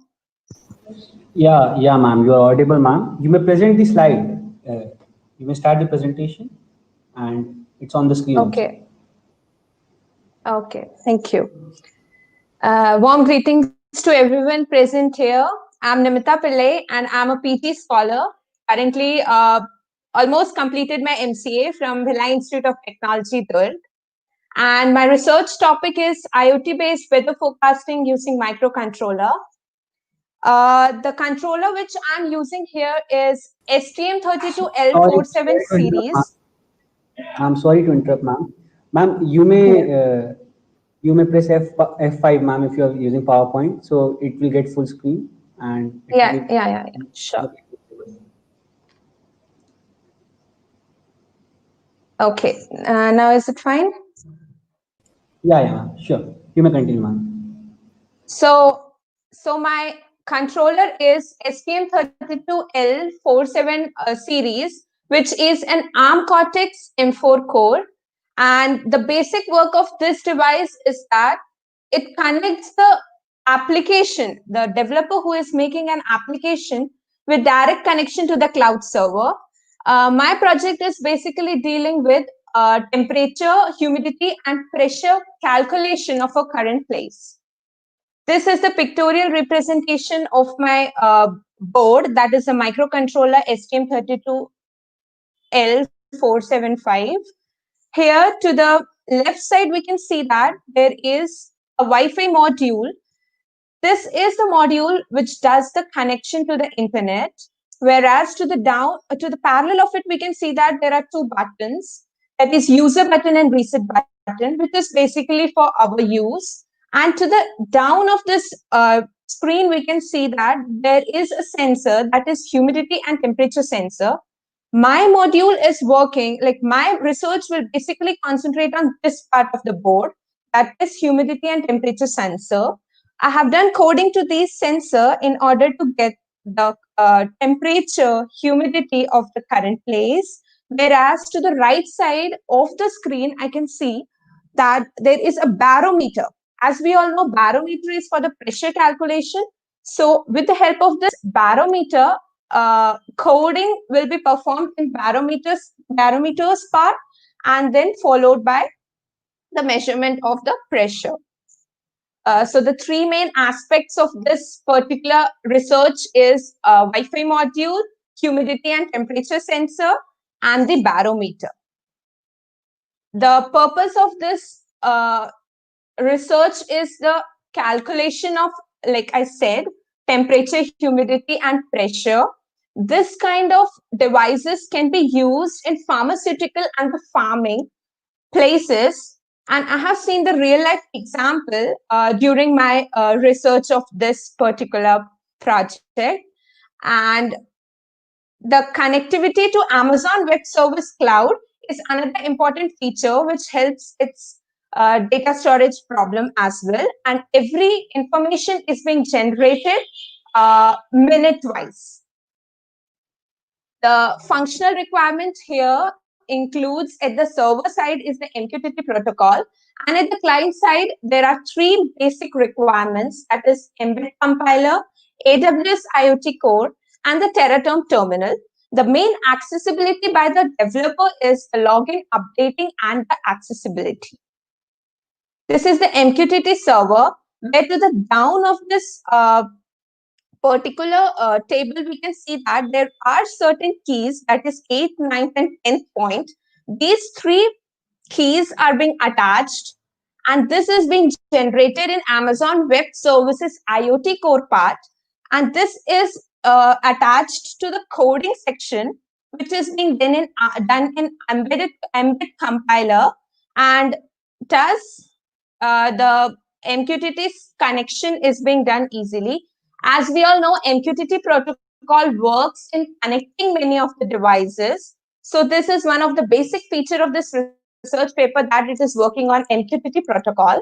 Yeah, ma'am. You are audible, ma'am. You may present the slide. You may start the presentation, and it's on the screen also. Okay, thank you. Warm greetings to everyone present here. I'm Nimita Pillai and I'm a PG scholar. Currently, almost completed my MCA from Bhilai Institute of Technology, Durg. And my research topic is IoT-based weather forecasting using microcontroller. The controller which I'm using here is STM32L47 series. I'm sorry to interrupt, ma'am. Ma'am, you may press F5, ma'am, if you are using PowerPoint, so it will get full screen and it will Yeah, sure. Okay, now is it fine? Yeah, sure. You may continue, ma'am. So my controller is STM32L47 series, which is an ARM Cortex M4 core. And the basic work of this device is that it connects the application, the developer who is making an application with direct connection to the cloud server. My project is basically dealing with temperature, humidity, and pressure calculation of a current place. This is the pictorial representation of my board, that is a microcontroller STM32L475. Here to the left side, we can see that there is a Wi-Fi module. This is the module which does the connection to the internet. Whereas to the parallel of it, we can see that there are two buttons, that is user button and reset button, which is basically for our use. And to the down of this screen, we can see that there is a sensor, that is humidity and temperature sensor. My module is working, like my research will basically concentrate on this part of the board, that is humidity and temperature sensor. I have done coding to these sensor in order to get the temperature, humidity of the current place. Whereas to the right side of the screen, I can see that there is a barometer. As we all know, barometer is for the pressure calculation. So with the help of this barometer, coding will be performed in barometers part, and then followed by the measurement of the pressure. So the three main aspects of this particular research is Wi-Fi module, humidity and temperature sensor, and the barometer. The purpose of this research is the calculation of, like I said, temperature, humidity, and pressure. This kind of devices can be used in pharmaceutical and the farming places. And I have seen the real life example during my research of this particular project. And the connectivity to Amazon Web Service Cloud is another important feature which helps its data storage problem as well. And every information is being generated minute-wise. The functional requirement here includes at the server side is the MQTT protocol, and at the client side, there are three basic requirements, that is Embed Compiler, AWS IoT Core, and the Terraterm terminal. The main accessibility by the developer is the login, updating, and the accessibility. This is the MQTT server, where to the down of this particular table, we can see that there are certain keys, that is 8th, 9th, and 10th point. These three keys are being attached, and this is being generated in Amazon Web Services IoT core part. And this is attached to the coding section, which is being done in embed compiler, and thus the MQTT connection is being done easily. As we all know, MQTT protocol works in connecting many of the devices. So this is one of the basic feature of this research paper, that it is working on MQTT protocol.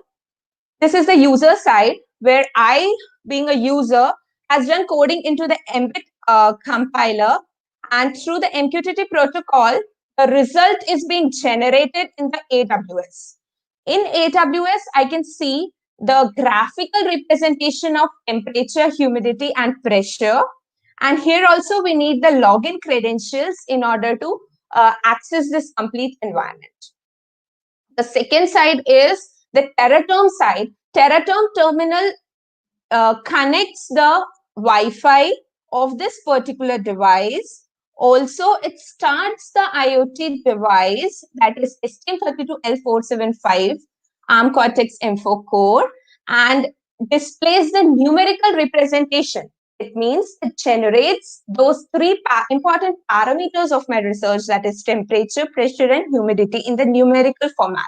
This is the user side, where I, being a user, has done coding into the embed compiler, and through the MQTT protocol, the result is being generated in the AWS. In AWS, I can see the graphical representation of temperature, humidity, and pressure. And here also we need the login credentials in order to access this complete environment. The second side is the Terraterm side. Terraterm terminal connects the Wi-Fi of this particular device. Also, it starts the IoT device, that is STM32L475 ARM Cortex-M4 core, and displays the numerical representation. It means it generates those three important parameters of my research, that is temperature, pressure, and humidity, in the numerical format.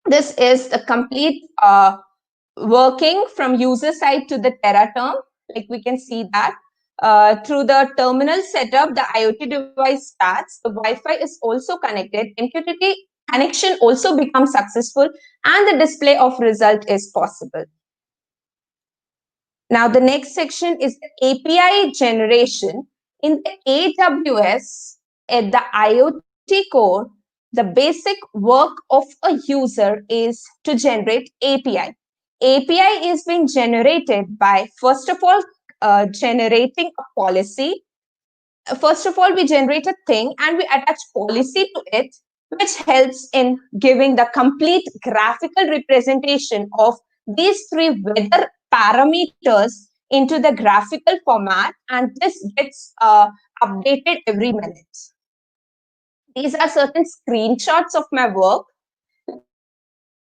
This is the complete working from user side to the Terraterm. Like we can see that through the terminal setup, the IoT device starts, the Wi-Fi is also connected, MQTT connection also becomes successful, and the display of result is possible. Now the next section is the API generation. In the AWS, at the IoT core, the basic work of a user is to generate API. API is being generated by, first of all, generating a policy. First of all, we generate a thing and we attach policy to it, which helps in giving the complete graphical representation of these three weather parameters into the graphical format, and this gets updated every minute. These are certain screenshots of my work.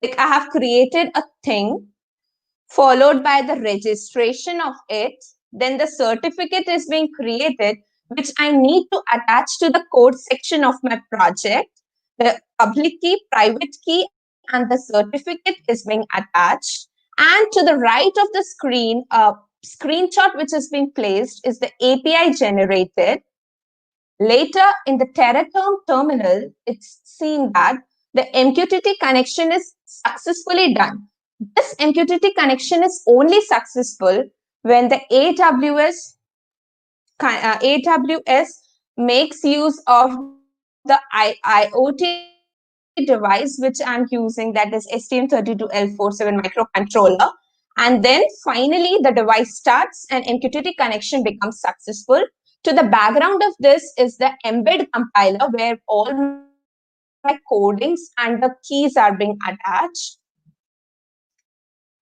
Like I have created a thing, followed by the registration of it. Then the certificate is being created, which I need to attach to the code section of my project. The public key, private key, and the certificate is being attached. And to the right of the screen, a screenshot which is being placed is the API generated. Later in the Terraterm terminal, it's seen that the MQTT connection is successfully done. This MQTT connection is only successful when the AWS makes use of the IoT device which I'm using, that is STM32L47 microcontroller. And then finally the device starts and MQTT connection becomes successful. To the background of this is the embed compiler, where all my codings and the keys are being attached.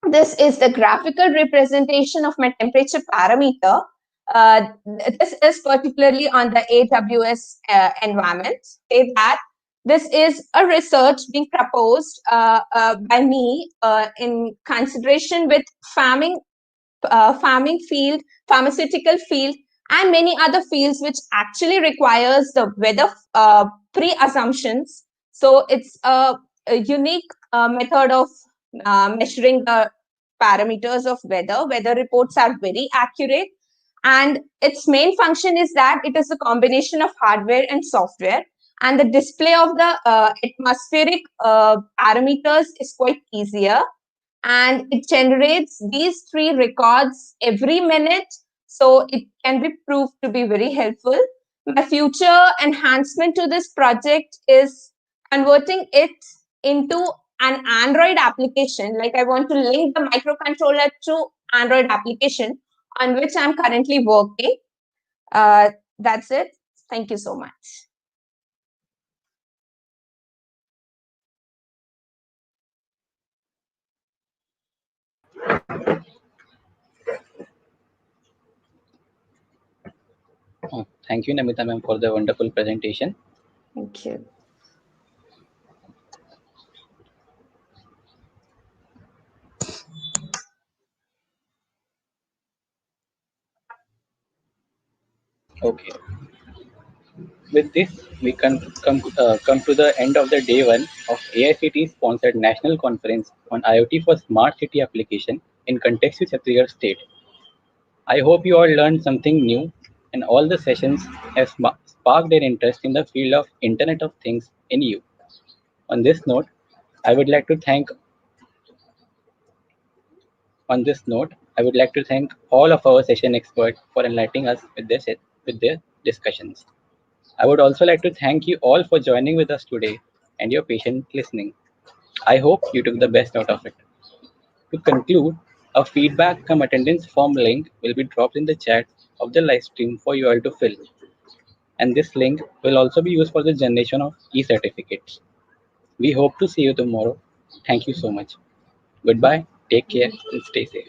This is the graphical representation of my temperature parameter. This is particularly on the AWS environment. Say that this is a research being proposed by me in consideration with farming farming field, pharmaceutical field, and many other fields which actually requires the weather pre-assumptions. So it's a unique method of measuring the parameters of weather. Weather reports are very accurate, and its main function is that it is a combination of hardware and software. And the display of the atmospheric parameters is quite easier, and it generates these three records every minute, so it can be proved to be very helpful. My future enhancement to this project is converting it into an Android application. Like, I want to link the microcontroller to Android application on which I'm currently working. That's it. Thank you so much. Thank you, Namita ma'am, for the wonderful presentation. Thank you. Okay, with this, we come to the end of the day one of AICT sponsored national conference on IoT for smart city application in context with Chhattisgarh state. I hope you all learned something new, and all the sessions have sparked an interest in the field of Internet of Things in you. On this note, I would like to thank on this note, I would like to thank all of our session experts for enlightening us with their discussions. I would also like to thank you all for joining with us today and your patient listening. I hope you took the best out of it. To conclude, a feedback come attendance form link will be dropped in the chat of the live stream for you all to fill. And this link will also be used for the generation of e-certificates. We hope to see you tomorrow. Thank you so much. Goodbye, take care, and stay safe.